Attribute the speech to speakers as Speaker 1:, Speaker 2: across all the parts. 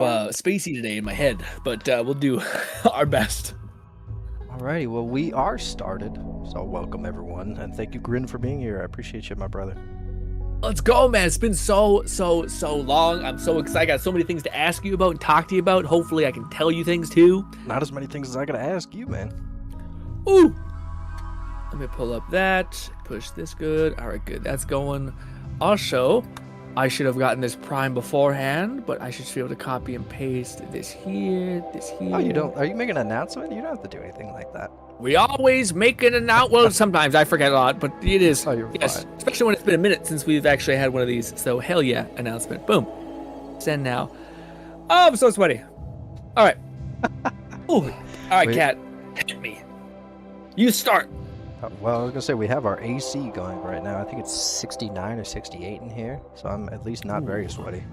Speaker 1: spacey today in my head, but we'll do our best.
Speaker 2: Alrighty, well, we are started, so welcome everyone, and thank you, Grinn, for being here. I appreciate you, my brother.
Speaker 1: Let's go, man. It's been so long. I'm so excited. I got so many things to ask you about and talk to you about. Hopefully, I can tell you things too.
Speaker 2: Not as many things as I gotta ask you, man.
Speaker 1: Ooh. Let me pull up that. Push this good. All right, good. That's going. Also, I should have gotten this prime beforehand, but I should be able to copy and paste this here, this here.
Speaker 2: Oh, you don't? Are you making an announcement? You don't have to do anything like that.
Speaker 1: We always make an announcement. Well, sometimes I forget a lot, but it is.
Speaker 2: Oh, you're
Speaker 1: yes,
Speaker 2: fine.
Speaker 1: especially when it's been a minute since we've actually had one of these. So hell yeah, announcement. Boom. Send now. Oh, I'm so sweaty. All right. Ooh. All right,
Speaker 2: Wait.
Speaker 1: Cat. Hit me. You start.
Speaker 2: Well, I was gonna say we have our AC going right now. I think it's 69 or 68 in here, so I'm at least not very sweaty.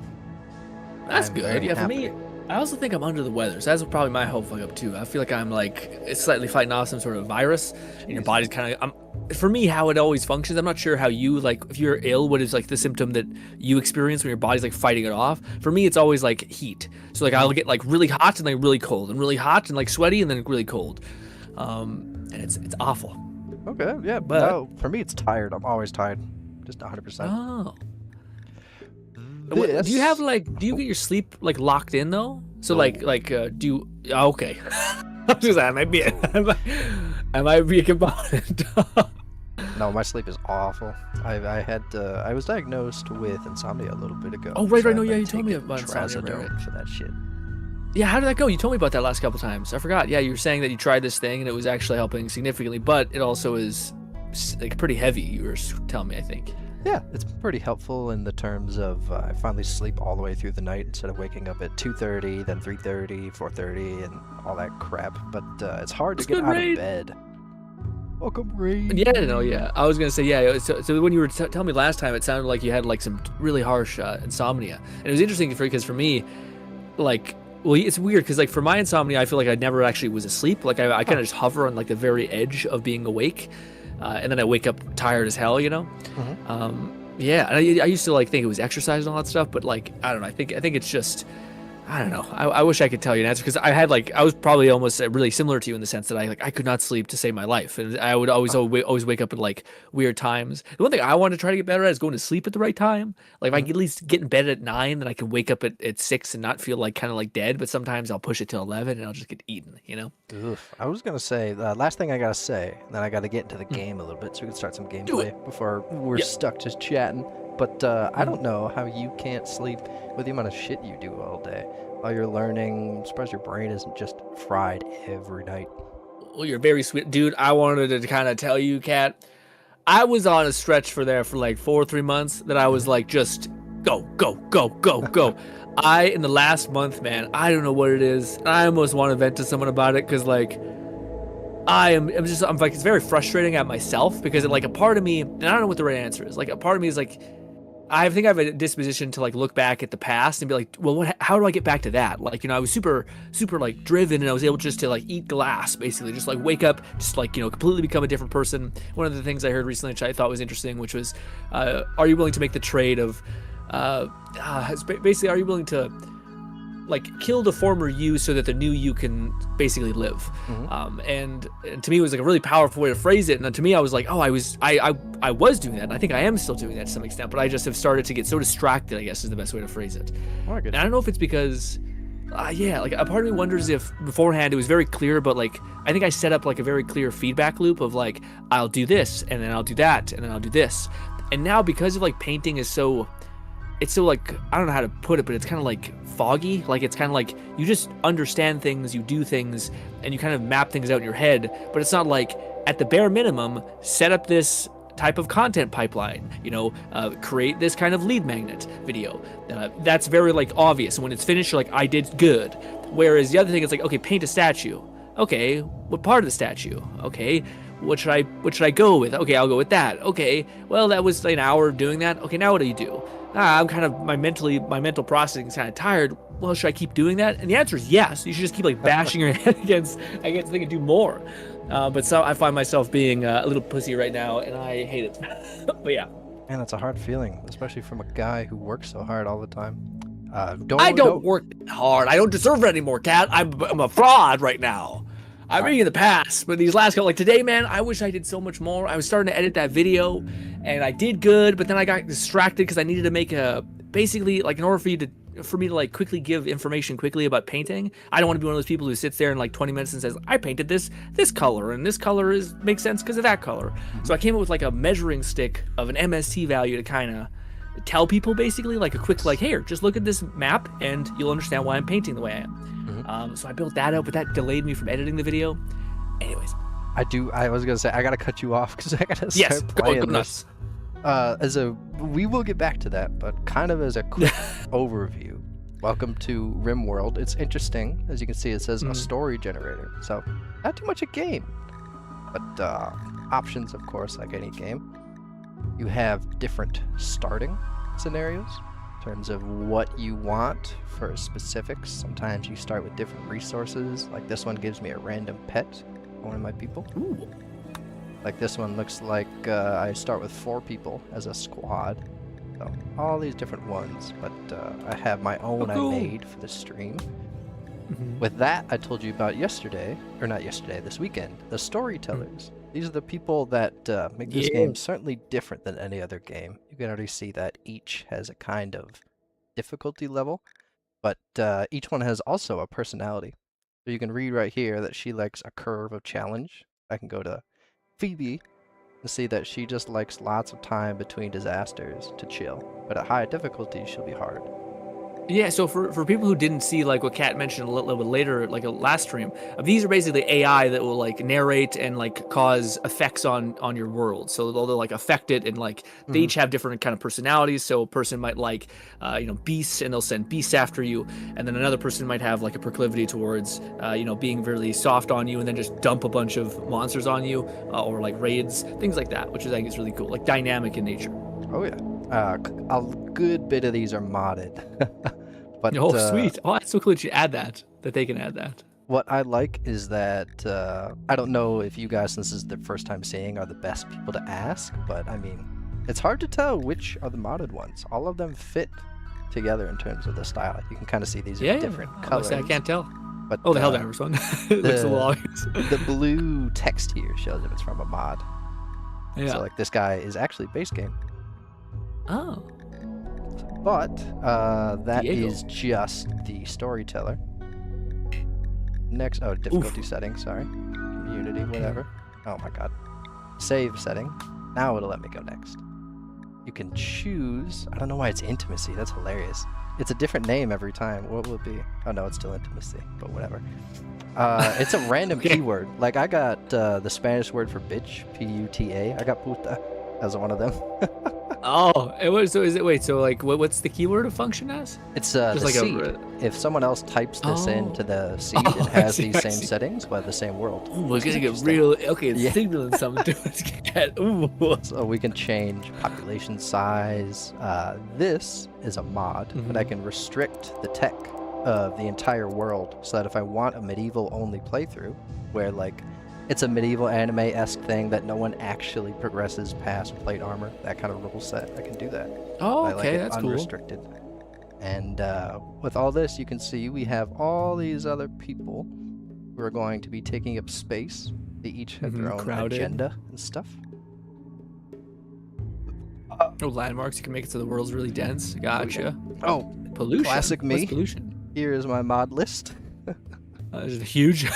Speaker 1: That's
Speaker 2: I'm
Speaker 1: good.
Speaker 2: very
Speaker 1: Yeah, for
Speaker 2: happy.
Speaker 1: me, I also think I'm under the weather. So that's probably my whole fuck up too. I feel like I'm like slightly fighting off some sort of virus, and your body's kind of. For me, how it always functions, I'm not sure how you like. If you're ill, what is like the symptom that you experience when your body's like fighting it off? For me, it's always like heat. So like I'll get like really hot and like really cold, and really hot and like sweaty, and then really cold. And it's awful.
Speaker 2: Okay, yeah,
Speaker 1: But-
Speaker 2: no, for me it's tired. I'm always tired, just 100%.
Speaker 1: Oh. Do you have like? Do you get your sleep like locked in though? So
Speaker 2: No.
Speaker 1: do you? Okay. I'm just I might be I might be a component.
Speaker 2: No, my sleep is awful. I was diagnosed with insomnia a little bit ago.
Speaker 1: Oh, right,
Speaker 2: so
Speaker 1: no,
Speaker 2: I've
Speaker 1: yeah,
Speaker 2: been
Speaker 1: you told me
Speaker 2: taking
Speaker 1: about insomnia,
Speaker 2: trazodone
Speaker 1: right.
Speaker 2: for that shit.
Speaker 1: Yeah, how did that go? You told me about that last couple times. I forgot. Yeah, you were saying that you tried this thing and it was actually helping significantly, but it also is like pretty heavy. You were telling me, I think.
Speaker 2: Yeah, it's pretty helpful in the terms of I finally sleep all the way through the night instead of waking up at 2:30, then 3:30, 4:30, and all that crap. But it's hard to
Speaker 1: It's
Speaker 2: get
Speaker 1: good,
Speaker 2: out
Speaker 1: Raid.
Speaker 2: of bed. Welcome, Raid.
Speaker 1: Yeah, no, yeah. I was gonna say, yeah. So when you were telling me last time, it sounded like you had like some really harsh insomnia, and it was interesting because for me, like, well, it's weird because like for my insomnia, I feel like I never actually was asleep. Like I kind of just hover on like the very edge of being awake, and then I wake up tired as hell, you know. Yeah, and I used to like think it was exercise and all that stuff, but like I don't know. I think it's just. I don't know. I wish I could tell you an answer because I was probably almost really similar to you in the sense that I could not sleep to save my life, and I would always wake up at like weird times. The one thing I want to try to get better at is going to sleep at the right time. Like if I could at least get in bed at 9, then I can wake up at 6 and not feel like kind of like dead. But sometimes I'll push it till 11 and I'll just get eaten. You know.
Speaker 2: Oof. I was gonna say last thing I gotta say, then I gotta get into the game a little bit so we can start some gameplay before we're
Speaker 1: Yep.
Speaker 2: stuck just chatting. But I don't know how you can't sleep with the amount of shit you do all day. While you're learning, I'm surprised your brain isn't just fried every night.
Speaker 1: Well, you're very sweet, dude. I wanted to kind of tell you, Kat. I was on a stretch for like 4 or 3 months that I was like just go. In the last month, man, I don't know what it is. I almost want to vent to someone about it because like I'm like it's very frustrating at myself because like a part of me, and I don't know what the right answer is. Like a part of me is like. I think I have a disposition to like look back at the past and be like, well, how do I get back to that? Like, you know, I was super like driven and I was able just to like eat glass, basically just like wake up, just like, you know, completely become a different person. One of the things I heard recently, which I thought was interesting, which was, are you willing to make the trade of, basically, are you willing to like kill the former you so that the new you can basically live? And to me it was like a really powerful way to phrase it, and to me I was like, oh, I was doing that, and I think I am still doing that to some extent, but I just have started to get so distracted, I guess is the best way to phrase it. And I don't know if it's because like a part of me wonders if beforehand it was very clear, but like I think I set up like a very clear feedback loop of like I'll do this and then I'll do that and then I'll do this, and now because of like painting is so it's so like I don't know how to put it, but it's kind of like foggy. Like it's kind of like you just understand things, you do things, and you kind of map things out in your head. But it's not like at the bare minimum, set up this type of content pipeline. You know, create this kind of lead magnet video. That's very like obvious. And when it's finished, you're like, I did good. Whereas the other thing is like, okay, paint a statue. Okay, what part of the statue? Okay. What should I go with? Okay, I'll go with that. Okay, well that was an hour of doing that. Okay, now what do you do? I'm kind of my mental processing is kind of tired. Well, should I keep doing that? And the answer is yes. You should just keep like bashing your head against the thing and do more. But so I find myself being a little pussy right now, and I hate it. But yeah.
Speaker 2: Man, that's a hard feeling, especially from a guy who works so hard all the time.
Speaker 1: I don't work hard. I don't deserve it anymore, Cat. I'm a fraud right now. I'm reading in the past, but these last couple, like today, man, I wish I did so much more. I was starting to edit that video, and I did good, but then I got distracted because I needed to make basically, like, in order for me to like quickly give information quickly about painting, I don't want to be one of those people who sits there in like 20 minutes and says, I painted this color, and this color makes sense because of that color. So I came up with like a measuring stick of an MST value to kind of tell people, basically, like a quick, like, here, just look at this map and you'll understand why I'm painting the way I am. So I built that out, but that delayed me from editing the video. Anyways,
Speaker 2: I was gonna say, I gotta cut you off because I gotta start playing
Speaker 1: go nuts.
Speaker 2: We will get back to that, but kind of as a quick overview. Welcome to Rimworld. It's interesting, as you can see. It says a story generator, so not too much a game, but options, of course, like any game. You have different starting scenarios in terms of what you want for specifics. Sometimes you start with different resources. Like this one gives me a random pet, one of my people.
Speaker 1: Ooh.
Speaker 2: Like this one looks like I start with 4 people as a squad. So all these different ones, but I have my own I made for the stream. With that, I told you about this weekend, the storytellers. These are the people that make this game certainly different than any other game. You can already see that each has a kind of difficulty level, but each one has also a personality. So you can read right here that she likes a curve of challenge. I can go to Phoebe and see that she just likes lots of time between disasters to chill, but at high difficulty she'll be hard.
Speaker 1: Yeah, so for people who didn't see, like, what Kat mentioned a little bit later, like a last stream, these are basically AI that will like narrate and like cause effects on your world. So they'll like affect it, and like they each have different kind of personalities. So a person might like beasts, and they'll send beasts after you, and then another person might have like a proclivity towards being really soft on you, and then just dump a bunch of monsters on you, or like raids, things like that, which I think is really cool, like dynamic in nature.
Speaker 2: Oh yeah. A good bit of these are modded. But,
Speaker 1: sweet. Oh, that's so cool that you add that they can add that.
Speaker 2: What I like is that, I don't know if you guys, since this is the first time seeing, are the best people to ask, but I mean, it's hard to tell which are the modded ones. All of them fit together in terms of the style. You can kind of see these are different colors.
Speaker 1: I can't tell.
Speaker 2: But,
Speaker 1: the Helldivers one. Looks a little obvious.
Speaker 2: The blue text here shows if it's from a mod. Yeah. So like this guy is actually base game.
Speaker 1: Oh.
Speaker 2: But that is just the storyteller. Next, difficulty setting, sorry. Community, whatever. Oh my god. Save setting. Now it'll let me go next. You can choose, I don't know why it's intimacy, that's hilarious. It's a different name every time. What will it be? Oh no, it's still intimacy, but whatever. It's a random keyword. Like I got the Spanish word for bitch, P-U-T-A. I got puta as one of them.
Speaker 1: Oh, it was. So is it? Wait. So like, what's the keyword of function as?
Speaker 2: It's just like seed. If someone else types this into the seed, it has these same settings, but the same world.
Speaker 1: Ooh, we're gonna get real. Okay, it's signaling something to us. Ooh.
Speaker 2: So we can change population size. This is a mod, but I can restrict the tech of the entire world, so that if I want a medieval only playthrough, where like it's a medieval anime-esque thing that no one actually progresses past plate armor, that kind of rule set, I can do that.
Speaker 1: Oh, okay, that's
Speaker 2: unrestricted. Cool. And with all this, you can see we have all these other people who are going to be taking up space. They each have their own agenda and stuff.
Speaker 1: Landmarks, you can make it so the world's really dense. Gotcha.
Speaker 2: Oh,
Speaker 1: pollution.
Speaker 2: Classic me.
Speaker 1: What's pollution?
Speaker 2: Here is my mod list.
Speaker 1: There's a huge,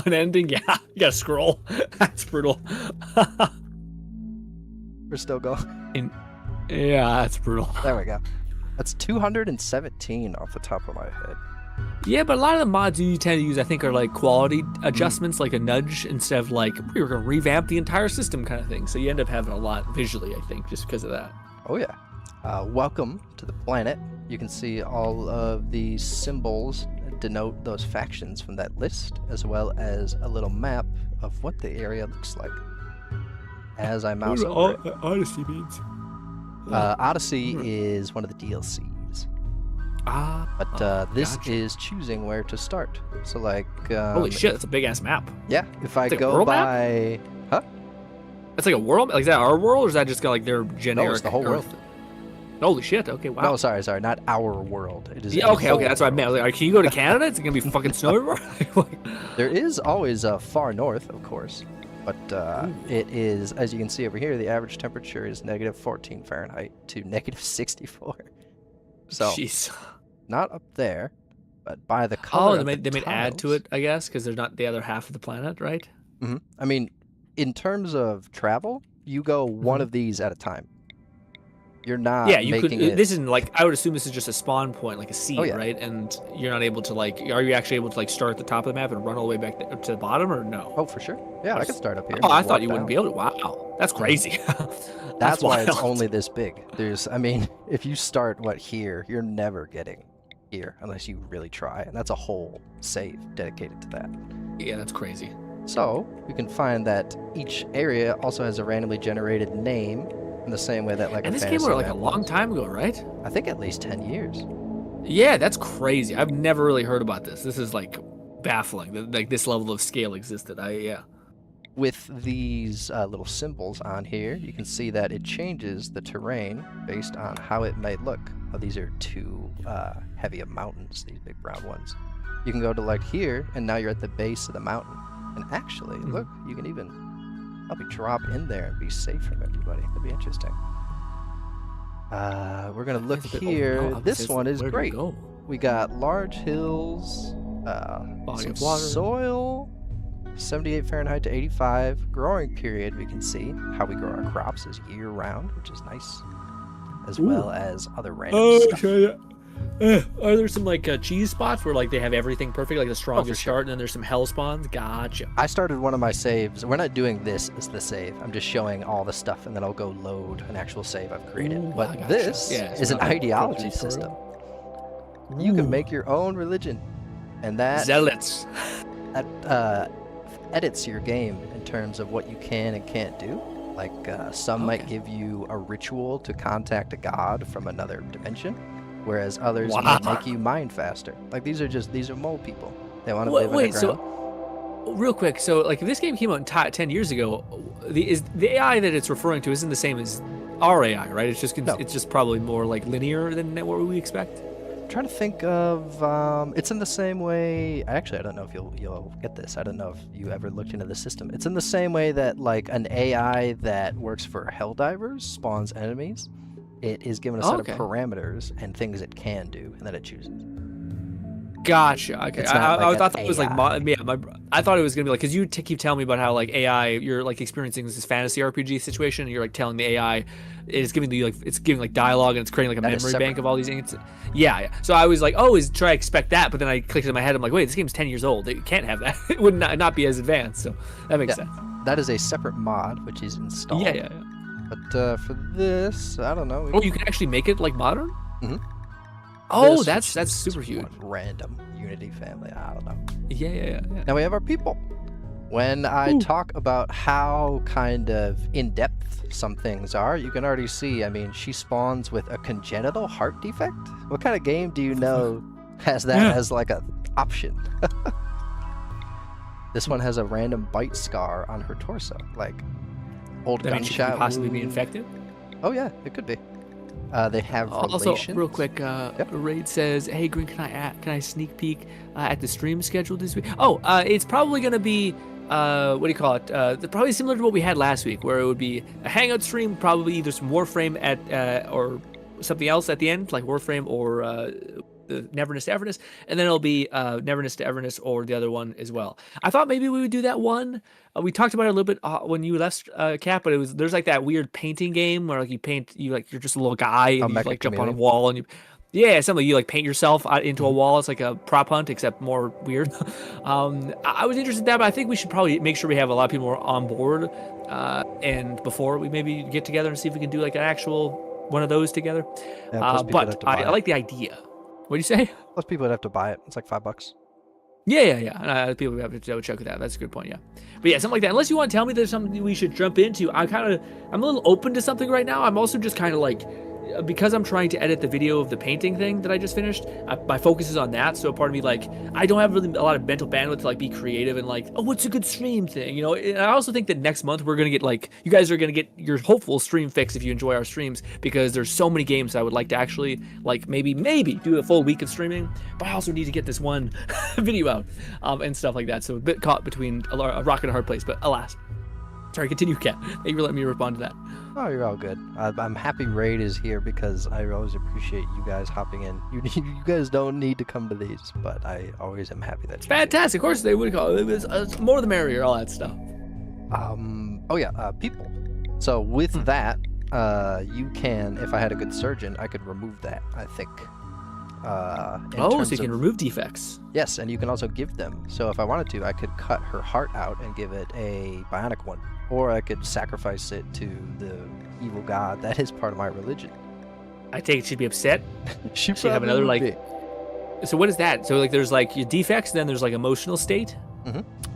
Speaker 1: unending. Yeah, you gotta scroll. That's brutal.
Speaker 2: We're still going.
Speaker 1: Yeah, that's brutal.
Speaker 2: There we go. That's 217 off the top of my head.
Speaker 1: Yeah, but a lot of the mods you tend to use, I think, are like quality adjustments, like a nudge, instead of like we're gonna revamp the entire system kind of thing. So you end up having a lot visually, I think, just because of that.
Speaker 2: Oh yeah. Welcome to the planet. You can see all of these symbols denote those factions from that list, as well as a little map of what the area looks like. As I mouse over it.
Speaker 1: Odyssey means?
Speaker 2: Odyssey is one of the DLCs. But this is choosing where to start. So like...
Speaker 1: holy shit, that's a big-ass map.
Speaker 2: Yeah, if I go by... Huh?
Speaker 1: That's like a world? Like, is that our world, or is that just like their generic...
Speaker 2: No, it's the whole world.
Speaker 1: Holy shit. Okay, wow.
Speaker 2: No, sorry, not our world. It is
Speaker 1: Yeah, okay, that's what I meant. I was like, can you go to Canada? It's gonna be fucking snow everywhere.
Speaker 2: There is always a far north, of course, but it is, as you can see over here, the average temperature is -14 Fahrenheit to -64. So
Speaker 1: Jeez.
Speaker 2: not up there, but by the color.
Speaker 1: Oh, they made add to it, I guess, because they're not the other half of the planet, right?
Speaker 2: Mm-hmm. I mean, in terms of travel, you go one of these at a time. You're not.
Speaker 1: Yeah, you could.
Speaker 2: it...
Speaker 1: This isn't like, I would assume this is just a spawn point, like a seed,
Speaker 2: Oh, yeah.
Speaker 1: right? And you're not able to like. Are you actually able to like start at the top of the map and run all the way back to the bottom, or no?
Speaker 2: Oh, for sure. Yeah, I could start up here.
Speaker 1: Oh, I thought you wouldn't be able to. Wow, that's crazy.
Speaker 2: That's why it's
Speaker 1: wild.
Speaker 2: only this big. I mean, if you start here, you're never getting here unless you really try, and that's a whole save dedicated to that.
Speaker 1: Yeah, that's crazy.
Speaker 2: So you can find that each area also has a randomly generated name in the same way that like.
Speaker 1: And
Speaker 2: a
Speaker 1: this came out like a
Speaker 2: fantasy
Speaker 1: long
Speaker 2: map
Speaker 1: time ago, right?
Speaker 2: was. I think at least 10 years.
Speaker 1: Yeah, that's crazy. I've never really heard about this. This is like baffling that like this level of scale existed. Yeah.
Speaker 2: With these little symbols on here, you can see that it changes the terrain based on how it might look. Oh, these are two heavy of mountains, these big brown ones. You can go to like here, and now you're at the base of the mountain. And actually, look, you can even probably drop in there and be safe from everybody. That'd be interesting. We're gonna look here. This one is great. We got large hills,
Speaker 1: body
Speaker 2: some
Speaker 1: of water,
Speaker 2: soil, 78 Fahrenheit to 85. Growing period, we can see how we grow our crops is year round, which is nice, as well as other random stuff.
Speaker 1: Are there some like cheese spots where like they have everything perfect, like the strongest
Speaker 2: sure.
Speaker 1: start, and then there's some hell spawns? Gotcha.
Speaker 2: I started one of my saves. We're not doing this as the save. I'm just showing all the stuff, and then I'll go load an actual save I've created.
Speaker 1: Ooh,
Speaker 2: but
Speaker 1: gotcha.
Speaker 2: this is an ideology system. You can make your own religion, and that
Speaker 1: zealots.
Speaker 2: That edits your game in terms of what you can and can't do. Like some might give you a ritual to contact a god from another dimension, whereas others might make you mine faster. Like these are mole people. They want to live underground.
Speaker 1: So real quick, so like if this game came out 10 years ago, the AI that it's referring to isn't the same as our AI, right? It's just probably more like linear than what we expect.
Speaker 2: I'm trying to think of it's in the same way. Actually, I don't know if you'll get this. I don't know if you ever looked into the system. It's in the same way that like an AI that works for Helldivers spawns enemies. It is given a set of parameters and things it can do, and then it chooses.
Speaker 1: Gotcha. Okay. I thought it was like I thought it was gonna be like, because you keep telling me about how like AI, you're like experiencing this fantasy RPG situation, and you're like telling the AI it's giving like dialogue, and it's creating like a memory bank of all these things. Yeah. So I was like, try to expect that, but then I clicked in my head. I'm like, wait, this game's 10 years old. It can't have that. It would not be as advanced. So that makes sense.
Speaker 2: That is a separate mod which is installed.
Speaker 1: Yeah.
Speaker 2: But for this, I don't know.
Speaker 1: You can actually make it like modern?
Speaker 2: Mm-hmm.
Speaker 1: Oh, that's super huge.
Speaker 2: Random Unity family. I don't know.
Speaker 1: Yeah.
Speaker 2: Now we have our people. When I talk about how kind of in-depth some things are, you can already see, I mean, she spawns with a congenital heart defect. What kind of game do you know has that as like a option? This one has a random bite scar on her torso, like old
Speaker 1: that
Speaker 2: gunshot.
Speaker 1: Means she could possibly be infected?
Speaker 2: Oh yeah, it could be. They have
Speaker 1: also
Speaker 2: relations.
Speaker 1: Real quick. Raid says, "Hey Grinn, can I sneak peek at the stream schedule this week?" Oh, it's probably gonna be what do you call it? Probably similar to what we had last week, where it would be a hangout stream, probably either some Warframe at or something else at the end, like Warframe or the Neverness to Everness, and then it'll be Neverness to Everness or the other one as well. I thought maybe we would do that one. We talked about it a little bit when you left, Kat, but there's like that weird painting game where like you're just a little guy and you like jump on a wall and something you like paint yourself into a wall. It's like a prop hunt except more weird. I was interested in that, but I think we should probably make sure we have a lot of people on board and before we maybe get together and see if we can do like an actual one of those together. But I like the idea. What do you say?
Speaker 2: Most people would have to buy it. It's like $5.
Speaker 1: Yeah. People have to check with that. That's a good point. Yeah, but yeah, something like that. Unless you want to tell me there's something we should jump into, I'm a little open to something right now. I'm also just kind of like because I'm trying to edit the video of the painting thing that I just finished, my focus is on that. So part of me, like, I don't have really a lot of mental bandwidth to like be creative and like, oh, what's a good stream thing, you know? And I also think that next month we're gonna get like, you guys are gonna get your hopeful stream fix if you enjoy our streams, because there's so many games I would like to actually like maybe do a full week of streaming, but I also need to get this one video out and stuff like that. So a bit caught between a rock and a hard place, but alas. Sorry, continue, Kat. Thank you for letting me respond to that.
Speaker 2: Oh, you're all good. I'm happy Raid is here because I always appreciate you guys hopping in. You guys don't need to come to these, but I always am happy that
Speaker 1: it's fantastic. Of course they would call it. It was more the merrier, all that stuff.
Speaker 2: Oh yeah, people. So with that, you can, if I had a good surgeon, I could remove that, I think.
Speaker 1: So you can remove defects.
Speaker 2: Yes, and you can also give them. So if I wanted to, I could cut her heart out and give it a bionic one. Or I could sacrifice it to the evil god that is part of my religion.
Speaker 1: I take it she'd be upset.
Speaker 2: She'd
Speaker 1: have another like. So what is that? So like there's like your defects, and then there's like emotional state.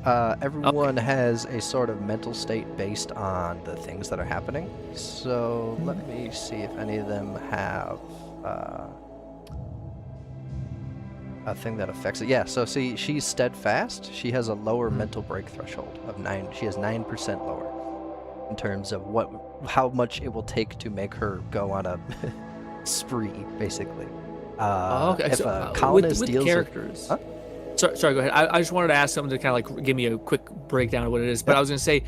Speaker 2: Everyone has a sort of mental state based on the things that are happening. So let me see if any of them have a thing that affects it. Yeah, so see, she's steadfast. She has a lower mental break threshold of 9. She has 9% lower in terms of how much it will take to make her go on a spree, basically.
Speaker 1: Okay.
Speaker 2: If
Speaker 1: So,
Speaker 2: a colonist
Speaker 1: with
Speaker 2: deals
Speaker 1: characters.
Speaker 2: Huh?
Speaker 1: Sorry, go ahead. I just wanted to ask something to kind of like give me a quick breakdown of what it is. But I was going to say,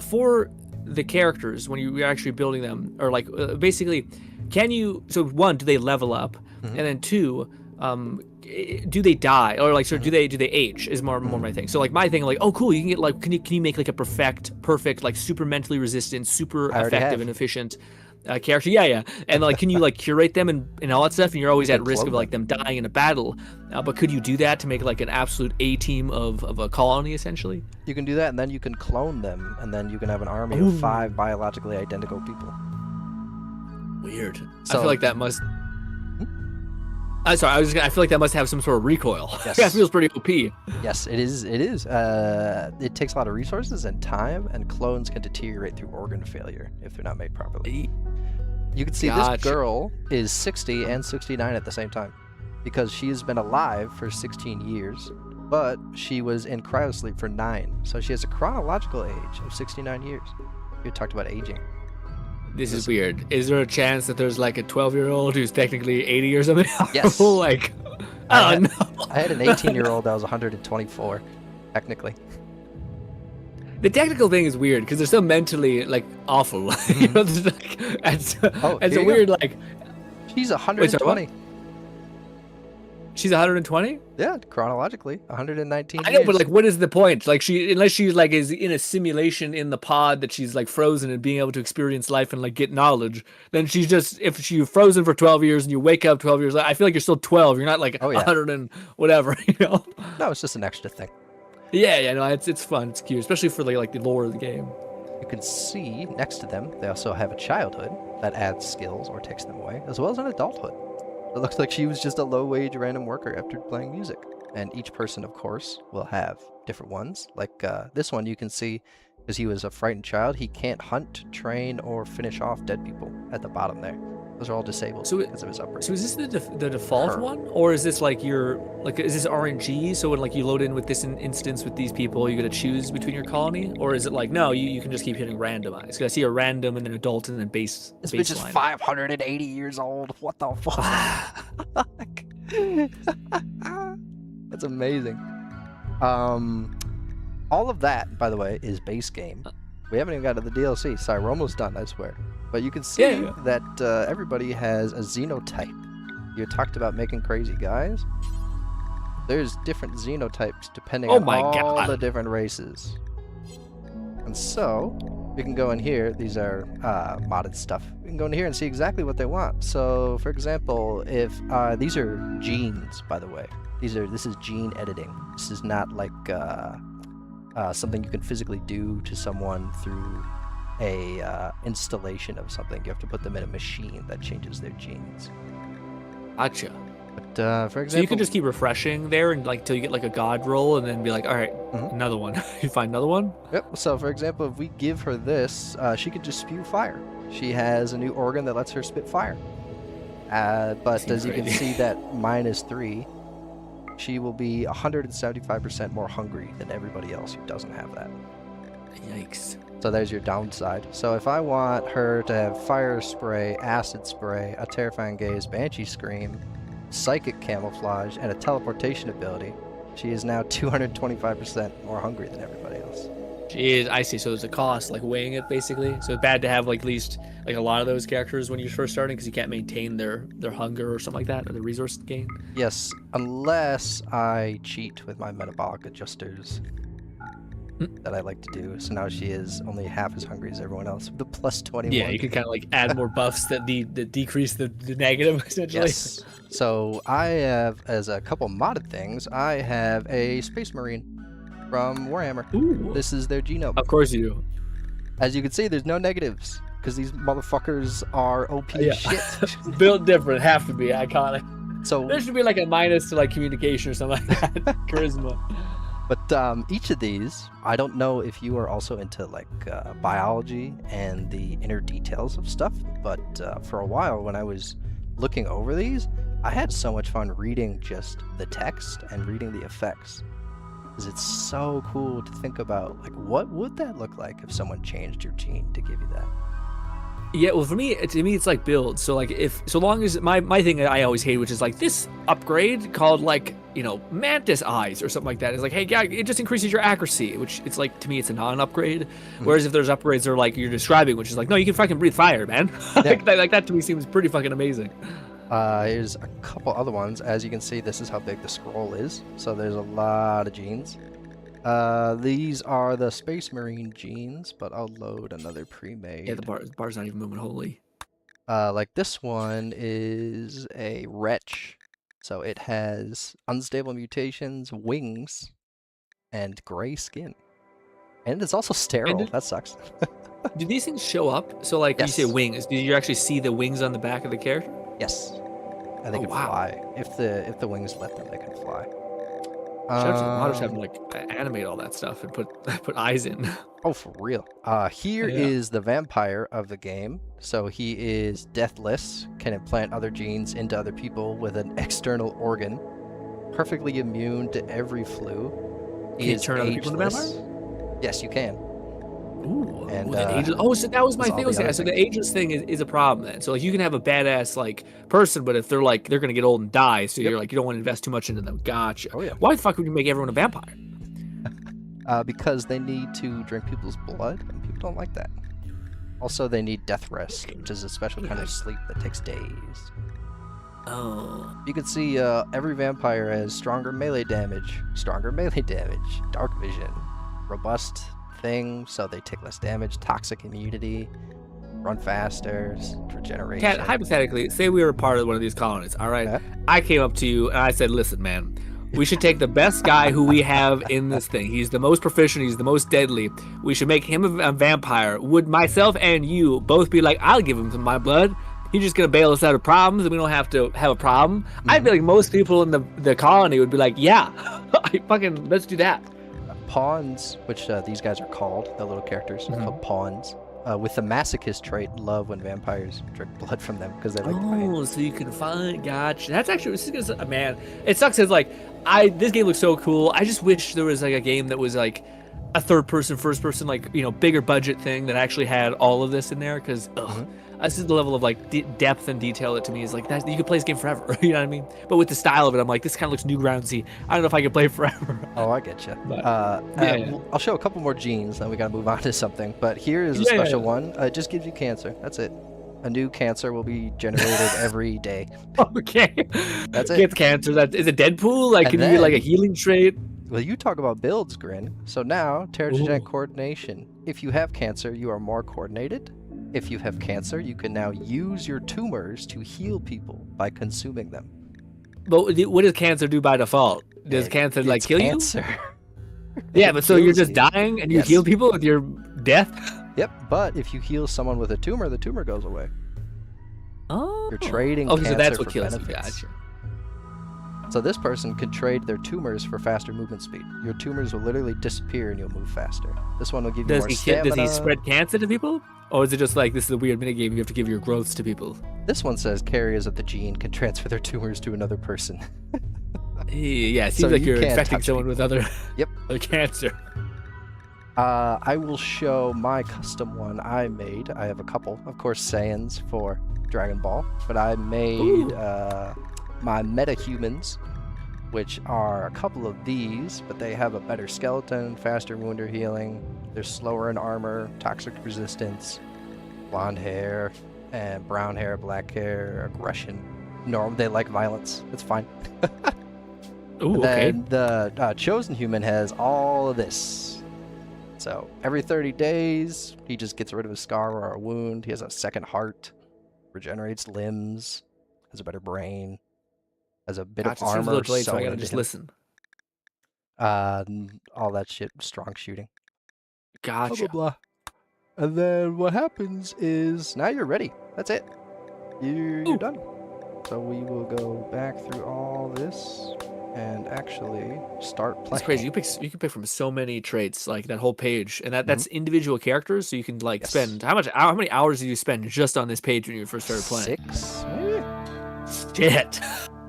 Speaker 1: for the characters, when you're actually building them, or like basically, can you, so one, do they level up? And then two, do they die, or like, so do they age is more my thing. So like my thing, like, oh cool, you can get like, can you make like a perfect like super mentally resistant, super effective and efficient character? Yeah, and like, can you like curate them and all that stuff, and you're always at risk of like them dying in a battle, but could you do that to make like an absolute A team of a colony essentially?
Speaker 2: You can do that, and then you can clone them, and then you can have an army of 5 biologically identical people.
Speaker 1: Weird. So, I feel like that must. I feel like that must have some sort of recoil.
Speaker 2: Yes.
Speaker 1: That feels pretty OP.
Speaker 2: Yes, it is. It takes a lot of resources and time, and clones can deteriorate through organ failure if they're not made properly. You can see this girl is 60 and 69 at the same time, because she's been alive for 16 years, but she was in cryosleep for 9. So she has a chronological age of 69 years. You talked about aging.
Speaker 1: This is weird. Is there a chance that there's like a 12-year-old who's technically 80 or something?
Speaker 2: Yes.
Speaker 1: Like,
Speaker 2: I had an 18-year-old that was 124, technically.
Speaker 1: The technical thing is weird because they're so mentally like awful. You know, like, it's a weird like.
Speaker 2: She's 120.
Speaker 1: She's 120?
Speaker 2: Yeah, chronologically, 119
Speaker 1: I know,
Speaker 2: years.
Speaker 1: but like, what is the point? Like, unless she's like is in a simulation in the pod that she's like frozen and being able to experience life and like get knowledge, then she's just, if she's frozen for 12 years and you wake up 12 years later, I feel like you're still 12. You're not like 100 and whatever, you know?
Speaker 2: No, it's just an extra thing.
Speaker 1: Yeah, no, it's fun, it's cute, especially for like the lore of the game.
Speaker 2: You can see next to them, they also have a childhood that adds skills or takes them away, as well as an adulthood. It looks like she was just a low-wage random worker after playing music. And each person, of course, will have different ones. Like this one you can see, because he was a frightened child, he can't hunt, train, or finish off dead people at the bottom there. Those are all disabled because of his upbringing.
Speaker 1: So is this the default one? Or is this like is this RNG? So when like you load in with this instance with these people, you're going to choose between your colony? Or is it like, no, you can just keep hitting randomize? Because I see a random and then adult and then base.
Speaker 2: This bitch is 580 years old. What the fuck? That's amazing. All of that, by the way, is base game. We haven't even got to the DLC. Sorry, we're almost done, I swear. But you can see that everybody has a xenotype. You talked about making crazy guys. There's different xenotypes depending on all the different races. And so, we can go in here. These are modded stuff. We can go in here and see exactly what they want. So, for example, if these are genes, by the way. This is gene editing. This is not like something you can physically do to someone through a installation of something. You have to put them in a machine that changes their genes.
Speaker 1: Gotcha.
Speaker 2: But for example,
Speaker 1: so you can just keep refreshing there and like until you get like a god roll, and then be like, all right, another one. You find another one.
Speaker 2: Yep. So for example, if we give her this, she could just spew fire. she has a new organ that lets her spit fire. But as you can see, that -3, she will be 175% more hungry than everybody else who doesn't have that.
Speaker 1: Yikes.
Speaker 2: So there's your downside. So if I want her to have fire spray, acid spray, a terrifying gaze, banshee scream, psychic camouflage, and a teleportation ability, she is now 225% more hungry than everybody else.
Speaker 1: Jeez, I see. So there's a cost, like weighing it basically. So it's bad to have like at least like a lot of those characters when you're first starting because you can't maintain their hunger or something like that, or the resource gain.
Speaker 2: Yes, unless I cheat with my metabolic adjusters that I like to do. So now she is only half as hungry as everyone else with the +21.
Speaker 1: Yeah, you can kind of like add more buffs that decrease the negative essentially.
Speaker 2: Yes. So I have, as a couple modded things, I have a Space Marine from Warhammer.
Speaker 1: Ooh.
Speaker 2: This is their genome.
Speaker 1: Of course you do.
Speaker 2: As you can see, there's no negatives because these motherfuckers are OP shit.
Speaker 1: Built different, have to be iconic.
Speaker 2: So
Speaker 1: there should be like a minus to like communication or something like that. Charisma.
Speaker 2: But each of these, I don't know if you are also into like biology and the inner details of stuff, but for a while when I was looking over these, I had so much fun reading just the text and reading the effects. Because it's so cool to think about, like, what would that look like if someone changed your gene to give you that?
Speaker 1: Yeah, well, to me, it's like builds. So like, so long as my thing that I always hate, which is like this upgrade called like, you know, mantis eyes or something like that. It's like, hey, yeah, it just increases your accuracy, which it's like, to me, it's a non-upgrade. Whereas if there's upgrades that are like you're describing, which is like, no, you can fucking breathe fire, man. like that to me seems pretty fucking amazing.
Speaker 2: Here's a couple other ones. As you can see, this is how big the scroll is. So there's a lot of genes. These are the Space Marine genes, but I'll load another pre-made.
Speaker 1: Yeah, the bar's not even moving. Holy.
Speaker 2: Like this one is a wretch. So it has unstable mutations, wings, and gray skin. And it's also sterile. That sucks.
Speaker 1: Do these things show up? So like,
Speaker 2: Yes.
Speaker 1: you say wings, do you actually see the wings on the back of the character?
Speaker 2: Yes. And they can fly. If the wings let them, they can fly.
Speaker 1: Shout out to the modders having like animate all that stuff and put eyes in.
Speaker 2: Oh, for real. Here is the vampire of the game. So he is deathless, can implant other genes into other people with an external organ, perfectly immune to every flu.
Speaker 1: Can you turn other people into vampires?
Speaker 2: Yes, you can.
Speaker 1: Ooh, and so that was my thing. So the ageless thing is a problem then. So like you can have a badass like person, but if they're gonna get old and die, so you're like, you don't want to invest too much into them. Gotcha.
Speaker 2: Oh, yeah.
Speaker 1: Why the fuck would you make everyone a vampire?
Speaker 2: Because they need to drink people's blood, and people don't like that. Also, they need death rest, which is a special kind of sleep that takes days.
Speaker 1: Oh.
Speaker 2: You can see every vampire has stronger melee damage, dark vision, robust thing, so they take less damage, toxic immunity, run faster, regeneration.
Speaker 1: Kat, hypothetically, say we were part of one of these colonies, all right? I came up to you and I said, listen, man, we should take the best guy who we have in this thing. He's the most proficient, he's the most deadly. We should make him a vampire. Would myself and you both be like, I'll give him some of my blood? He's just gonna bail us out of problems and we don't have to have a problem? I feel like most people in the colony would be like, yeah, fucking let's do that.
Speaker 2: Pawns, which these guys are called, the little characters, called pawns, with the masochist trait, love when vampires drink blood from them because they like to fight.
Speaker 1: Oh, so you can find, gotcha. That's actually, this is gonna, man, it sucks. It's like, this game looks so cool. I just wish there was like a game that was like a third person, first person, like, you know, bigger budget thing that actually had all of this in there. Because this is the level of like depth and detail that to me is like that you could play this game forever. You know what I mean? But with the style of it, I'm like, this kind of looks Newgroundsy. I don't know if I could play forever.
Speaker 2: Oh, I get you.
Speaker 1: But,
Speaker 2: I'll show a couple more genes, then we gotta move on to something. But here is a special one. It just gives you cancer. That's it. A new cancer will be generated every day.
Speaker 1: Okay.
Speaker 2: That's it.
Speaker 1: Get cancer. Is it Deadpool? Like, can you get like a healing trait?
Speaker 2: Well, you talk about builds, Grinn. So now, teratogenic coordination. If you have cancer, you are more coordinated. If you have cancer, you can now use your tumors to heal people by consuming them.
Speaker 1: But what does cancer do by default? Does cancer like kill you? Yeah, but so you're just dying and you heal people with your death?
Speaker 2: Yep, but if you heal someone with a tumor, the tumor goes away.
Speaker 1: Oh.
Speaker 2: You're trading cancer
Speaker 1: so that's what
Speaker 2: for
Speaker 1: kills
Speaker 2: benefits.
Speaker 1: you. Gotcha.
Speaker 2: So this person can trade their tumors for faster movement speed. Your tumors will literally disappear and you'll move faster. This one will give you more stamina.
Speaker 1: Does he spread cancer to people? Or is it just like this is a weird minigame you have to give your growths to people?
Speaker 2: This one says carriers of the gene can transfer their tumors to another person.
Speaker 1: Yeah, it seems
Speaker 2: So
Speaker 1: like
Speaker 2: you
Speaker 1: you're
Speaker 2: can't
Speaker 1: infecting
Speaker 2: touch
Speaker 1: someone with other,
Speaker 2: Yep.
Speaker 1: other cancer.
Speaker 2: I will show my custom one I made. I have a couple, of course, Saiyans for Dragon Ball, but I made my metahumans, which are a couple of these, but they have a better skeleton, faster wound healing, they're slower in armor, toxic resistance, blonde hair, and brown hair, black hair, aggression. Normal, they like violence. It's fine.
Speaker 1: Ooh, okay.
Speaker 2: Then the chosen human has all of this. So every 30 days, he just gets rid of a scar or a wound. He has a second heart, regenerates limbs, has a better brain, has a bit
Speaker 1: Gotcha.
Speaker 2: of
Speaker 1: Seems a
Speaker 2: armor.
Speaker 1: little delayed, so I
Speaker 2: sewn
Speaker 1: gotta
Speaker 2: into
Speaker 1: just
Speaker 2: him.
Speaker 1: listen.
Speaker 2: All that shit, strong shooting.
Speaker 1: Gotcha.
Speaker 2: Blah, blah, blah. And then what happens is now you're ready. That's it. You're done. So we will go back through all this and actually start playing.
Speaker 1: It's crazy. You can pick from so many traits, like that whole page, and that's individual characters. So you can like spend how many hours did you spend just on this page when you first started playing?
Speaker 2: 6, maybe.
Speaker 1: Shit,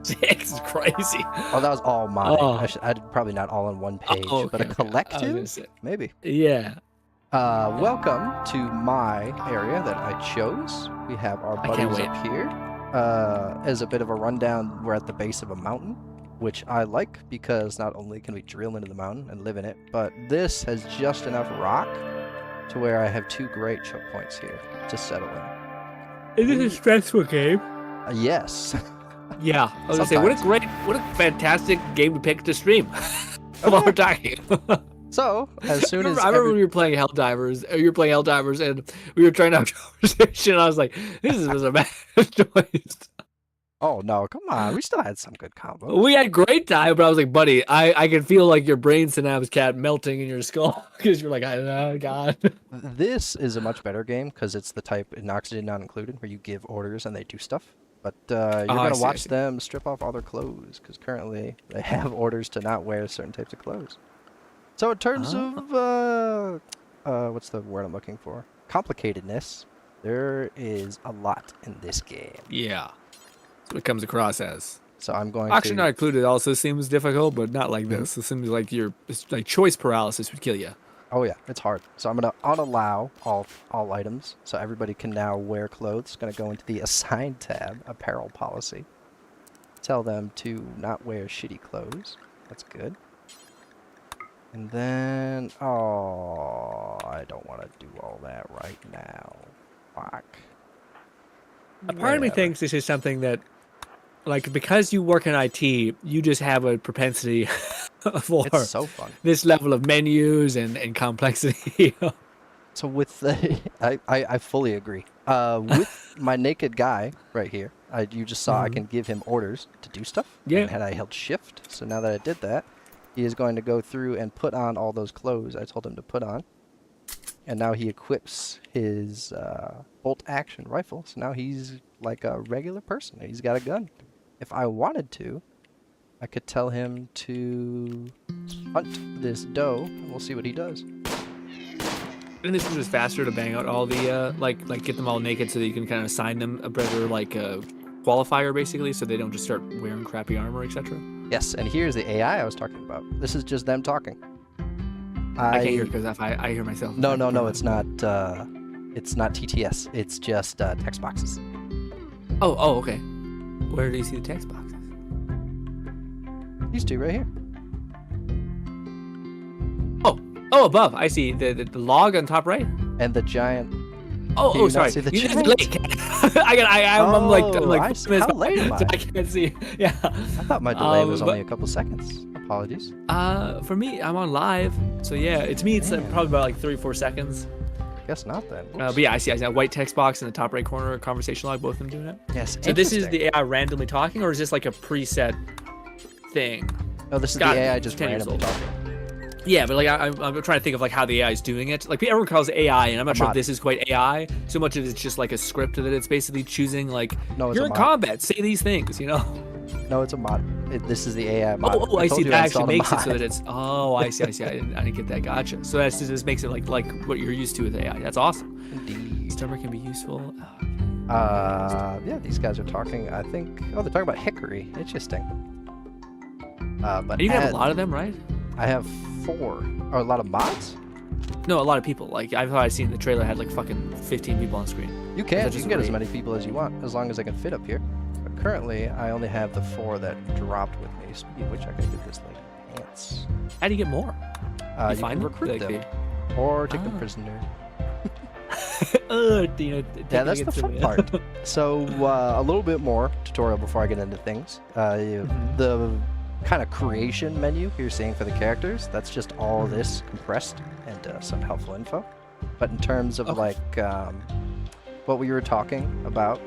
Speaker 1: 6 is crazy.
Speaker 2: Oh, that was all mine.
Speaker 1: Oh.
Speaker 2: I'd probably not all on one page,
Speaker 1: Oh,
Speaker 2: but a
Speaker 1: okay, okay.
Speaker 2: collective, maybe.
Speaker 1: Yeah.
Speaker 2: Welcome to my area that I chose. We have our buddies up here. As a bit of a rundown, we're at the base of a mountain, which I like because not only can we drill into the mountain and live in it, but this has just enough rock to where I have 2 great choke points here to settle in.
Speaker 1: Is this a stressful game?
Speaker 2: Yes.
Speaker 1: Yeah. I was gonna say, what a fantastic game to pick to stream while we're talking.
Speaker 2: So, as soon as
Speaker 1: I remember when we were playing Helldivers, or you were playing Helldivers, and we were trying to have a conversation, and I was like, this was a bad choice.
Speaker 2: Oh, no, come on. We still had some good combos.
Speaker 1: We had great time, but I was like, buddy, I can feel like your brain synapse cat melting in your skull, because you're like, oh, God.
Speaker 2: This is a much better game, because it's the type, in Oxygen Not Included, where you give orders and they do stuff. But you're going to watch them strip off all their clothes, because currently they have orders to not wear certain types of clothes. So in terms of, what's the word I'm looking for? Complicatedness, there is a lot in this game.
Speaker 1: Yeah. That's what it comes across as.
Speaker 2: So I'm going
Speaker 1: Oxygen Not Included also seems difficult, but not like this. It seems like like choice paralysis would kill you.
Speaker 2: Oh yeah, it's hard. So I'm going to unallow all items, so everybody can now wear clothes. Going to go into the Assign tab, Apparel Policy. Tell them to not wear shitty clothes. That's good. And then, I don't want to do all that right now. Fuck.
Speaker 1: A part of me thinks this is something that, like, because you work in IT, you just have a propensity for
Speaker 2: It's so fun.
Speaker 1: This level of menus and complexity.
Speaker 2: So with the, I fully agree. With my naked guy right here, you just saw I can give him orders to do stuff.
Speaker 1: Yeah.
Speaker 2: And had I held shift, so now that I did that, he is going to go through and put on all those clothes I told him to put on. And now he equips his bolt action rifle. So now he's like a regular person. He's got a gun. If I wanted to, I could tell him to hunt this doe, and we'll see what he does.
Speaker 1: And this is just faster to bang out all the like get them all naked so that you can kind of assign them a better qualifier basically, so they don't just start wearing crappy armor, etc.
Speaker 2: Yes, and here's the AI I was talking about. This is just them talking.
Speaker 1: I can't hear because I hear myself.
Speaker 2: No, it's not. It's not TTS. It's just text boxes.
Speaker 1: Oh, okay. Where do you see the text boxes?
Speaker 2: These two right here.
Speaker 1: Oh, above. I see the log on top right.
Speaker 2: And the giant.
Speaker 1: Oh, sorry.
Speaker 2: See the
Speaker 1: You
Speaker 2: giant?
Speaker 1: late. I'm like
Speaker 2: how late am I?
Speaker 1: I can't see. Yeah.
Speaker 2: I thought my delay was only a couple seconds. Apologies.
Speaker 1: For me, I'm on live, so yeah. To me, it's probably about like 3-4 seconds.
Speaker 2: Guess not then.
Speaker 1: But yeah, I see that white text box in the top right corner, conversation log, both of them doing it.
Speaker 2: Yes.
Speaker 1: So this is the AI randomly talking, or is this like a preset thing?
Speaker 2: No, this is the AI just randomly talking.
Speaker 1: Yeah, but like I'm trying to think of like how the AI is doing it. Like everyone calls it AI, and I'm not sure if this is quite AI. So much of it's just like a script that it's basically choosing. Like, you're in combat, say these things, you know?
Speaker 2: No, it's a mod. This is the AI mod.
Speaker 1: Oh, I see. That actually makes it so that it's. Oh, I see. I didn't get that. Gotcha. So this makes it like what you're used to with AI. That's awesome.
Speaker 2: Indeed. seed.
Speaker 1: Stomach can be useful.
Speaker 2: Yeah, these guys are talking. I think. Oh, they're talking about hickory. Interesting. But
Speaker 1: And you can have a lot of them, right?
Speaker 2: I have 4. Or a lot of mods?
Speaker 1: No, a lot of people. Like I've seen the trailer had like fucking 15 people on screen.
Speaker 2: You can get as many people as you want, as long as they can fit up here. But currently, I only have the 4 that dropped with me. Speaking of which, I can get this lady pants.
Speaker 1: How do you get more?
Speaker 2: You can recruit them, or take them prisoner. Yeah, that's the fun part. So a little bit more tutorial before I get into things. The kind of creation menu you're seeing for the characters, that's just all this compressed and some helpful info. But in terms of like what we were talking about,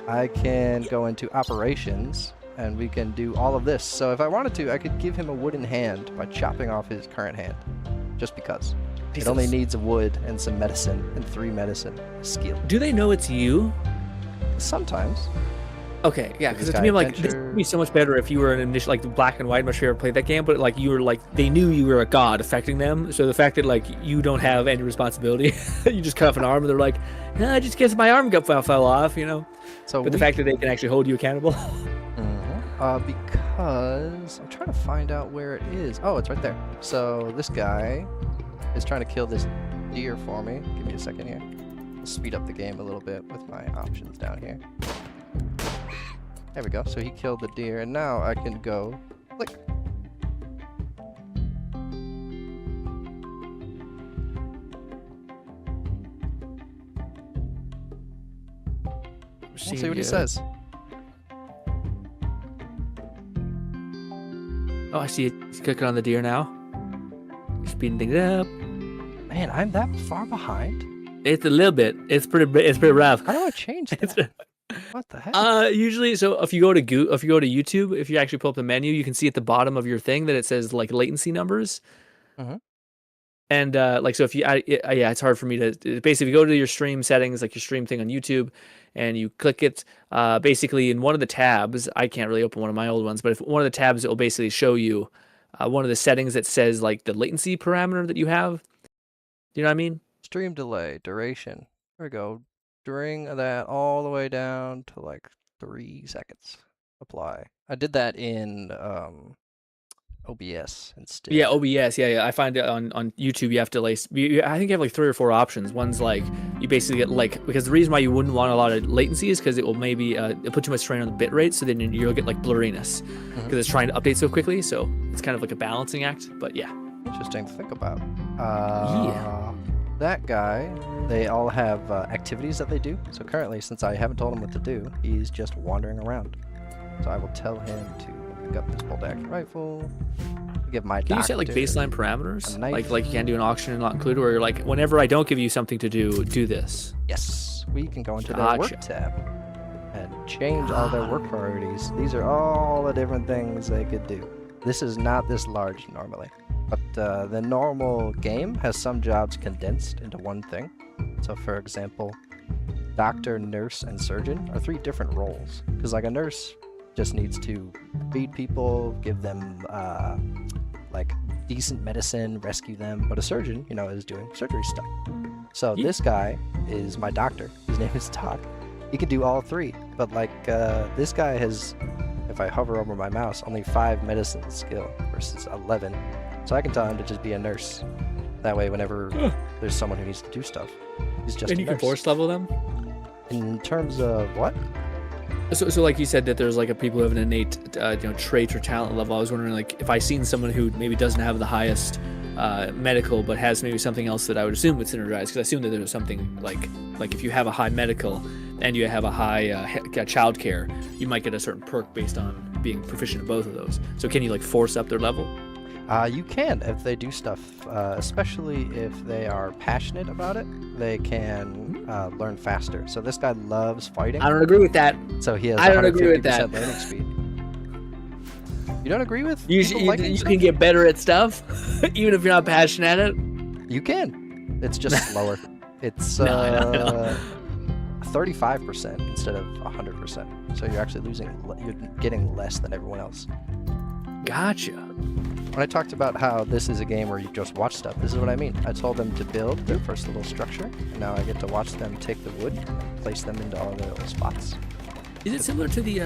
Speaker 2: I can go into operations and we can do all of this. So if I wanted to, I could give him a wooden hand by chopping off his current hand, just because. It only needs a wood and some medicine, and 3 medicine skill.
Speaker 1: Do they know it's you?
Speaker 2: Sometimes.
Speaker 1: Okay, yeah, because to me, I'm like, this would be so much better if you were an initial, like, Black and White, much favorite played that game, but, like, you were, like, they knew you were a god affecting them, so the fact that, like, you don't have any responsibility, you just cut off an arm, and they're like, I just guess my arm fell off, you know?
Speaker 2: So
Speaker 1: but the fact that they can actually hold you accountable.
Speaker 2: Because I'm trying to find out where it is. Oh, it's right there. So this guy is trying to kill this deer for me. Give me a second here. I'll speed up the game a little bit with my options down here. There we go. So he killed the deer, and now I can go click. We'll see what he says.
Speaker 1: Oh, I see it. He's clicking on the deer now. Speeding things up.
Speaker 2: Man, I'm that far behind.
Speaker 1: It's a little bit. It's pretty rough.
Speaker 2: How do I change that? What the heck?
Speaker 1: Usually, so if you go to YouTube, if you actually pull up the menu, you can see at the bottom of your thing that it says like latency numbers. And like, so if you, yeah, it's hard for me to basically, if you go to your stream settings, like your stream thing on YouTube, and you click it, basically in one of the tabs, I can't really open one of my old ones, but if one of the tabs, it will basically show you one of the settings that says like the latency parameter that you have. Do you know what I mean?
Speaker 2: Stream delay, duration. There we go. Bring that all the way down to like 3 seconds. Apply. I did that in OBS instead.
Speaker 1: Yeah, OBS. Yeah. I find it on YouTube. You have to like, I think you have like 3 or 4 options. One's like you basically get like, because the reason why you wouldn't want a lot of latency is because it will maybe it put too much strain on the bit rate, so then you'll get like blurriness because it's trying to update so quickly. So it's kind of like a balancing act. But yeah,
Speaker 2: interesting to think about. That guy, they all have activities that they do. So currently, since I haven't told him what to do, he's just wandering around. So I will tell him to pick up this bolt-action rifle. Give my
Speaker 1: Can you set like baseline parameters? Like you can do an auction and not include, where you're like, whenever I don't give you something to do this.
Speaker 2: Yes, we can go into the work tab and change all their work priorities. These are all the different things they could do. This is not this large normally. But the normal game has some jobs condensed into one thing. So for example, doctor, nurse, and surgeon are 3 different roles. Because like a nurse just needs to feed people, give them like decent medicine, rescue them. But a surgeon, you know, is doing surgery stuff. So this guy is my doctor. His name is Todd. He can do all 3. But like this guy has, if I hover over my mouse, only 5 medicine skill versus 11. So I can tell him to just be a nurse. That way, whenever there's someone who needs to do stuff, he's just a nurse. And you
Speaker 1: can force level them?
Speaker 2: In terms of what?
Speaker 1: So like you said that there's like people who have an innate trait or talent level. I was wondering, like, if I seen someone who maybe doesn't have the highest medical, but has maybe something else that I would assume would synergize. Because I assume that there's something like if you have a high medical and you have a high child care, you might get a certain perk based on being proficient in both of those. So can you like force up their level?
Speaker 2: You can if they do stuff, especially if they are passionate about it. They can learn faster. So this guy loves fighting.
Speaker 1: I don't agree with that.
Speaker 2: So he has 150% learning speed. You don't agree with?
Speaker 1: You can get better at stuff, even if you're not passionate at it.
Speaker 2: You can. It's just slower. It's 35% instead of 100%. So you're actually losing. You're getting less than everyone else.
Speaker 1: Gotcha.
Speaker 2: When I talked about how this is a game where you just watch stuff, this is what I mean. I told them to build their first little structure, and now I get to watch them take the wood and place them into all their little spots.
Speaker 1: Is it similar to the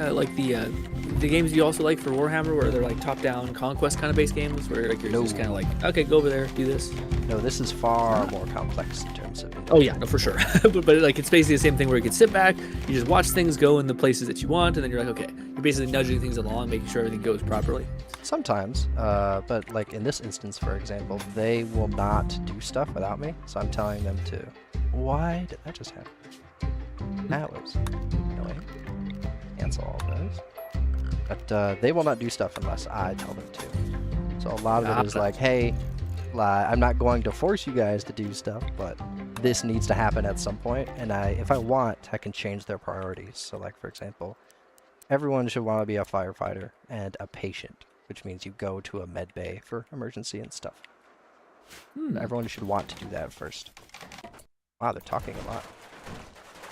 Speaker 1: the games you also like for Warhammer, where they're like top-down conquest kind of base games, where like you're just kind of like, okay, go over there, do this?
Speaker 2: No, this is far more complex in terms of.
Speaker 1: Oh yeah, no, for sure. but like it's basically the same thing where you can sit back, you just watch things go in the places that you want, and then you're like, okay, you're basically nudging things along, making sure everything goes properly.
Speaker 2: Sometimes, but like in this instance, for example, they will not do stuff without me, so I'm telling them to. Why did that just happen? That was annoying. Cancel all those. But they will not do stuff unless I tell them to. So a lot of it is like, hey, I'm not going to force you guys to do stuff, but this needs to happen at some point, and if I want, I can change their priorities. So like, for example, everyone should want to be a firefighter and a patient, which means you go to a med bay for emergency and stuff. Everyone should want to do that first. Wow, they're talking a lot.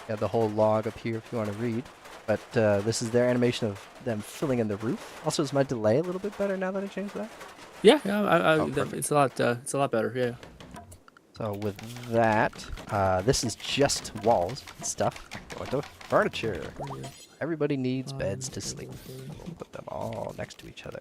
Speaker 2: Got the whole log up here if you want to read. But this is their animation of them filling in the roof. Also, is my delay a little bit better now that I changed that?
Speaker 1: Yeah, it's a lot better. Yeah.
Speaker 2: So with that, this is just walls and stuff. Going to furniture. Everybody needs beds to sleep. We'll put them all next to each other.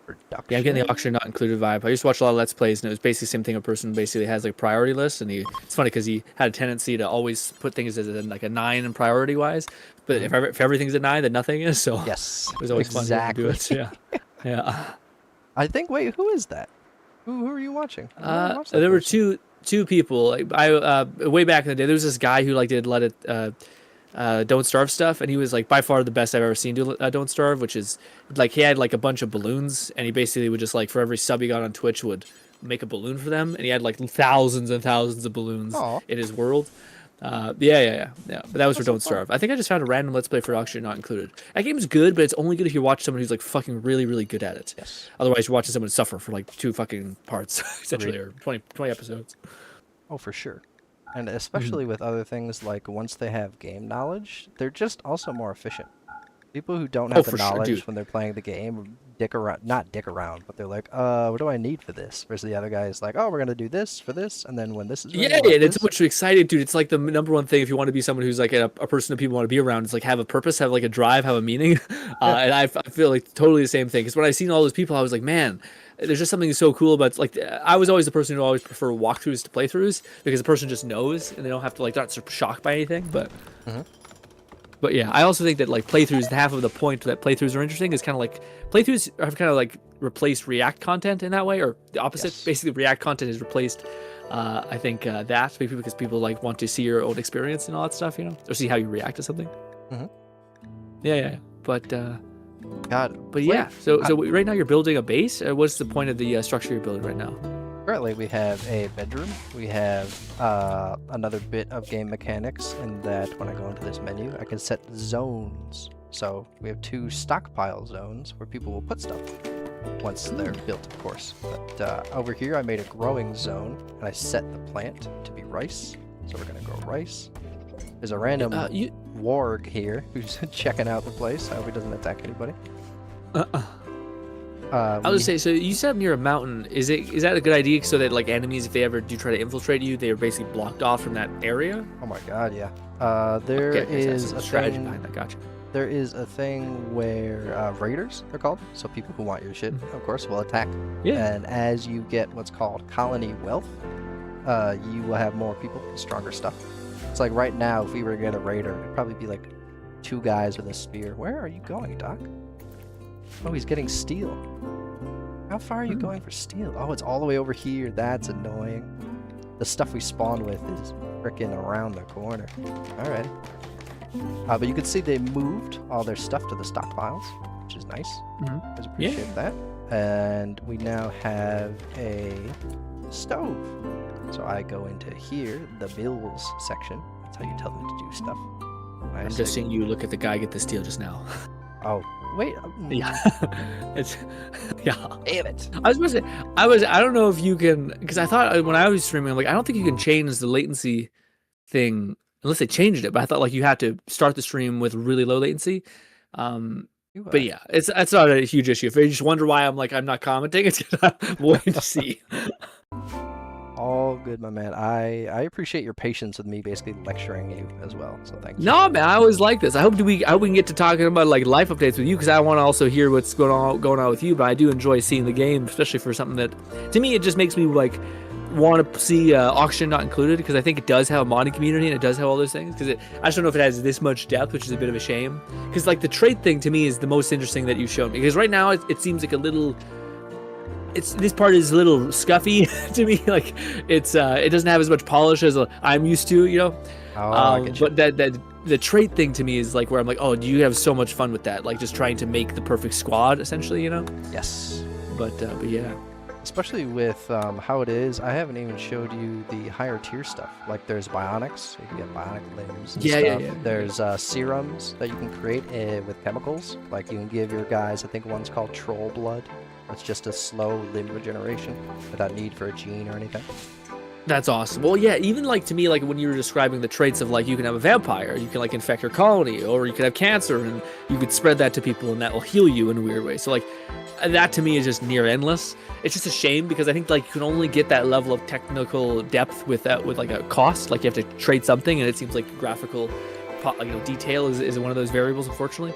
Speaker 2: Production.
Speaker 1: Yeah, I'm getting the auction not included vibe. I used to watch a lot of Let's Plays, and it was basically the same thing. A person basically has like a priority list, and it's funny because he had a tendency to always put things as like a 9 in priority wise. But if everything's a 9, then nothing is. So
Speaker 2: yes,
Speaker 1: it was always fun to do it. Yeah, yeah.
Speaker 2: I think. Wait, who is that? Who are you watching?
Speaker 1: There were two people. Like, way back in the day, there was this guy who like did Let It. Don't Starve stuff, and he was like by far the best I've ever seen do Don't Starve, which is like he had like a bunch of balloons, and he basically would just like for every sub he got on Twitch would make a balloon for them, and he had like thousands and thousands of balloons in his world. But that was for Don't Starve. I think I just found a random Let's Play for Auction not included. That game's good, but it's only good if you watch someone who's like fucking really, really good at it.
Speaker 2: Yes.
Speaker 1: Otherwise, you're watching someone suffer for like 2 fucking parts essentially, or 20 episodes.
Speaker 2: Oh, for sure. And especially with other things, like once they have game knowledge, they're just also more efficient. People who don't have the knowledge when they're playing the game not dick around, but they're like, what do I need for this? Versus the other guy is like, oh, we're going to do this for this, and then when this is ready,
Speaker 1: and it's so much excited, dude. It's like the number one thing if you want to be someone who's like a person that people want to be around. It's like have a purpose, have like a drive, have a meaning. And I feel like totally the same thing. Because when I seen all those people, I was like, man, there's just something so cool about like I was always the person who always prefer walkthroughs to playthroughs because the person just knows and they don't have to like not shocked by anything. But yeah, I also think that like playthroughs, half of the point that playthroughs are interesting is kind of like playthroughs have kind of like replaced React content in that way, or the opposite. Yes. Basically, React content has replaced. I think that because people like want to see your own experience and all that stuff, or see how you react to something. Yeah. But yeah. So right now you're building a base. What's the point of the structure you're building right now?
Speaker 2: Currently, we have a bedroom. We have another bit of game mechanics in that when I go into this menu, I can set zones. So we have 2 stockpile zones where people will put stuff once they're built, of course. But over here, I made a growing zone, and I set the plant to be rice. So we're going to grow rice. There's a random warg here who's checking out the place. I hope he doesn't attack anybody.
Speaker 1: I was gonna say, so you set up near a mountain. Is that a good idea so that like enemies, if they ever do try to infiltrate you, they are basically blocked off from that area?
Speaker 2: Oh my god, yeah. There is a strategy behind that. Gotcha. There is a thing where raiders, they're called, so people who want your shit, of course, will attack. Yeah. And as you get what's called colony wealth, you will have more people, stronger stuff. It's like right now, if we were to get a raider, it'd probably be like 2 guys with a spear. Where are you going, Doc? Oh, he's getting steel. How far are you going for steel? Oh, it's all the way over here. That's annoying. The stuff we spawned with is frickin' around the corner. Alright. But you can see they moved all their stuff to the stockpiles, which is nice. I appreciate that. And we now have a stove. So I go into here, the bills section. That's how you tell them to do stuff.
Speaker 1: I'm just seeing you look at the guy get the steel just now.
Speaker 2: Oh, wait.
Speaker 1: Yeah.
Speaker 2: Damn it.
Speaker 1: I was supposed to say, I don't know if you can, because I thought when I was streaming, I'm like, I don't think you can change the latency thing unless they changed it. But I thought like you had to start the stream with really low latency. But yeah, that's not a huge issue. If you just wonder why I'm not commenting, it's because I'm waiting to see.
Speaker 2: All good, my man. I appreciate your patience with me basically lecturing you as well. So thank you.
Speaker 1: No, man, I always like this. I hope we can get to talking about like life updates with you, because I want to also hear what's going on with you. But I do enjoy seeing the game, especially for something that, to me, it just makes me like want to see auction not included, because I think it does have a modding community and it does have all those things. Because I just don't know if it has this much depth, which is a bit of a shame. Because like the trade thing to me is the most interesting that you've shown me. Because right now it seems like a little. This part is a little scuffy to me. Like it doesn't have as much polish as I'm used to, you know. But that the trait thing to me is like where I'm like, oh, do you have so much fun with that? Like just trying to make the perfect squad, essentially, you know.
Speaker 2: Yes.
Speaker 1: But yeah.
Speaker 2: Especially with how it is, I haven't even showed you the higher tier stuff. Like there's bionics, you can get bionic limbs and stuff. Yeah. There's serums that you can create with chemicals. Like you can give your guys, I think one's called troll blood. It's just a slow limb regeneration without need for a gene or anything.
Speaker 1: That's awesome. Well, yeah, even like to me, like when you were describing the traits of like you can have a vampire, you can like infect your colony, or you can have cancer and you could spread that to people and that will heal you in a weird way. So like that to me is just near endless. It's just a shame because I think like you can only get that level of technical depth with like a cost. Like you have to trade something, and it seems like graphical, detail is one of those variables, unfortunately.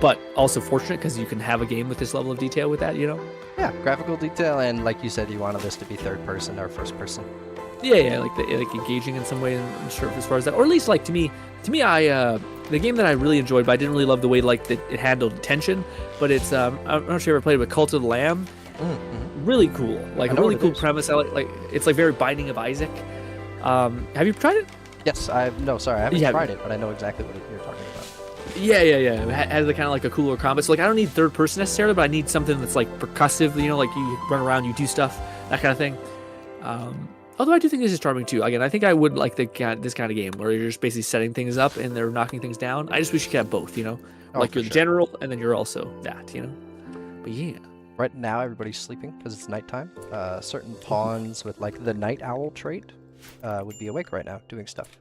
Speaker 1: But also fortunate because you can have a game with this level of detail with that, you know?
Speaker 2: Yeah, graphical detail, and like you said, you wanted this to be third person or first person.
Speaker 1: Yeah, like engaging in some way, I'm sure as far as that, or at least like to me, the game that I really enjoyed, but I didn't really love the way like that it handled tension. But it's I'm not sure if you ever played it, but Cult of the Lamb, really cool, like a really cool premise. I like it's like very Binding of Isaac. Have you tried it?
Speaker 2: Yes, I haven't tried it, but I know exactly what you're talking about.
Speaker 1: Yeah. It has kind of like a cooler combat. So like I don't need third person necessarily, but I need something that's like percussive. You know, like you run around, you do stuff, that kind of thing. Although I do think this is charming too. Again, I think I would like this kind of game where you're just basically setting things up and they're knocking things down. I just wish you could have both. You know, like you're the general and then you're also that. You know, but yeah.
Speaker 2: Right now everybody's sleeping because it's nighttime. Certain pawns with like the night owl trait would be awake right now doing stuff.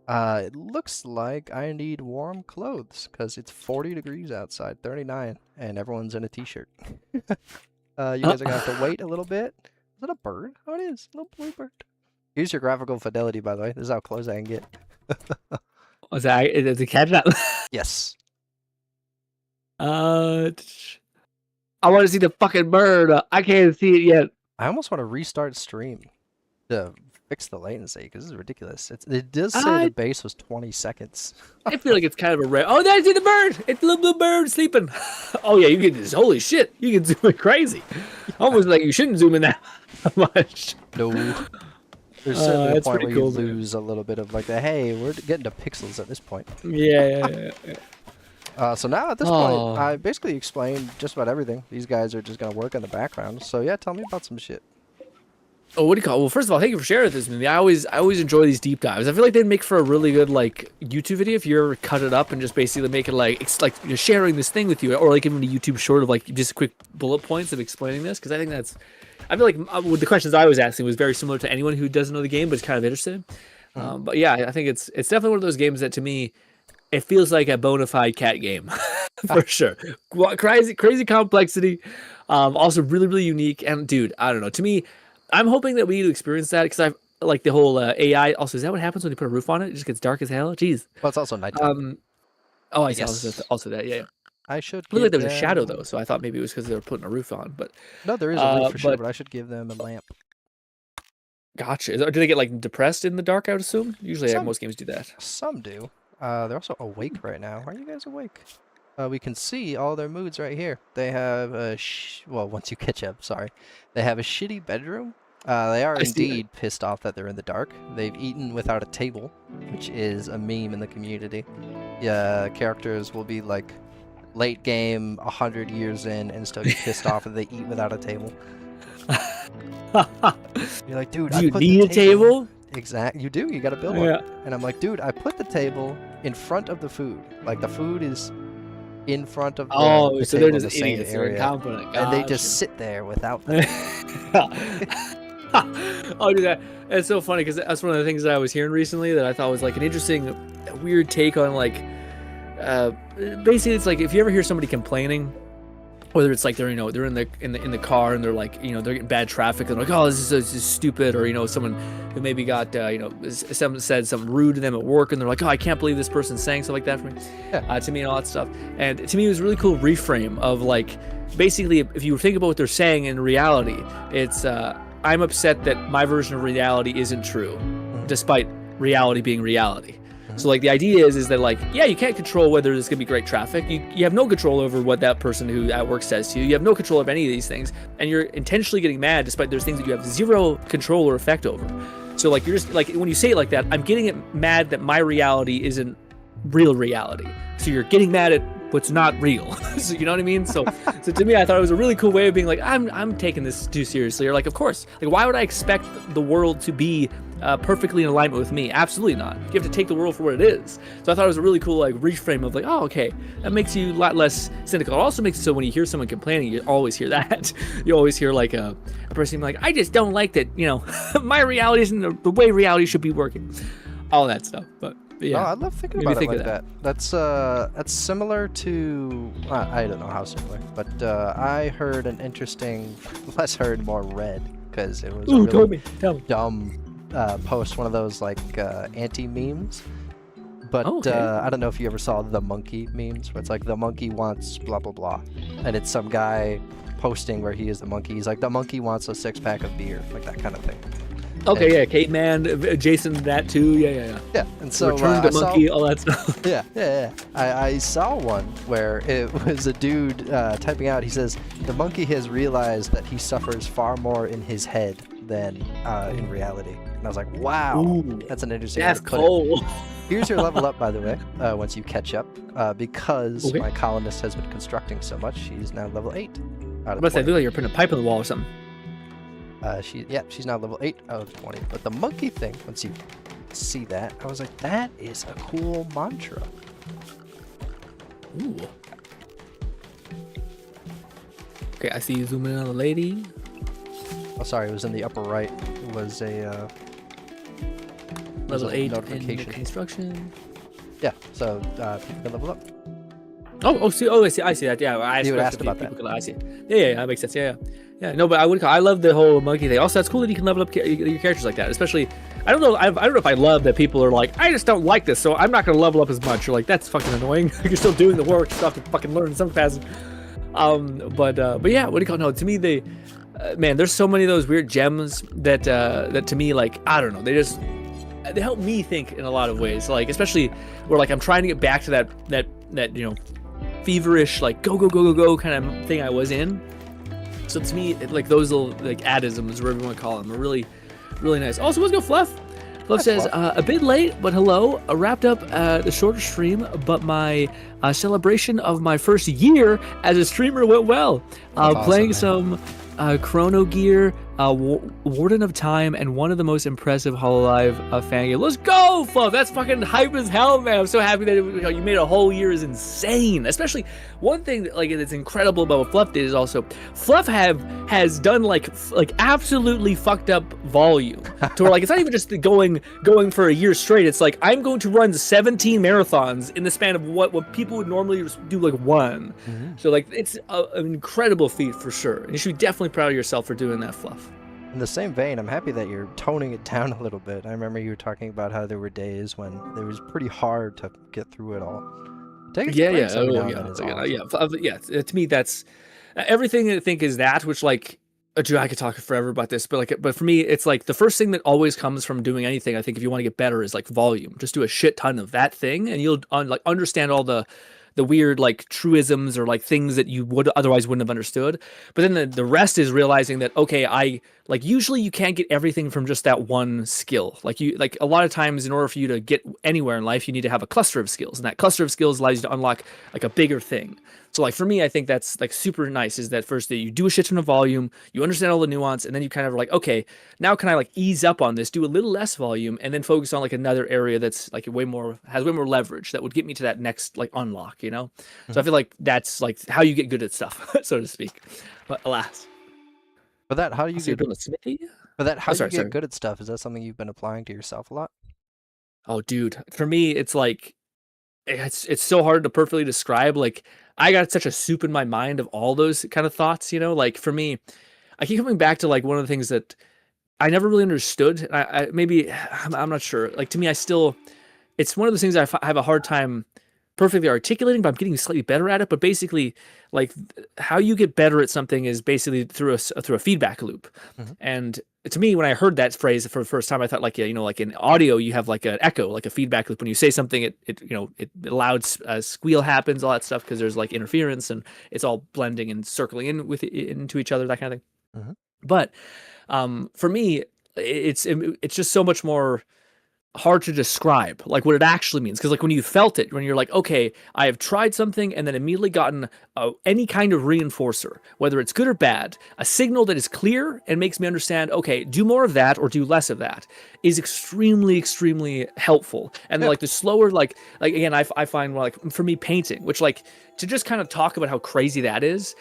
Speaker 2: It looks like I need warm clothes because it's 40 degrees outside, 39, and everyone's in a t-shirt. You guys are gonna have to wait a little bit. Is that a bird? Oh, it is. A little blue bird. Here's your graphical fidelity, by the way. This is how close I can get.
Speaker 1: Was that is it catch that?
Speaker 2: Yes.
Speaker 1: I want to see the fucking bird. I can't see it yet.
Speaker 2: I almost want to restart stream to fix the latency because this is ridiculous. It does say the base was 20 seconds.
Speaker 1: I feel like it's kind of a rare. Oh, there I see the bird. It's the little blue bird sleeping. Oh yeah, you can just holy shit. You can zoom in crazy. Almost like you shouldn't zoom in that much.
Speaker 2: No. There's certainly a point where you lose a little bit of like the hey, we're getting to pixels at this point.
Speaker 1: Yeah.
Speaker 2: So now at this point, I basically explained just about everything. These guys are just gonna work in the background. So yeah, tell me about some shit.
Speaker 1: Oh, what do you call it? Well, first of all, thank you for sharing this with me. I always enjoy these deep dives. I feel like they'd make for a really good like YouTube video if you ever cut it up and just basically make it like it's like you're sharing this thing with you, or like even a YouTube short of like just quick bullet points of explaining this. Because I think I feel like with the questions I was asking was very similar to anyone who doesn't know the game but is kind of interested. But yeah, I think it's definitely one of those games that to me it feels like a bona fide cat game for sure. Crazy complexity, also really really unique. And dude, I don't know. To me, I'm hoping that we need to experience that because I've like the whole AI. Also, is that what happens when you put a roof on it? It just gets dark as hell. Jeez.
Speaker 2: Well, it's also nighttime.
Speaker 1: I guess also that. Yeah.
Speaker 2: I should.
Speaker 1: Looked like there was a shadow though, so I thought maybe it was because they were putting a roof on. But
Speaker 2: no, there is a roof for sure. But I should give them a lamp.
Speaker 1: Gotcha. Do they get like depressed in the dark? I would assume. Usually, most games do that.
Speaker 2: Some do. They're also awake right now. Why are you guys awake? We can see all their moods right here. They have a well, once you catch up, sorry. They have a shitty bedroom. They are indeed pissed off that they're in the dark. They've eaten without a table, which is a meme in the community. Yeah, characters will be like late game, 100 years in, and still get pissed off that they eat without a table. You're like, dude,
Speaker 1: do you need a table?
Speaker 2: Exactly, you do. You gotta build one. And I'm like, dude, I put the table in front of the food. Like the food is in front of the
Speaker 1: so
Speaker 2: table
Speaker 1: they're just
Speaker 2: in the same
Speaker 1: idiots.
Speaker 2: area,
Speaker 1: Incompetent.
Speaker 2: and they just sit there without them.
Speaker 1: Oh, dude, that's so funny because that's one of the things that I was hearing recently that I thought was like an interesting, weird take on like basically it's like if you ever hear somebody complaining, whether it's like they're they're in the car and they're like they're getting bad traffic and they're like, oh, this is stupid, or someone who maybe got someone said something rude to them at work and they're like, oh, I can't believe this person's saying stuff like that for me.
Speaker 2: Yeah.
Speaker 1: To me and all that stuff. And to me it was a really cool reframe of like, basically if you think about what they're saying in reality, it's I'm upset that my version of reality isn't true, despite reality being reality. So like the idea is that like, yeah, you can't control whether there's gonna be great traffic. You have no control over what that person who at work says to you. You have no control of any of these things, and you're intentionally getting mad despite there's things that you have zero control or effect over. So like you're just like, when you say it like that, I'm getting mad that my reality isn't real reality. So you're getting mad at what's not real. So you know what I mean? So to me, I thought it was a really cool way of being like, I'm taking this too seriously. Or like, of course, like why would I expect the world to be perfectly in alignment with me? Absolutely not. You have to take the world for what it is. So I thought it was a really cool like reframe of like, oh, okay, that makes you a lot less cynical. It also makes it so when you hear someone complaining, you always hear that. You always hear like a person like, I just don't like that, my reality isn't the way reality should be working. All that stuff. But yeah,
Speaker 2: I love thinking about it like that. That's similar to I don't know how similar, but I heard an interesting, less heard, more read, because it was a really dumb post, one of those like anti-memes. But I don't know if you ever saw the monkey memes, where it's like the monkey wants blah blah blah, and it's some guy posting where he is the monkey. He's like, the monkey wants a 6-pack of beer, like that kind of thing.
Speaker 1: Okay, yeah, Caveman, Jason, that too, yeah.
Speaker 2: Yeah, and so
Speaker 1: Return to Monkey, all that stuff.
Speaker 2: Yeah. I saw one where it was a dude typing out. He says the monkey has realized that he suffers far more in his head than in reality. And I was like, wow, that's an interesting.
Speaker 1: That's cool.
Speaker 2: Here's your level up, by the way. Once you catch up, because my colonist has been constructing so much, she's now level 8.
Speaker 1: I must say, look like you're putting a pipe in the wall or something.
Speaker 2: She's now level 8 out of 20. But the monkey thing, once you see that, I was like, that is a cool mantra.
Speaker 1: Ooh. Okay, I see you zooming in on the lady.
Speaker 2: Oh, sorry, it was in the upper right. It was a
Speaker 1: level 8
Speaker 2: notification.
Speaker 1: In construction.
Speaker 2: Yeah, so people can level up.
Speaker 1: I see that. Yeah, I
Speaker 2: asked about that.
Speaker 1: I see. Yeah, that makes sense. Yeah. No, but I love the whole monkey thing. Also, that's cool that you can level up your characters like that. Especially, I don't know if I love that people are like, I just don't like this, so I'm not gonna level up as much. You're like, that's fucking annoying. You're still doing the work. You still have to fucking learn some fast. But yeah, what do you call it? No, to me they, man, there's so many of those weird gems that to me, like, I don't know, they help me think in a lot of ways. Like, especially where like I'm trying to get back to that feverish like go kind of thing I was in. So to me, like those little like adisms, whatever you want to call them, are really, really nice. Also, let's go Fluff. Fluff says, a bit late, but hello. Wrapped up the shorter stream, but my celebration of my first year as a streamer went well. Playing some Chrono Gear, Warden of Time, and one of the most impressive Hololive fan game. Let's go, Fluff! That's fucking hype as hell, man. I'm so happy that you made a whole year is insane. Especially one thing that, like, that's incredible about what Fluff did is also Fluff has done like absolutely fucked up volume to where like it's not even just going for a year straight. It's like I'm going to run 17 marathons in the span of what people would normally just do like one. So like it's an incredible feat for sure. And you should be definitely proud of yourself for doing that, Fluff.
Speaker 2: In the same vein, I'm happy that you're toning it down a little bit. I remember you were talking about how there were days when it was pretty hard to get through it all. To me, that's everything I think is that, which like, I could talk forever about this, but for me, it's like the first thing that always comes from doing anything. I think if you want to get better is like volume. Just do a shit ton of that thing, and you'll like understand all the weird like truisms or like things that you would otherwise wouldn't have understood. But then the rest is realizing that, okay, I like usually you can't get everything from just that one skill. Like a lot of times in order for you to get anywhere in life, you need to have a cluster of skills, and that cluster of skills allows you to unlock like a bigger thing. So like for me, I think that's like super nice is that first that you do a shit ton of volume, you understand all the nuance, and then you kind of like, okay, now can I like ease up on this, do a little less volume, and then focus on like another area that's like has way more leverage that would get me to that next like unlock, you know? So I feel like that's like how you get good at stuff, so to speak. But alas. But that, how do you get
Speaker 1: building a smithy?
Speaker 2: But that, how do you get good at stuff? Is that something you've been applying to yourself a lot?
Speaker 1: Oh, dude, for me, it's like it's so hard to perfectly describe. Like I got such a soup in my mind of all those kind of thoughts, you know. Like for me, I keep coming back to like one of the things that I never really understood. I maybe I'm not sure. Like to me, I still it's one of those things I have a hard time perfectly articulating, but I'm getting slightly better at it. But basically, like how you get better at something is basically through a feedback loop.
Speaker 2: Hmm.
Speaker 1: And to me, when I heard that phrase for the first time, I thought like, yeah, you know, like in audio, you have like an echo, like a feedback loop. When you say something, it you know, it loud squeal happens, all that stuff, because there's like interference and it's all blending and circling in with into each other, that kind of thing.
Speaker 2: Hmm.
Speaker 1: But for me, it's just so much more hard to describe like what it actually means, because like when you felt it, when you're like, okay, I have tried something and then immediately gotten any kind of reinforcer, whether it's good or bad, a signal that is clear and makes me understand, okay, do more of that or do less of that, is extremely helpful. And
Speaker 2: Yeah.
Speaker 1: like the slower, like again, I find like for me painting, which like to just kind of talk about how crazy that is,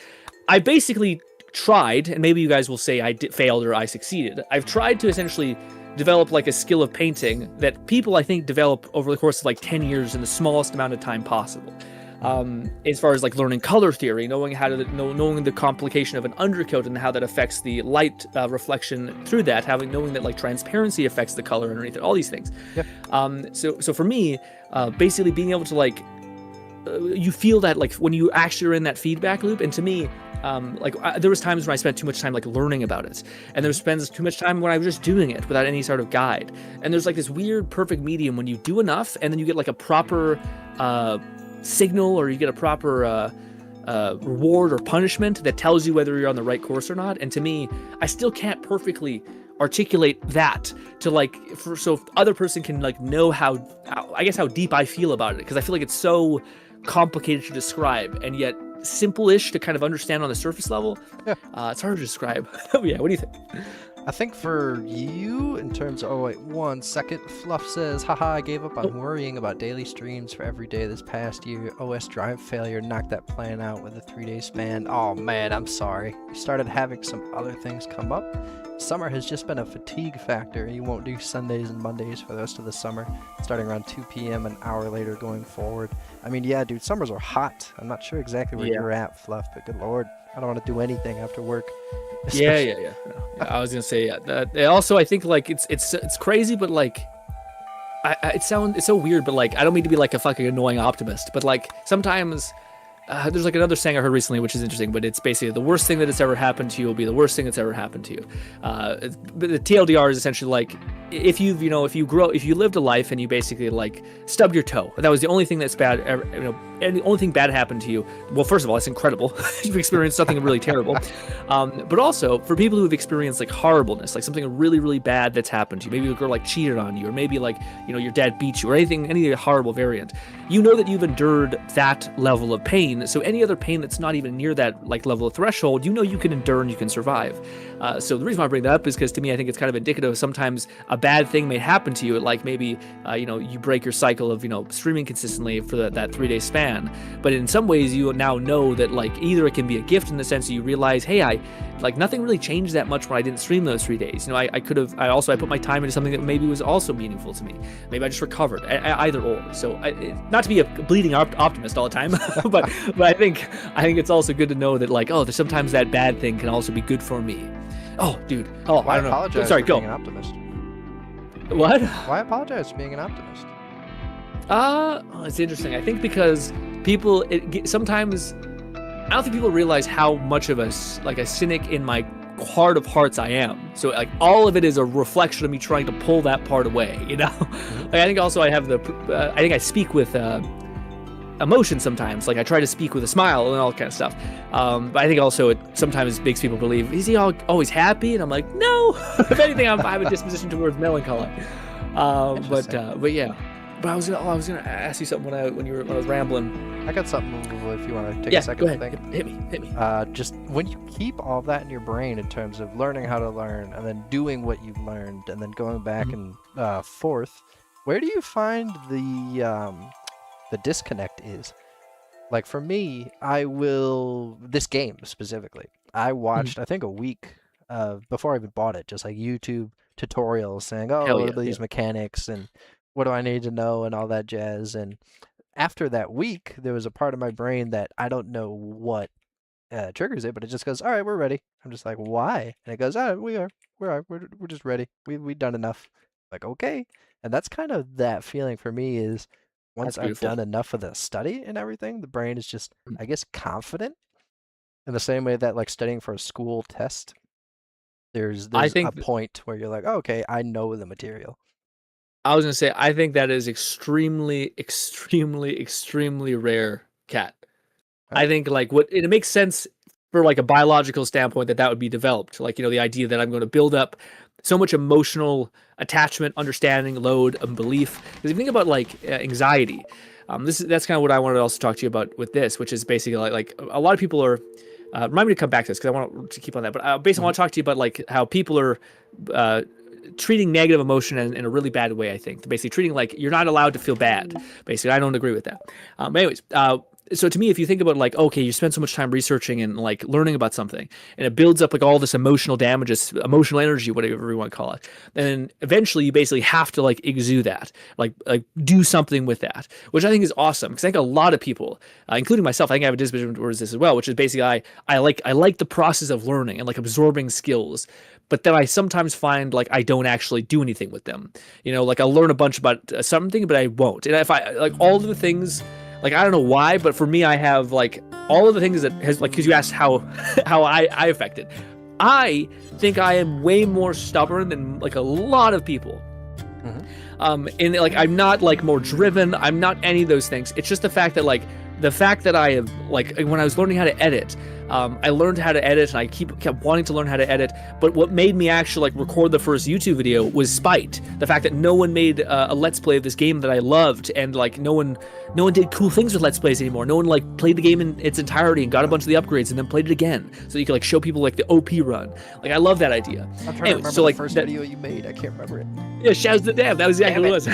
Speaker 1: I basically tried, and maybe you guys will say failed or I succeeded. I've tried to essentially develop like a skill of painting that people I think develop over the course of like 10 years in the smallest amount of time possible. As far as like learning color theory, knowing how to knowing the complication of an undercoat and how that affects the light reflection through that, knowing that like transparency affects the color underneath it, all these things.
Speaker 2: Yep.
Speaker 1: So for me, basically being able to like you feel that like when you actually are in that feedback loop. And to me, there was times when I spent too much time like learning about it, and there spends too much time when I was just doing it without any sort of guide. And there's like this weird perfect medium when you do enough and then you get like a proper signal, or you get a proper reward or punishment that tells you whether you're on the right course or not. And to me, I still can't perfectly articulate that to like so other person can like know how I guess how deep I feel about it, because I feel like it's so complicated to describe and yet simple-ish to kind of understand on the surface level.
Speaker 2: Yeah.
Speaker 1: It's hard to describe. Yeah, what do you think?
Speaker 2: I think for you, in terms of, oh wait, 1 second, Fluff says, haha, I gave up on worrying about daily streams for every day this past year. OS drive failure knocked that plan out with a 3-day span. Oh man, I'm sorry. You started having some other things come up. Summer has just been a fatigue factor. You won't do Sundays and Mondays for the rest of the summer, starting around 2 p.m. an hour later going forward. I mean, yeah, dude, summers are hot. I'm not sure exactly where you're at, Fluff, but good lord, I don't want to do anything after work.
Speaker 1: Yeah. I was gonna say also I think like it's crazy, but like it's so weird, but like I don't mean to be like a fucking annoying optimist, but like sometimes there's like another saying I heard recently, which is interesting, but it's basically the worst thing that has ever happened to you will be the worst thing that's ever happened to you. But the TLDR is essentially like if you lived a life and you basically like stubbed your toe, that was the only thing that's bad ever, and the only thing bad happened to you. Well, first of all, it's incredible. You've experienced something really terrible. But also for people who have experienced like horribleness, like something really bad that's happened to you, maybe a girl like cheated on you, or maybe like your dad beat you, or any horrible variant, that you've endured that level of pain. So any other pain that's not even near that like level of threshold, you can endure and you can survive. So the reason why I bring that up is because to me I think it's kind of indicative of sometimes a bad thing may happen to you, like maybe you break your cycle of streaming consistently for that 3-day span, but in some ways you now know that like either it can be a gift in the sense that you realize, hey, I like nothing really changed that much when I didn't stream those 3 days. I put my time into something that maybe was also meaningful to me. Maybe I just recovered. Either or. So not to be a bleeding optimist all the time, but I think it's also good to know that like, oh, there's sometimes that bad thing can also be good for me. Oh, dude. Oh,
Speaker 2: Why
Speaker 1: I don't know.
Speaker 2: apologize
Speaker 1: Sorry,
Speaker 2: for
Speaker 1: go.
Speaker 2: being an optimist?
Speaker 1: What?
Speaker 2: Why apologize for being an optimist?
Speaker 1: It's interesting. I think because people sometimes I don't think people realize how much of a cynic in my heart of hearts I am. So like all of it is a reflection of me trying to pull that part away, Like I think also I have I think I speak with emotion sometimes. Like I try to speak with a smile and all that kind of stuff. But I think also it sometimes makes people believe, is he always happy? And I'm like, no. If anything, I have a disposition towards melancholy. But yeah. But I was gonna ask you something when I was rambling.
Speaker 2: I got something if you want to take
Speaker 1: Yeah,
Speaker 2: a second
Speaker 1: go
Speaker 2: to
Speaker 1: ahead.
Speaker 2: think.
Speaker 1: Hit me.
Speaker 2: Just when you keep all of that in your brain in terms of learning how to learn and then doing what you've learned and then going back and forth, where do you find the disconnect is? Like for me, this game specifically, I watched I think a week before I even bought it, just like YouTube tutorials saying, oh,
Speaker 1: Hell
Speaker 2: what
Speaker 1: yeah,
Speaker 2: are these mechanics and what do I need to know and all that jazz. And after that week, there was a part of my brain that I don't know what triggers it, but it just goes, "All right, we're ready." I'm just like, "Why?" And it goes, "Ah, we're just ready. We've done enough." Like, okay, and that's kind of that feeling for me is once
Speaker 1: That's
Speaker 2: I've
Speaker 1: beautiful.
Speaker 2: done enough of the study and everything, the brain is just, I guess, confident in the same way that like studying for a school test.
Speaker 1: I
Speaker 2: There's a
Speaker 1: think
Speaker 2: point where you're like, oh, okay, I know the material.
Speaker 1: I was gonna say I think that is extremely, extremely, extremely rare, Cat. I
Speaker 2: Huh?
Speaker 1: think like it makes sense for like a biological standpoint that would be developed. Like, the idea that I'm going to build up so much emotional attachment, understanding, load, and belief. Because if you think about like anxiety, that's kind of what I wanted to also talk to you about with this, which is basically like a lot of people are. Remind me to come back to this because I want to keep on that. But basically, I want to talk to you about like how people are treating negative emotion in a really bad way. I think basically treating like you're not allowed to feel bad. Basically, I don't agree with that. But anyways, so to me, if you think about like, okay, you spend so much time researching and like learning about something, and it builds up like all this emotional damages, emotional energy, whatever you want to call it, and then eventually you basically have to like exude that, like do something with that, which I think is awesome because I think a lot of people, including myself, I think I have a disposition towards this as well, which is basically I like the process of learning and like absorbing skills. But then I sometimes find like I don't actually do anything with them. Like I'll learn a bunch about something, but I won't. And if I like all of the things, like I don't know why, but for me, I have like all of the things that has like because you asked how how I affected. I think I am way more stubborn than like a lot of people. And like I'm not like more driven. I'm not any of those things. It's just the fact that I have like when I was learning how to edit. I learned how to edit, and I kept wanting to learn how to edit. But what made me actually like record the first YouTube video was spite. The fact that no one made a Let's Play of this game that I loved, and like no one did cool things with Let's Plays anymore. No one like played the game in its entirety and got a bunch of the upgrades and then played it again, so you could like show people like the OP run. Like I love that idea.
Speaker 2: I'm trying to remember the first video you made. I can't remember it.
Speaker 1: Yeah, Shaz the Dam. That was exactly what it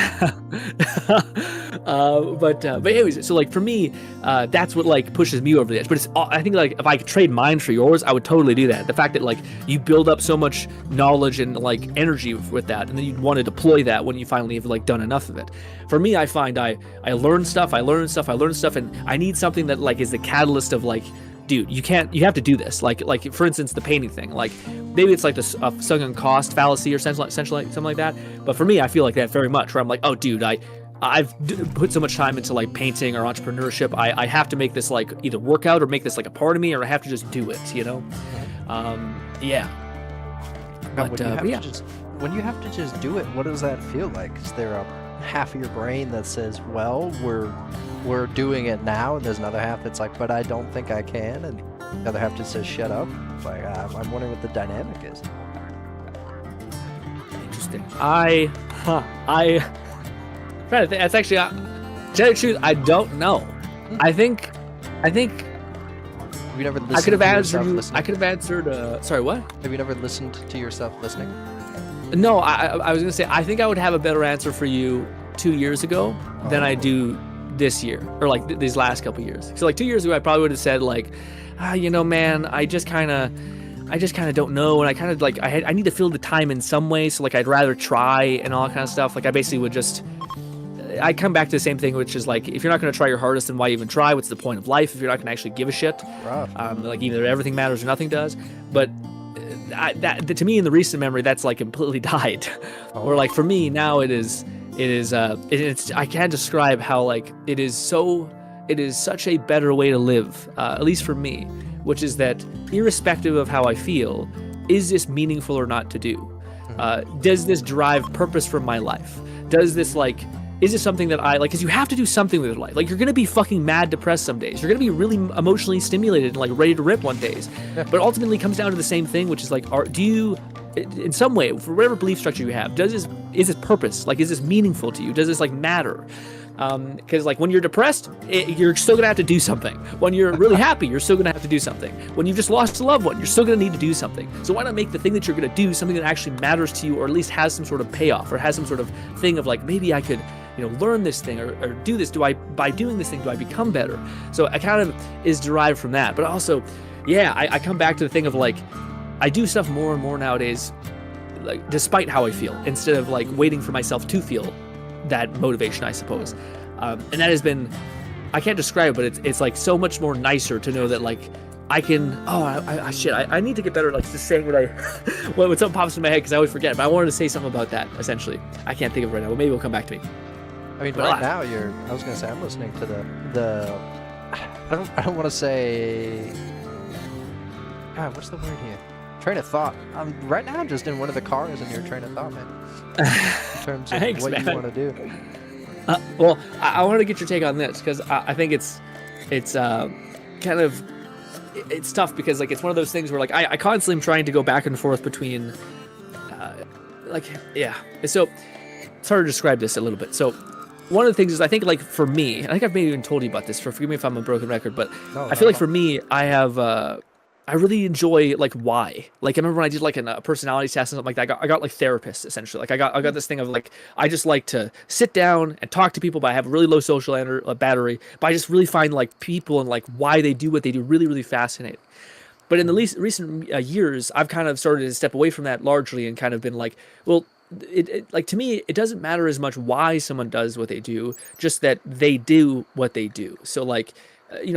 Speaker 1: was. But anyways, so like for me, that's what like pushes me over the edge. But I think like if I could trade mine for yours, I would totally do that. The fact that like you build up so much knowledge and like energy with that, and then you'd want to deploy that when you finally have like done enough of it. For me, I find I learn stuff, and I need something that like is the catalyst of like, dude, you have to do this. Like for instance, the painting thing. Like maybe it's like the sunk cost fallacy or essentially something like that. But for me, I feel like that very much. Where I'm like, oh, dude, I've put so much time into like painting or entrepreneurship. I have to make this like either work out or make this like a part of me, or I have to just do it. Yeah.
Speaker 2: But
Speaker 1: But yeah.
Speaker 2: when you have to just do it, what does that feel like? Is there a half of your brain that says, well, we're doing it now, and there's another half that's like, but I don't think I can, and the other half just says, shut up? It's like, I'm wondering what the dynamic is.
Speaker 1: Interesting. Trying to think. That's actually, to tell you the truth, I don't know. I think
Speaker 2: Have you never listened
Speaker 1: I could have
Speaker 2: to
Speaker 1: answered
Speaker 2: yourself
Speaker 1: you.
Speaker 2: listening?
Speaker 1: I could have answered. Sorry, what?
Speaker 2: Have you never listened to yourself listening?
Speaker 1: No, I was gonna say I think I would have a better answer for you 2 years ago than I do this year, or like these last couple years. So like 2 years ago, I probably would have said like, man, I just kind of don't know, and I kind of like I need to fill the time in some way. So like I'd rather try and all that kind of stuff. Like I basically would just. I come back to the same thing, which is like, if you're not going to try your hardest, then why even try? What's the point of life if you're not going to actually give a shit? Like either everything matters or nothing does. But that to me in the recent memory, that's like completely died. Or like for me now, it's I can't describe how like it is such a better way to live, at least for me, which is that irrespective of how I feel, is this meaningful or not to do? Does this derive purpose from my life? Does this like is it something that I like? Because you have to do something with your life. Like you're gonna be fucking mad, depressed some days. You're gonna be really emotionally stimulated and like ready to rip one days. But ultimately, it comes down to the same thing, which is like, do you, in some way, for whatever belief structure you have, is this purpose? Like, is this meaningful to you? Does this like matter? Because like when you're depressed, you're still gonna have to do something. When you're really happy, you're still gonna have to do something. When you've just lost a loved one, you're still gonna need to do something. So why not make the thing that you're gonna do something that actually matters to you, or at least has some sort of payoff, or has some sort of thing of like, maybe I could, learn this thing or do this. By doing this thing, do I become better? So I kind of is derived from that. But also, yeah, I come back to the thing of like, I do stuff more and more nowadays, like despite how I feel, instead of like waiting for myself to feel that motivation, I suppose. And that has been, I can't describe it, but it's like so much more nicer to know that like I can. Oh, I need to get better at like just saying what I when something pops in my head because I always forget. But I wanted to say something about that. Essentially, I can't think of it right now. Well, maybe it'll come back to me.
Speaker 2: I mean, right now I was gonna say I'm listening to the. I don't want to say. God, what's the word here? Train of thought. Right now I'm just in one of the cars in your train of thought, man. In terms of
Speaker 1: Thanks,
Speaker 2: what
Speaker 1: man.
Speaker 2: you want to do.
Speaker 1: Well, I wanted to get your take on this because I think it's kind of it's tough because like it's one of those things where like I constantly am trying to go back and forth between so it's hard to describe this a little bit. So one of the things is I think like for me, I think I've maybe even told you about this. Forgive me if I'm a broken record, but I feel like for me I have I really enjoy like why. Like I remember when I did like a personality test and something like that. I got like therapists essentially. Like I got this thing of like I just like to sit down and talk to people, but I have a really low social battery. But I just really find like people and like why they do what they do really really fascinating. But in the recent years, I've kind of started to step away from that largely and kind of been like, well, it like to me, it doesn't matter as much why someone does what they do, just that they do what they do. So like.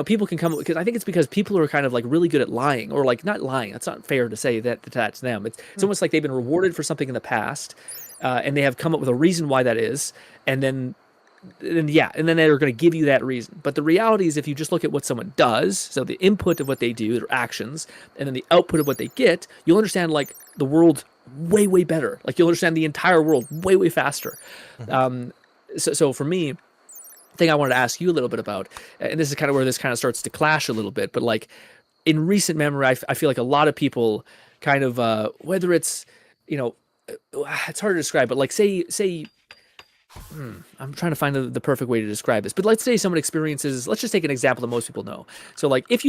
Speaker 1: People can come because I think it's because people are kind of like really good at lying or like not lying. That's not fair to say that that's them. It's almost like they've been rewarded for something in the past, and they have come up with a reason why that is, and then they're going to give you that reason. But the reality is, if you just look at what someone does, so the input of what they do, their actions, and then the output of what they get, you'll understand like the world way way better. Like you'll understand the entire world way way faster. So for me. Thing I wanted to ask you a little bit about, and this is kind of where this kind of starts to clash a little bit, but like in recent memory, I feel like a lot of people kind of, whether it's, it's hard to describe, but like say, I'm trying to find the perfect way to describe this, but let's say someone experiences, let's just take an example that most people know. So like if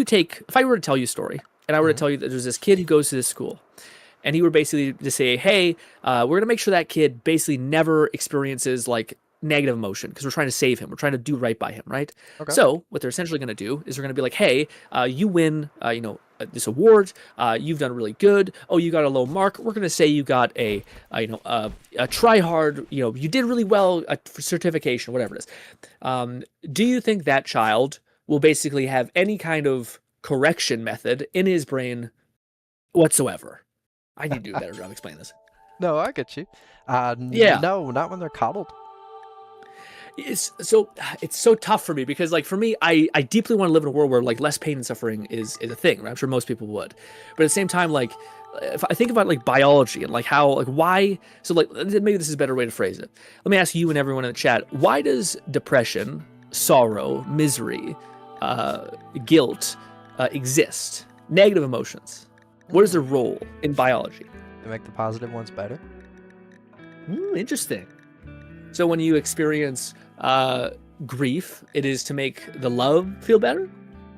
Speaker 1: I were to tell you a story and I were to tell you that there's this kid who goes to this school and he were basically to say, hey, we're going to make sure that kid basically never experiences like negative emotion because we're trying to save him. We're trying to do right by him, right? Okay. So what they're essentially going to do is they're going to be like, hey, you win, this award. You've done really good. Oh, you got a low mark. We're going to say you got a try hard. You did really well for certification, whatever it is. Do you think that child will basically have any kind of correction method in his brain whatsoever? I need to do a better job explaining this.
Speaker 2: No, I get you.
Speaker 1: Yeah.
Speaker 2: No, not when they're coddled.
Speaker 1: It's so tough for me because like for me I deeply want to live in a world where like less pain and suffering is a thing, right? I'm sure most people would, but at the same time like if I think about like biology and like how like why, so like maybe this is a better way to phrase it. Let me ask you and everyone in the chat, why does depression, sorrow, misery, guilt exist? Negative emotions, what is their role in biology?
Speaker 2: To make the positive ones better.
Speaker 1: Interesting. So when you experience grief, it is to make the love feel better?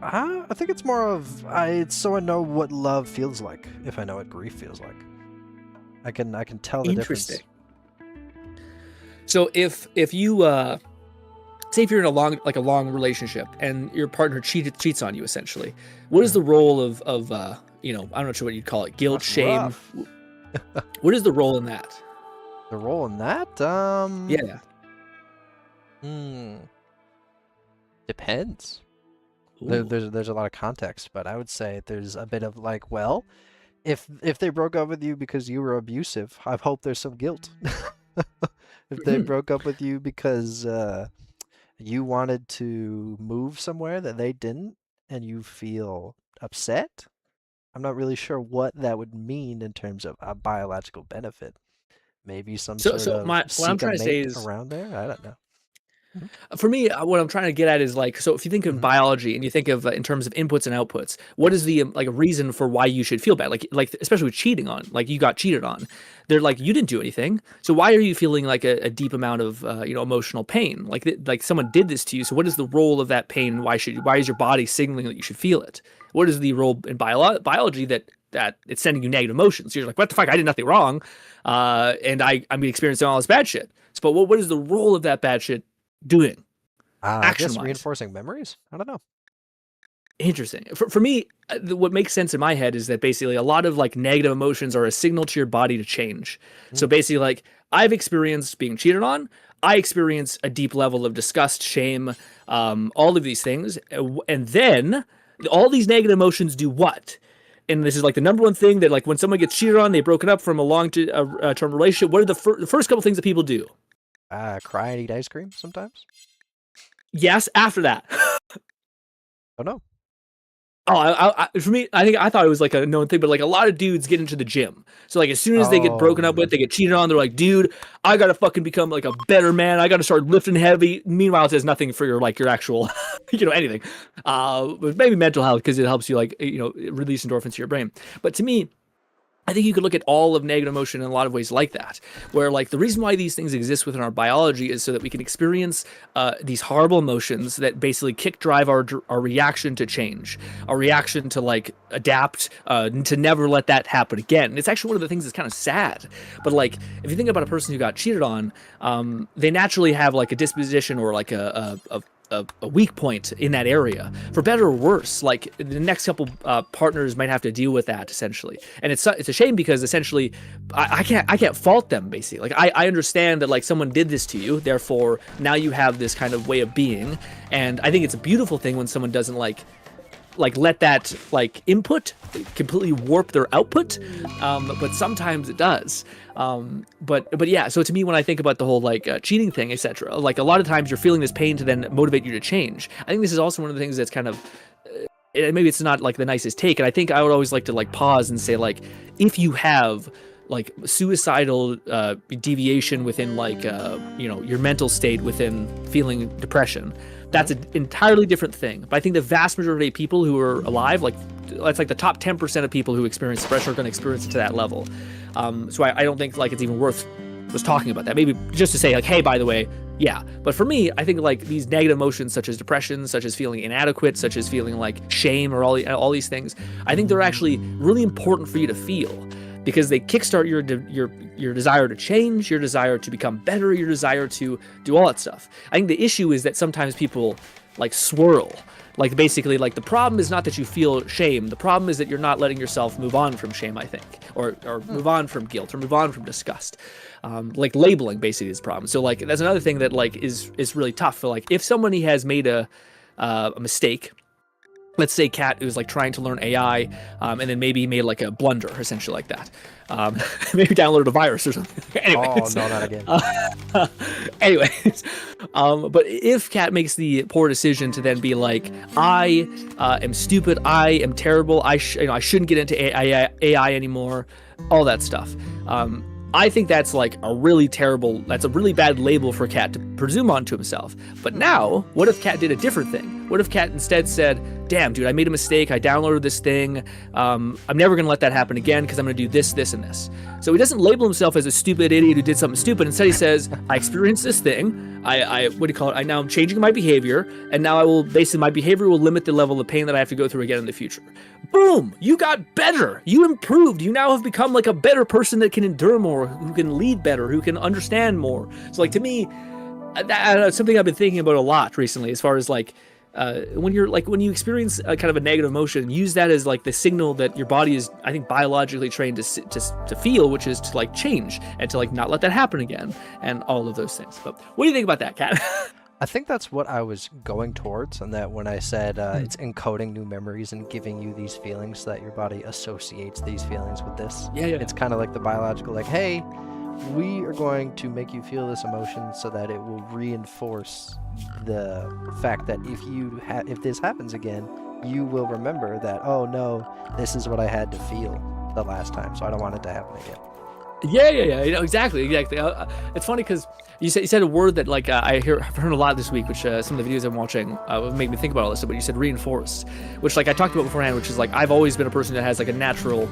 Speaker 2: I think it's more of it's so I know what love feels like. If I know what grief feels like, I can tell the difference.
Speaker 1: Interesting. So if you say if you're in a long relationship and your partner cheats on you, essentially, what is the role of I'm not sure what you'd call it, guilt, shame? What is the role in that?
Speaker 2: The role in that?
Speaker 1: Yeah.
Speaker 2: Depends. There's a lot of context, but I would say there's a bit of like, well, if they broke up with you because you were abusive, I hope there's some guilt. If they broke up with you because you wanted to move somewhere that they didn't and you feel upset, I'm not really sure what that would mean in terms of a biological benefit. Maybe some sort of
Speaker 1: what I'm trying to say is
Speaker 2: around there. I don't know.
Speaker 1: For me, what I'm trying to get at is like, so if you think of biology and you think of in terms of inputs and outputs, what is the like a reason for why you should feel bad? Like especially with cheating on, like you got cheated on, they're like you didn't do anything, so why are you feeling like a deep amount of emotional pain? Like someone did this to you. So what is the role of that pain? Why is your body signaling that you should feel it? What is the role in biology that it's sending you negative emotions? You're like, what the fuck? I did nothing wrong, and I'm experiencing all this bad shit. So, but what is the role of that bad shit doing?
Speaker 2: I guess reinforcing memories? I don't know.
Speaker 1: Interesting. For me, what makes sense in my head is that basically a lot of like negative emotions are a signal to your body to change. So basically like I've experienced being cheated on. I experience a deep level of disgust, shame, all of these things, and then all these negative emotions do what? And this is like the number one thing that, like, when someone gets cheated on, they've broken up from a long-term relationship. What are the first couple things that people do?
Speaker 2: Cry and eat ice cream sometimes.
Speaker 1: Yes, after that.
Speaker 2: Oh no.
Speaker 1: Oh, for me, I thought it was like a known thing, but like a lot of dudes get into the gym. So like as soon as they get broken up with, they get cheated on. They're like, dude, I gotta fucking become like a better man. I gotta start lifting heavy. Meanwhile, it says nothing for your actual, anything. But maybe mental health, because it helps you release endorphins to your brain. But to me, I think you could look at all of negative emotion in a lot of ways like that, where like the reason why these things exist within our biology is so that we can experience these horrible emotions that basically drive our reaction to change, our reaction to like adapt, to never let that happen again. And it's actually one of the things that's kind of sad. But like if you think about a person who got cheated on, they naturally have like a disposition or like a weak point in that area, for better or worse. Like the next couple partners might have to deal with that essentially, and it's a shame, because essentially I can't fault them. Basically, like I understand that like someone did this to you, therefore now you have this kind of way of being, and I think it's a beautiful thing when someone doesn't like let that like input completely warp their output, but sometimes it does. But yeah, so to me, when I think about the whole like cheating thing, etc., like a lot of times you're feeling this pain to then motivate you to change. I think this is also one of the things that's kind of maybe it's not like the nicest take, and I think I would always like to like pause and say, like, if you have like suicidal deviation within like your mental state within feeling depression, that's an entirely different thing. But I think the vast majority of people who are alive, like that's like the top 10% of people who experience depression are going to experience it to that level. So I don't think like it's even worth was talking about that. Maybe just to say like, hey, by the way, yeah. But for me, I think like these negative emotions, such as depression, such as feeling inadequate, such as feeling like shame, or all these things, I think they're actually really important for you to feel, because they kickstart your desire to change, your desire to become better, your desire to do all that stuff. I think the issue is that sometimes people like swirl. Like basically, like the problem is not that you feel shame. The problem is that you're not letting yourself move on from shame, I think, or move on from guilt, or move on from disgust. Like labeling basically is the problem. So like that's another thing that like is really tough. For like if somebody has made a mistake. Let's say Kat who's like trying to learn AI, and then maybe he made like a blunder, essentially like that. Maybe downloaded a virus or something. Anyways,
Speaker 2: oh no, not again.
Speaker 1: Anyways, but if Kat makes the poor decision to then be like, I am stupid, I am terrible, I shouldn't get into AI anymore, all that stuff. I think that's like a really bad label for Kat to presume onto himself. But now, what if Kat did a different thing? What if Kat instead said, damn, dude, I made a mistake. I downloaded this thing. I'm never going to let that happen again, because I'm going to do this, this, and this. So he doesn't label himself as a stupid idiot who did something stupid. Instead, he says, I experienced this thing. Now I'm changing my behavior, and now my behavior will limit the level of pain that I have to go through again in the future. Boom! You got better. You improved. You now have become like a better person that can endure more, who can lead better, who can understand more. So like to me, that's something I've been thinking about a lot recently, as far as like, when you experience a kind of a negative emotion, use that as like the signal that your body is, I think, biologically trained to feel, which is to like change and to like not let that happen again, and all of those things. But what do you think about that, Kat?
Speaker 2: I think that's what I was going towards, and that when I said it's encoding new memories and giving you these feelings, so that your body associates these feelings with this.
Speaker 1: Yeah.
Speaker 2: It's kind of like the biological, like, hey, we are going to make you feel this emotion so that it will reinforce the fact that if this happens again, you will remember that, oh no, this is what I had to feel the last time, so I don't want it to happen again.
Speaker 1: Yeah. Exactly. It's funny because you said a word that like I've heard a lot this week, which some of the videos I'm watching made me think about all this stuff. But you said reinforce, which like I talked about beforehand, which is like I've always been a person that has like a natural,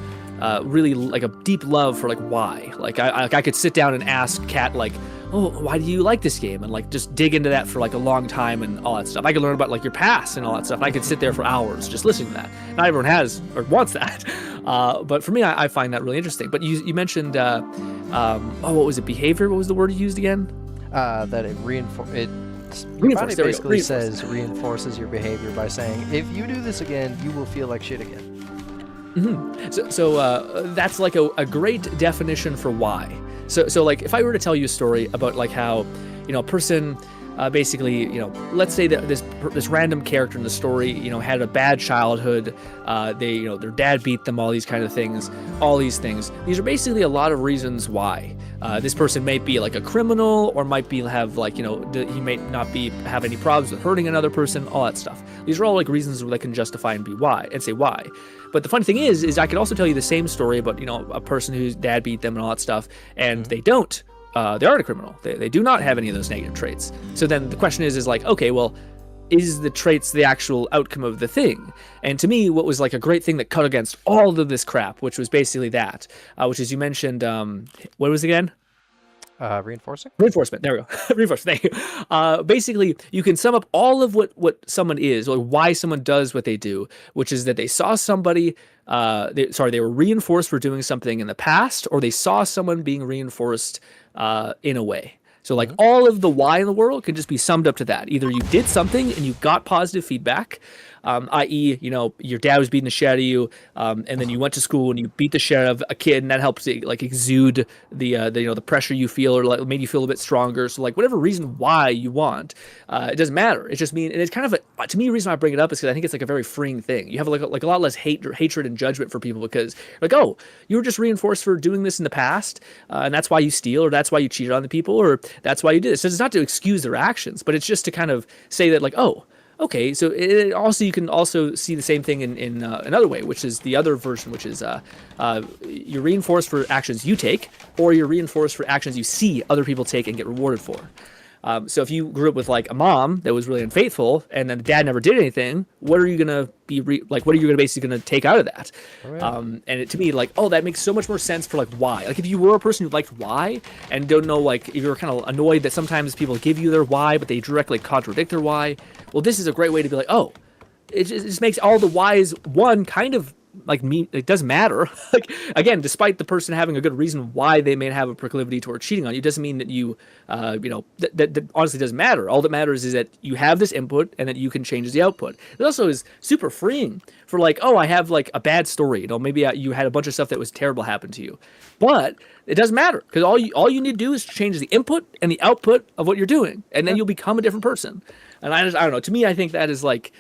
Speaker 1: really like a deep love for like why. Like I could sit down and ask Kat like, oh, why do you like this game? And like just dig into that for like a long time and all that stuff. I could learn about like your past and all that stuff. And I could sit there for hours just listening to that. Not everyone has or wants that. But for me, I find that really interesting. But you mentioned, what was it? Behavior? What was the word you used again?
Speaker 2: That it your body basically says reinforces your behavior by saying, if you do this again, you will feel like shit again.
Speaker 1: Mm-hmm. So that's like a great definition for why. So like if I were to tell you a story about like how a person basically, let's say that this random character in the story, had a bad childhood. Their dad beat them, all these kind of things, all these things. These are basically a lot of reasons why this person might be like a criminal, or might have like, he may not have any problems with hurting another person, all that stuff. These are all like reasons that can justify and be why, and say why. But the funny thing is I could also tell you the same story about, a person whose dad beat them and all that stuff, and they don't. They aren't a criminal. They do not have any of those negative traits. So then the question is like, okay, well, is the traits the actual outcome of the thing? And to me, what was like a great thing that cut against all of this crap, which was basically that, which is you mentioned, what was it again?
Speaker 2: Reinforcing?
Speaker 1: Reinforcement. There we go. Reinforcement. Thank you. Basically, you can sum up all of what someone is, or why someone does what they do, which is that they saw somebody, they were reinforced for doing something in the past, or they saw someone being reinforced in a way. So like all of the why in the world can just be summed up to that. Either you did something and you got positive feedback, i.e., your dad was beating the shit out of you, and then you went to school and you beat the shit out of a kid, and that helps it, like exude the pressure you feel, or like made you feel a bit stronger. So like whatever reason why you want, it doesn't matter. It just and it's kind of to me, the reason I bring it up is because I think it's like a very freeing thing. You have like a lot less hatred and judgment for people, because like, oh, you were just reinforced for doing this in the past, and that's why you steal, or that's why you cheated on the people, or that's why you did this. So it's not to excuse their actions, but it's just to kind of say that like, oh, okay, so you can also see the same thing in another way, which is the other version, which is you're reinforced for actions you take, or you're reinforced for actions you see other people take and get rewarded for. So if you grew up with like a mom that was really unfaithful, and then the dad never did anything, what are you gonna be what are you basically gonna take out of that? And to me, like, oh, that makes so much more sense for like why. Like if you were a person who liked why and don't know, like if you're kind of annoyed that sometimes people give you their why but they directly contradict their why, well, this is a great way to be like, oh, it just makes all the whys one kind of like me. It doesn't matter. Like again, despite the person having a good reason why they may have a proclivity toward cheating on you, doesn't mean that you that honestly doesn't matter. All that matters is that you have this input and that you can change the output. It also is super freeing for like, oh, I have like a bad story. Maybe you had a bunch of stuff that was terrible happen to you, but it doesn't matter, because all you need to do is change the input and the output of what you're doing, and then you'll become a different person. And I don't know. To me, I think that is like,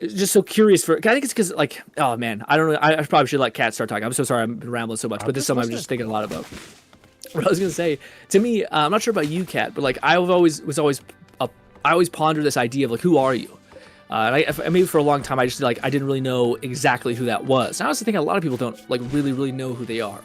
Speaker 1: it's just so curious I think it's because like, oh man, I don't know. I probably should let Kat start talking. I'm so sorry I'm rambling so much, but this is something I'm just thinking a lot about. What I was gonna say, to me, I'm not sure about you, Kat, but like I always ponder this idea of like, who are you? And maybe for a long time I didn't really know exactly who that was. And I also think a lot of people don't like really know who they are.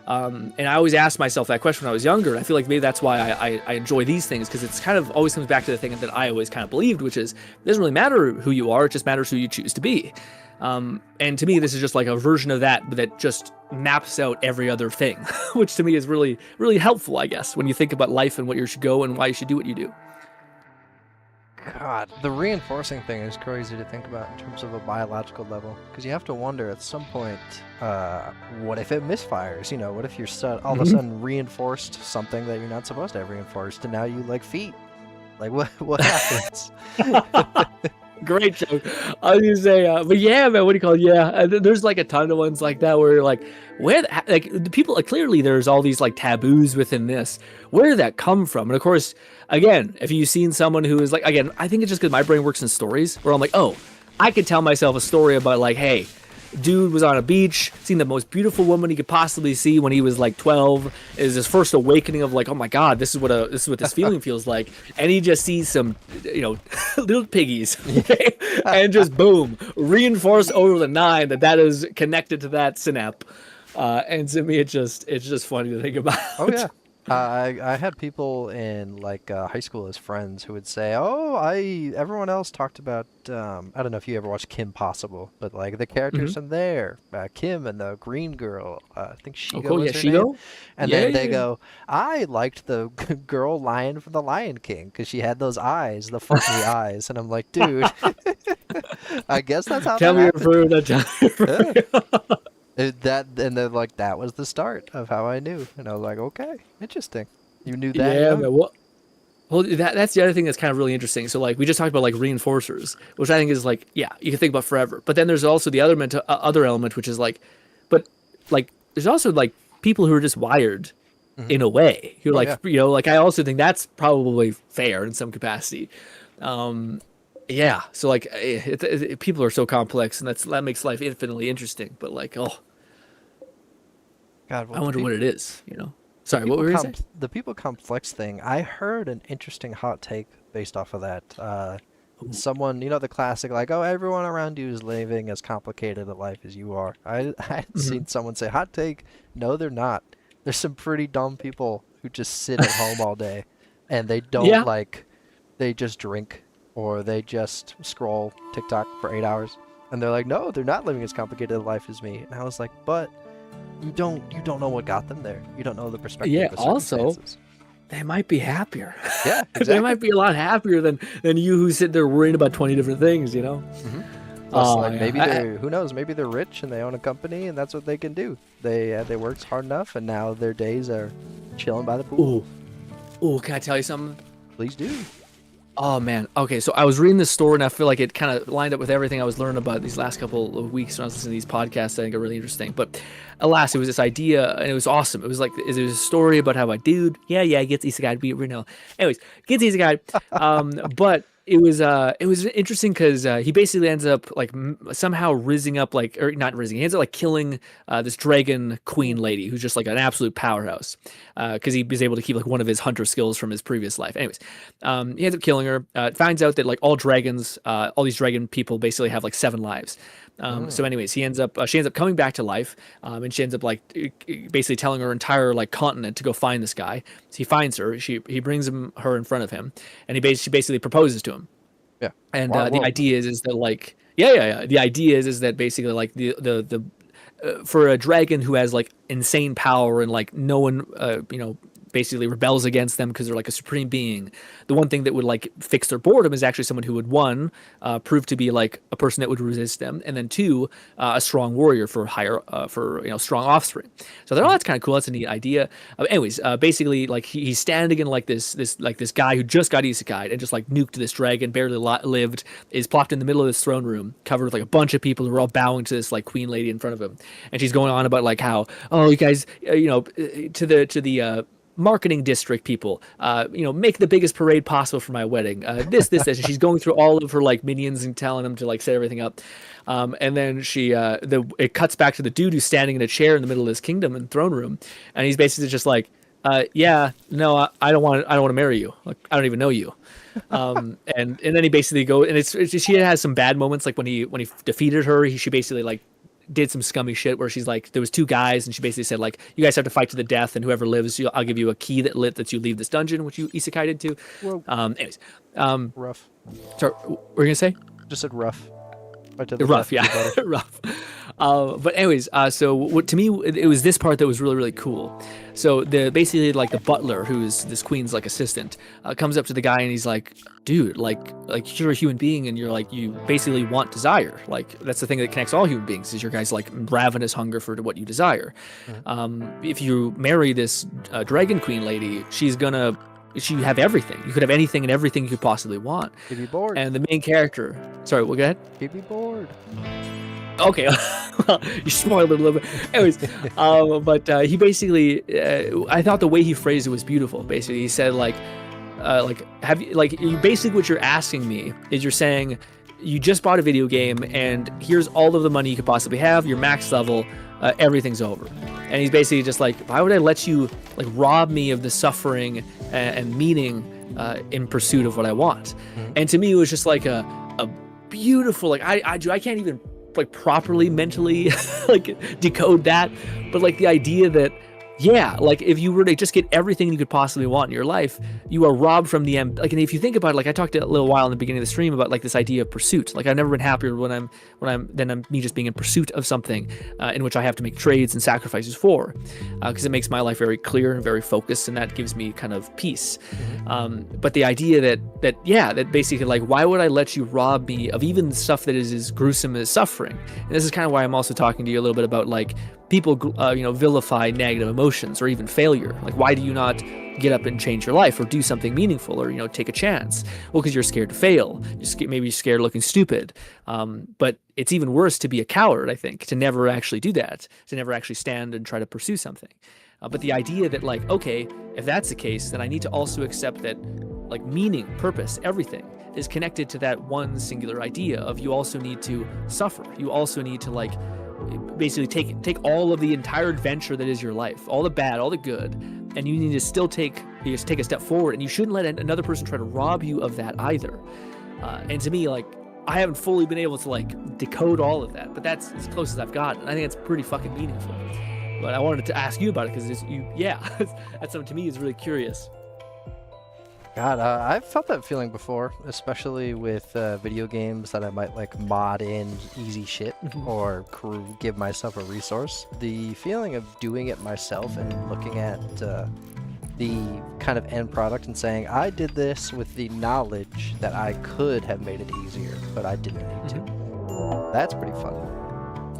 Speaker 1: And I always asked myself that question when I was younger, and I feel like maybe that's why I enjoy these things, because it's kind of always comes back to the thing that I always kind of believed, which is it doesn't really matter who you are, it just matters who you choose to be. And to me, this is just like a version of that just maps out every other thing, which to me is really helpful, I guess, when you think about life and what you should go and why you should do what you do.
Speaker 2: God, the reinforcing thing is crazy to think about in terms of a biological level, because you have to wonder at some point, what if it misfires? What if you're all of a sudden reinforced something that you're not supposed to have reinforced, and now you like feet? Like what happens?
Speaker 1: Great joke. I was gonna say, but yeah, man, what do you call it? Yeah, there's like a ton of ones like that where you're like, like the people, like clearly there's all these like taboos within this. Where did that come from? And of course, again, if you've seen someone who is like, again, I think it's just because my brain works in stories where I'm like, oh, I could tell myself a story about like, hey, dude was on a beach, seen the most beautiful woman he could possibly see when he was like 12. Is his first awakening of like, oh my god, this is what this feeling feels like, and he just sees some, little piggies, okay? And just boom, reinforced over the 9 that is connected to that synapse. And to me, it's just funny to think about.
Speaker 2: Oh yeah. I had people in like high school as friends who would say, "Oh, everyone else talked about I don't know if you ever watched Kim Possible, but like the characters in there, Kim and the green girl, I think Shigo was her name. And then they go, I liked the girl lion from The Lion King because she had those eyes, the funny eyes." And I'm like, dude, I guess that's how.
Speaker 1: Tell me your
Speaker 2: and then like that was the start of how I knew, and I was like, okay, interesting. You knew that?
Speaker 1: Yeah, man, well, that's the other thing that's kind of really interesting. So like we just talked about like reinforcers, which I think is like, yeah, you can think about forever. But then there's also the other element, which is like, but like there's also like people who are just wired in a way. You're like,
Speaker 2: yeah.
Speaker 1: you know, like I also think that's probably fair in some capacity. Yeah. So like, people are so complex, and that makes life infinitely interesting. But like, oh,
Speaker 2: God,
Speaker 1: I
Speaker 2: well,
Speaker 1: wonder what it is. You know. Sorry, what were you saying?
Speaker 2: the people complex thing. I heard an interesting hot take based off of that. Someone, you know, the classic, like, oh, everyone around you is living as complicated a life as you are. I had
Speaker 1: Mhm.
Speaker 2: seen someone say, hot take, no, they're not. There's some pretty dumb people who just sit at home all day and they don't
Speaker 1: Yeah.
Speaker 2: like, they just drink or they just scroll TikTok for 8 hours. And they're like, no, they're not living as complicated a life as me. And I was like, but you don't know what got them there. You don't know the perspective,
Speaker 1: Yeah.
Speaker 2: the
Speaker 1: Also,
Speaker 2: circumstances.
Speaker 1: they might be happier.
Speaker 2: Yeah,
Speaker 1: They
Speaker 2: exactly.
Speaker 1: might be a lot happier than you who sit there worrying about 20 different things. You know.
Speaker 2: hmm Plus,
Speaker 1: Oh
Speaker 2: like maybe
Speaker 1: yeah.
Speaker 2: they're who knows, maybe they're rich and they own a company and that's what they can do. They worked hard enough and now their days are chilling by the pool.
Speaker 1: Ooh. Ooh. Can I tell you something?
Speaker 2: Please do.
Speaker 1: Oh man. Okay, so I was reading this story and I feel like it kind of lined up with everything I was learning about these last couple of weeks when I was listening to these podcasts. I think are really interesting. But alas, it was this idea and it was awesome. It was like it was a story about how a dude, yeah, gets isekai. We know. Anyways, gets isekai. But it was interesting because he basically ends up like somehow rising up like or not rising. He ends up like killing this dragon queen lady who's just like an absolute powerhouse because he was able to keep like one of his hunter skills from his previous life. Anyways, he ends up killing her. Finds out that like all dragons, all these dragon people basically have like 7 lives. So anyways, she ends up coming back to life, and she ends up like basically telling her entire like continent to go find this guy. So he finds her. He brings her in front of him, and she basically proposes to him.
Speaker 2: Yeah.
Speaker 1: And
Speaker 2: Wow,
Speaker 1: the
Speaker 2: whoa.
Speaker 1: idea is that like yeah. The idea is that basically like the for a dragon who has like insane power and like no one basically rebels against them because they're like a supreme being. The one thing that would like fix their boredom is actually someone who would one prove to be like a person that would resist them, and then two a strong warrior for higher for strong offspring. So I thought, oh, that's kind of cool. That's a neat idea. Anyways, basically like he's standing in like this guy who just got isekai and just like nuked this dragon, barely lived, is plopped in the middle of this throne room covered with like a bunch of people who are all bowing to this like queen lady in front of him, and she's going on about like how, oh, you guys to the marketing district people, make the biggest parade possible for my wedding. This. And she's going through all of her like minions and telling them to like set everything up. And then it cuts back to the dude who's standing in a chair in the middle of this kingdom and throne room, and he's basically just like, yeah, no, I don't want to marry you. Like, I don't even know you. And then he basically she has some bad moments, like when he defeated her, she basically like did some scummy shit where she's like, there was 2 guys and she basically said like, you guys have to fight to the death and whoever lives, I'll give you a key that lets you leave this dungeon, which you isekai did too.
Speaker 2: Whoa.
Speaker 1: Anyways,
Speaker 2: Rough.
Speaker 1: sorry, what were you gonna say?
Speaker 2: Just said rough. Right to the
Speaker 1: Rough,
Speaker 2: death,
Speaker 1: yeah,
Speaker 2: buddy.
Speaker 1: rough. But anyways, so what to me it was this part that was really really cool. So basically like the butler, who's this queen's like assistant, comes up to the guy and he's like, dude, like you're a human being and you're like, you basically want desire. Like that's the thing that connects all human beings is your guys like ravenous hunger for what you desire. If you marry this dragon queen lady, she have everything. You could have anything and everything you could possibly want.
Speaker 2: You'd be bored.
Speaker 1: And the main character, sorry, well, go ahead.
Speaker 2: You'd be bored.
Speaker 1: Okay, well, you spoiled it a little bit. Anyways, but he basically, I thought the way he phrased it was beautiful. Basically, he said have you basically what you're asking me is you're saying you just bought a video game and here's all of the money you could possibly have, your max level, everything's over. And he's basically just like, why would I let you like rob me of the suffering and meaning in pursuit of what I want? And to me, it was just like a beautiful, like I can't even like properly mentally like decode that, but like the idea that yeah, like if you were to just get everything you could possibly want in your life, you are robbed from the and if you think about it, like I talked a little while in the beginning of the stream about like this idea of pursuit. Like I've never been happier when I'm me just being in pursuit of something in which I have to make trades and sacrifices for, because it makes my life very clear and very focused, and that gives me kind of peace. But the idea that basically like, why would I let you rob me of even stuff that is as gruesome as suffering? And this is kind of why I'm also talking to you a little bit about like people vilify negative emotions or even failure. Like, why do you not get up and change your life or do something meaningful or take a chance? Well, because you're scared to fail. Maybe you're scared of looking stupid. But it's even worse to be a coward, I think, to never actually do that, to never actually stand and try to pursue something. But the idea that like, okay, if that's the case, then I need to also accept that like meaning, purpose, everything is connected to that one singular idea of you also need to suffer. You also need to like basically take all of the entire adventure that is your life, all the bad, all the good, and you need to still take a step forward, and you shouldn't let another person try to rob you of that either. And to me, like, I haven't fully been able to like decode all of that, but that's as close as I've got, and I think it's pretty fucking meaningful. But I wanted to ask you about it because that's something to me is really curious.
Speaker 2: God, I've felt that feeling before, especially with video games that I might like mod in easy shit or give myself a resource. The feeling of doing it myself and looking at the kind of end product and saying, I did this with the knowledge that I could have made it easier, but I didn't need to. That's pretty fun.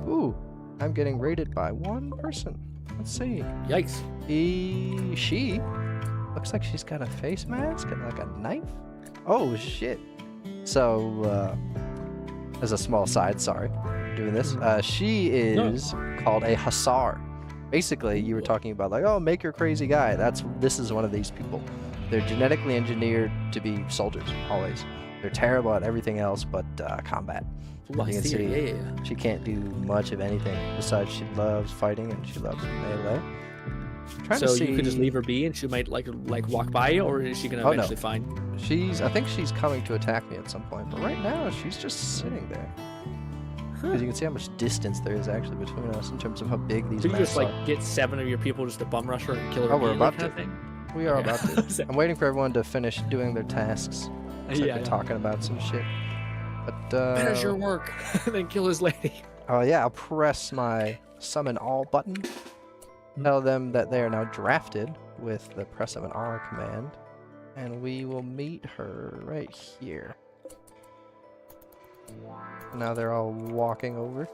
Speaker 2: Ooh, I'm getting raided by one person. Let's see.
Speaker 1: Yikes.
Speaker 2: She looks like she's got a face mask and like a knife. Oh shit. So as a small side, sorry for doing this, she is called a hussar. Basically, you were talking about like, oh, make your crazy guy. This is one of these people. They're genetically engineered to be soldiers always. They're terrible at everything else but combat.
Speaker 1: Ooh, I see.
Speaker 2: She can't do much of anything besides she loves fighting and she loves melee.
Speaker 1: So you could just leave her be and she might like walk by you, or is she gonna eventually find?
Speaker 2: I think she's coming to attack me at some point, but right now she's just sitting there. Because you can see how much distance there is actually between us in terms of how big these maps are.
Speaker 1: Could you just like get 7 of your people just to bum rush her and kill her?
Speaker 2: Oh, we're about to. We are
Speaker 1: Okay.
Speaker 2: about to. I'm waiting for everyone to finish doing their tasks. So I've been talking about some shit. But
Speaker 1: finish your work, then kill his lady.
Speaker 2: Oh yeah, I'll press my summon all button. Tell them that they are now drafted with the press of an R command, and we will meet her right here. Now they're all walking over.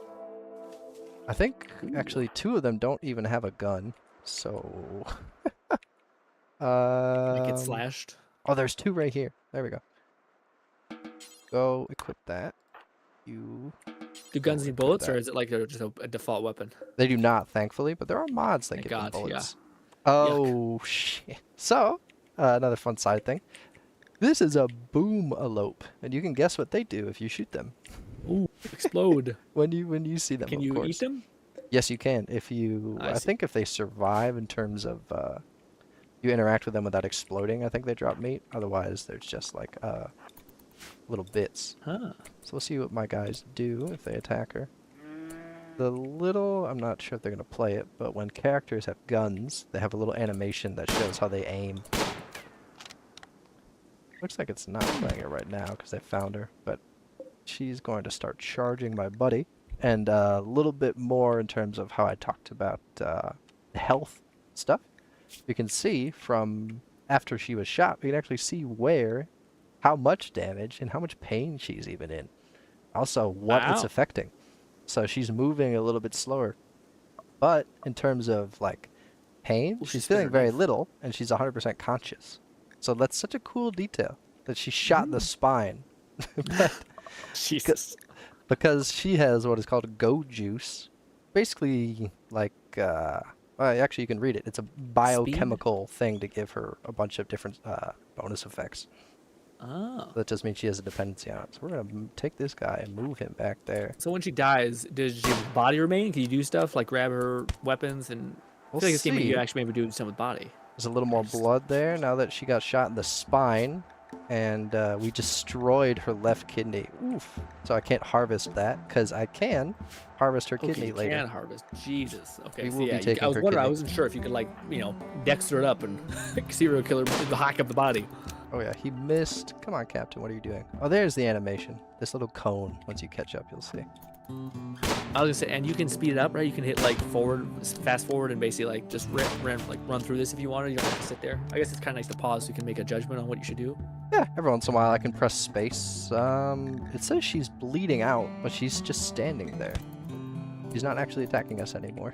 Speaker 2: I think actually 2 of them don't even have a gun, so
Speaker 1: Get slashed.
Speaker 2: Oh, there's 2 right here. There we go. Go equip that. You
Speaker 1: do guns need bullets, or is it like just a default weapon?
Speaker 2: They do not, thankfully, but there are mods that give them bullets. Yeah. Oh shit! So another fun side thing. This is a boom-a-lope, and you can guess what they do if you shoot them.
Speaker 1: Ooh, explode.
Speaker 2: when you see them,
Speaker 1: can you eat them?
Speaker 2: Yes, you can. If you, I think if they survive in terms of you interact with them without exploding, I think they drop meat. Otherwise, there's just like little bits.
Speaker 1: Huh.
Speaker 2: So let's see what my guys do if they attack her. I'm not sure if they're gonna play it, but when characters have guns, they have a little animation that shows how they aim. Looks like it's not playing it right now because I found her, but she's going to start charging my buddy. And a little bit more in terms of how I talked about health stuff. You can see from after she was shot, we can actually see how much damage and how much pain she's even in. Also, what it's affecting. So she's moving a little bit slower. But in terms of like pain, she's feeling very little, and she's 100% conscious. So that's such a cool detail that she shot the spine.
Speaker 1: Jesus.
Speaker 2: Because she has what is called go juice. Basically, like, actually you can read it. It's a biochemical thing to give her a bunch of different bonus effects.
Speaker 1: Oh.
Speaker 2: That just means she has a dependency on it. So we're going to take this guy and move him back there.
Speaker 1: So when she dies, does she have body remain? Can you do stuff like grab her weapons? And I feel like this game you actually maybe do something with body.
Speaker 2: There's a little more blood there now that she got shot in the spine. And we destroyed her left kidney. Oof. So I can't harvest that because I can harvest her kidney later.
Speaker 1: You can harvest. Jesus. Okay.
Speaker 2: We will be taking
Speaker 1: I was
Speaker 2: her
Speaker 1: wondering.
Speaker 2: kidney.
Speaker 1: I wasn't sure if you could Dexter it up and serial killer hack up the body.
Speaker 2: Oh yeah, he missed. Come on, Captain. What are you doing? Oh, there's the animation. This little cone. Once you catch up, you'll see.
Speaker 1: I was gonna say, and you can speed it up, right? You can hit like fast forward, and basically like just run through this if you want. You don't have to sit there. I guess it's kind of nice to pause so you can make a judgment on what you should do.
Speaker 2: Yeah, every once in a while I can press space. It says she's bleeding out, but she's just standing there. She's not actually attacking us anymore.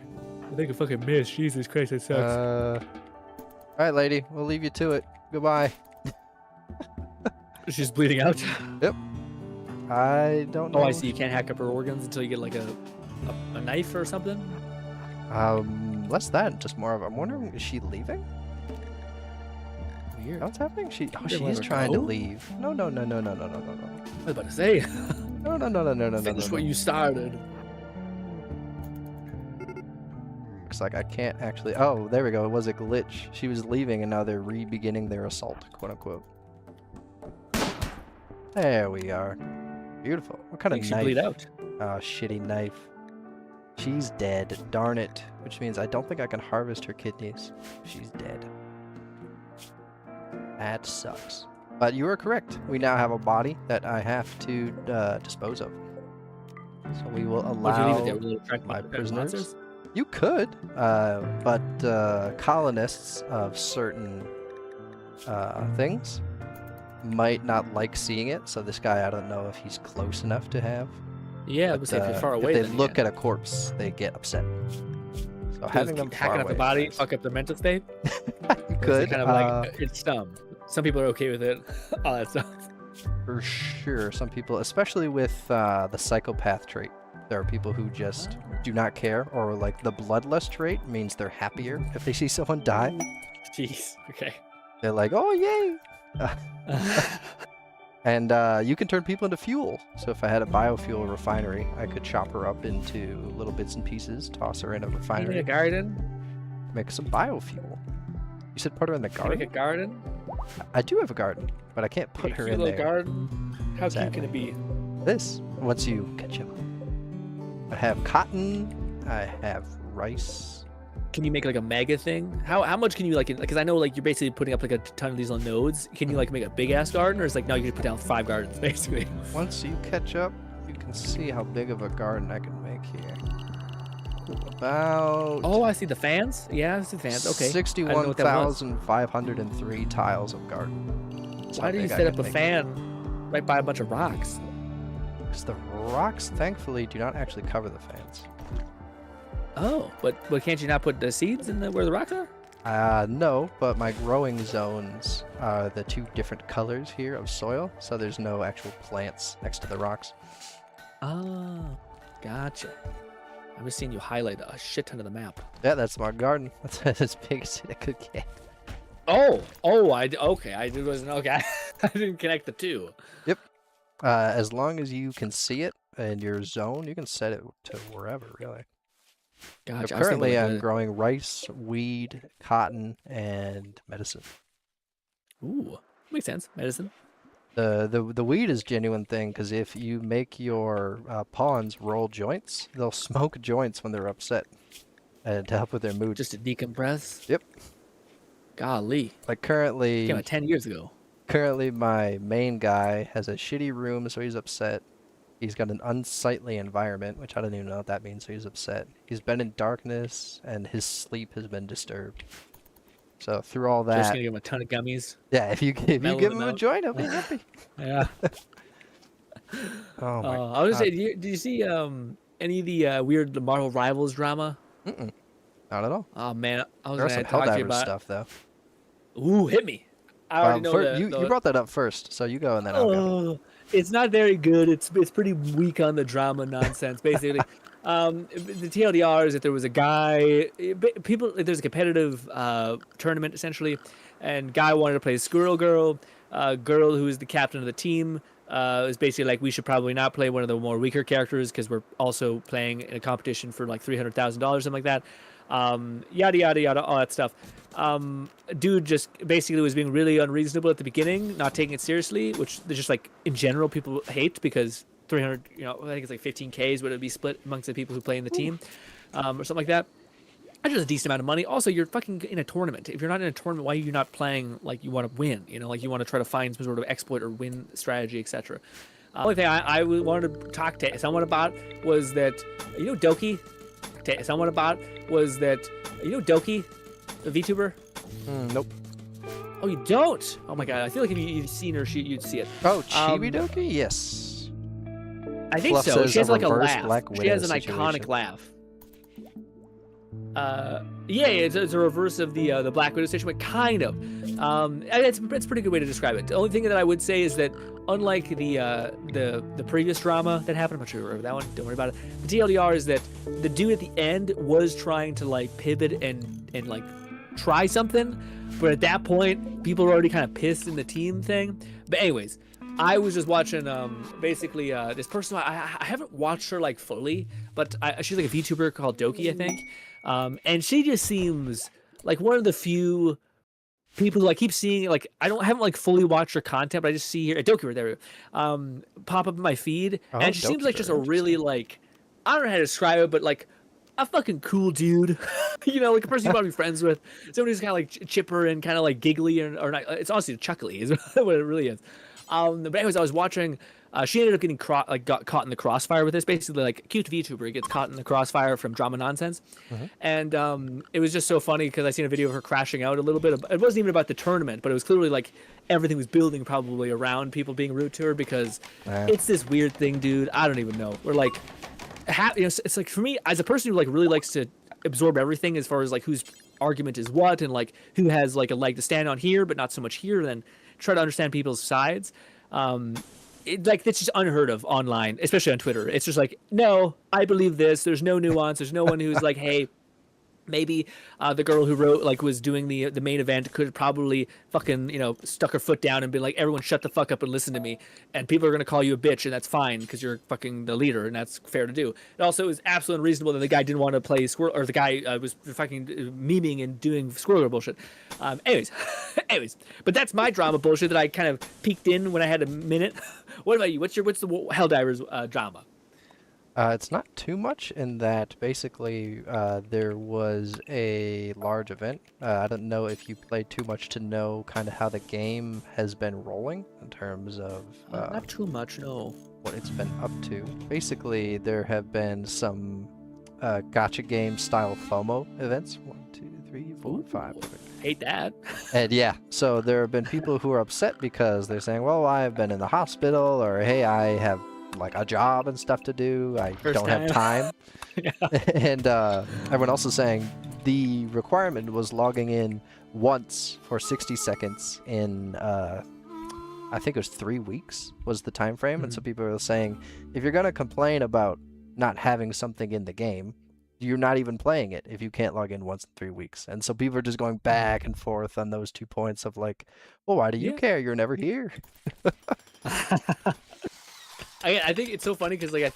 Speaker 1: I think I fucking missed. Jesus Christ, that sucks.
Speaker 2: All right, lady. We'll leave you to it. Goodbye.
Speaker 1: She's bleeding out.
Speaker 2: Yep. I don't know.
Speaker 1: Oh, I see. You can't hack up her organs until you get like a knife or something.
Speaker 2: less that, just more of. I'm wondering, is she leaving?
Speaker 1: Weird.
Speaker 2: What's happening? She's
Speaker 1: her
Speaker 2: trying to
Speaker 1: go?
Speaker 2: leave. No.
Speaker 1: I was about to say.
Speaker 2: No.
Speaker 1: Finish what you started.
Speaker 2: Looks like I can't actually. Oh, there we go. It was a glitch. She was leaving, and now they're re-beginning their assault, quote unquote. There we are. Beautiful. What kind of
Speaker 1: Makes
Speaker 2: knife?
Speaker 1: you bleed out.
Speaker 2: Oh, shitty knife. She's dead. Darn it. Which means I don't think I can harvest her kidneys. She's dead. That sucks. But you are correct. We now have a body that I have to dispose of. So we will
Speaker 1: Would you leave it there?
Speaker 2: allow
Speaker 1: Will it attract
Speaker 2: my prisoners.
Speaker 1: monsters?
Speaker 2: You could, but colonists of certain things might not like seeing it. So this guy, I don't know if he's close enough to have.
Speaker 1: Yeah, I
Speaker 2: But,
Speaker 1: would say if you're far away.
Speaker 2: if they
Speaker 1: then
Speaker 2: look
Speaker 1: yeah.
Speaker 2: at a corpse, they get upset. So
Speaker 1: Just
Speaker 2: having them
Speaker 1: keep
Speaker 2: far
Speaker 1: hacking up
Speaker 2: away
Speaker 1: the body,
Speaker 2: is nice.
Speaker 1: fuck up their mental state.
Speaker 2: You
Speaker 1: Or is it
Speaker 2: could,
Speaker 1: kind of like it's dumb. Some people are okay with it. All that stuff.
Speaker 2: for sure. Some people, especially with the psychopath trait, there are people who just do not care, or like the bloodlust trait means they're happier if they see someone die.
Speaker 1: Jeez. Okay.
Speaker 2: They're like, oh yay! And you can turn people into fuel. So if I had a biofuel refinery, I could chop her up into little bits and pieces, toss her in a
Speaker 1: You
Speaker 2: refinery,
Speaker 1: make a garden?
Speaker 2: make some biofuel. You said put her in the
Speaker 1: Can you make a
Speaker 2: garden?
Speaker 1: garden?
Speaker 2: I do have a garden, but I can't put
Speaker 1: A
Speaker 2: her
Speaker 1: cute
Speaker 2: in
Speaker 1: little
Speaker 2: there.
Speaker 1: garden. How cute can it be?
Speaker 2: This, once you catch up. I have cotton, I have rice.
Speaker 1: Can you make like a mega thing? How much can you like? Because I know like you're basically putting up like a ton of these little nodes. Can you like make a big ass garden, or is like no, you can put down 5 gardens basically?
Speaker 2: Once you catch up, you can see how big of a garden I can make here. About
Speaker 1: Oh, I see the fans. Yeah, I see the fans. Okay. I didn't know what that was.
Speaker 2: 61,503 tiles of garden. That's
Speaker 1: Why
Speaker 2: how
Speaker 1: did you
Speaker 2: big I
Speaker 1: set
Speaker 2: can
Speaker 1: up a
Speaker 2: make it.
Speaker 1: fan right by a bunch of rocks?
Speaker 2: Because the rocks, thankfully, do not actually cover the fans.
Speaker 1: Oh, but can't you not put the seeds in where the rocks are?
Speaker 2: No, but my growing zones are the 2 different colors here of soil, so there's no actual plants next to the rocks.
Speaker 1: Oh, gotcha. I'm just seeing you highlight a shit ton of the map.
Speaker 2: Yeah, that's my garden. That's as big as it could get.
Speaker 1: Okay. I wasn't okay. I didn't connect the two.
Speaker 2: As long as you can see it in your zone, you can set it to wherever, really.
Speaker 1: Gotcha.
Speaker 2: Currently, I'm
Speaker 1: like
Speaker 2: growing rice, weed, cotton, and medicine.
Speaker 1: ooh, makes sense. Medicine.
Speaker 2: The weed is a genuine thing, because if you make your pawns roll joints, they'll smoke joints when they're upset, and to help with their mood.
Speaker 1: Just to decompress.
Speaker 2: Yep.
Speaker 1: Golly.
Speaker 2: Like currently,
Speaker 1: Came out 10 years ago.
Speaker 2: currently my main guy has a shitty room, so he's upset. He's got an unsightly environment, which I don't even know what that means, so he's upset. He's been in darkness, and his sleep has been disturbed. So through all
Speaker 1: Just
Speaker 2: that,
Speaker 1: gonna give him a ton of gummies.
Speaker 2: yeah, if you
Speaker 1: mellow
Speaker 2: give
Speaker 1: him
Speaker 2: him a
Speaker 1: out.
Speaker 2: joint, he'll be happy.
Speaker 1: Yeah.
Speaker 2: Oh my
Speaker 1: I was gonna say,
Speaker 2: God.
Speaker 1: did you see any of the weird Marvel Rivals drama?
Speaker 2: Mm-mm. Not at all.
Speaker 1: Oh man, I was
Speaker 2: There are some
Speaker 1: gonna talk to you
Speaker 2: Helldivers
Speaker 1: about.
Speaker 2: stuff though.
Speaker 1: Ooh, hit me. I already know the,
Speaker 2: you brought that up first, so you go and then I'll go.
Speaker 1: Oh, it's not very good. It's pretty weak on the drama nonsense. Basically, the TLDR is that there was a guy. There's a competitive tournament essentially, and guy wanted to play Squirrel Girl. Girl who is the captain of the team is basically like, we should probably not play one of the more weaker characters because we're also playing in a competition for like $300,000, something like that. Yada yada yada, all that stuff. Dude just basically was being really unreasonable at the beginning, not taking it seriously, which they're just like in general people hate, because 300, I think it's like 15K is what it would be split amongst the people who play in the team, or something like that. That's just a decent amount of money. Also, you're fucking in a tournament. If you're not in a tournament, why are you not playing like you want to win? Like you want to try to find some sort of exploit or win strategy, etc. Only thing I wanted to talk to someone about was that, Doki? Someone about was that, Doki, the VTuber?
Speaker 2: Nope.
Speaker 1: Oh, you don't? Oh my god, I feel like if you'd seen her, you'd see it.
Speaker 2: Oh, Chibidoki? Yes.
Speaker 1: I think
Speaker 2: Fluff
Speaker 1: so.
Speaker 2: says
Speaker 1: She has
Speaker 2: a
Speaker 1: like a
Speaker 2: reverse
Speaker 1: laugh.
Speaker 2: Black
Speaker 1: She has an
Speaker 2: Widow situation.
Speaker 1: iconic laugh. Yeah, it's a reverse of the Black Widow situation, but kind of. And it's a pretty good way to describe it. The only thing that I would say is that unlike the previous drama that happened, I'm not sure you remember that one. Don't worry about it. The TLDR is that the dude at the end was trying to like pivot and like try something, but at that point, people were already kind of pissed in the team thing. But anyways, I was just watching basically this person. I haven't watched her like fully, but she's like a VTuber called Doki, I think. And she just seems like one of the few people who I keep seeing, like I haven't like fully watched her content, but I just see her at Doki, there we go, pop up in my feed, and she seems like just a really like, I don't know how to describe it, but like a fucking cool dude, you know, like a person you want to be friends with, somebody who's kind of like chipper and kind of like giggly, or not, it's honestly chuckly is what it really is. But anyways, I was watching. She ended up getting got caught in the crossfire with this. Basically, like a cute VTuber gets caught in the crossfire from drama nonsense, and it was just so funny because I seen a video of her crashing out a little bit. It wasn't even about the tournament, but it was clearly like everything was building probably around people being rude to her because it's this weird thing, dude. I don't even know. We're like, you know, it's like for me as a person who like really likes to absorb everything as far as like whose argument is what and like who has like a leg to stand on here, but not so much here. Then try to understand people's sides. Like it's just unheard of online, especially on Twitter. It's just like, no, I believe this. There's no nuance. There's no one who's like, hey, maybe the girl who wrote like was doing the main event could probably fucking, you know, stuck her foot down and been like, everyone shut the fuck up and listen to me. And people are gonna call you a bitch, and that's fine because you're fucking the leader, and that's fair to do. It also is absolutely unreasonable that the guy didn't want to play Squirrel, or the guy was fucking memeing and doing Squirrel Girl bullshit. Anyways, but that's my drama bullshit that I kind of peeked in when I had a minute. What about you? What's the Helldivers drama?
Speaker 2: It's not too much in that basically there was a large event. I don't know if you played too much to know kind of how the game has been rolling in terms of...
Speaker 1: not too much, no.
Speaker 2: What it's been up to. Basically, there have been some gacha game style FOMO events. 1, 2, 3, 4, 5.
Speaker 1: Hate that.
Speaker 2: And yeah, so there have been people who are upset because they're saying, well, I've been in the hospital, or hey, I have like a job and stuff to do. I don't have time. And everyone else is saying the requirement was logging in once for 60 seconds in, I think it was 3 weeks was the time frame. And so people are saying, if you're going to complain about not having something in the game, you're not even playing it if you can't log in once in 3 weeks. And so people are just going back and forth on those 2 points of like, well, why do you care? You're never here.
Speaker 1: I think it's so funny because like I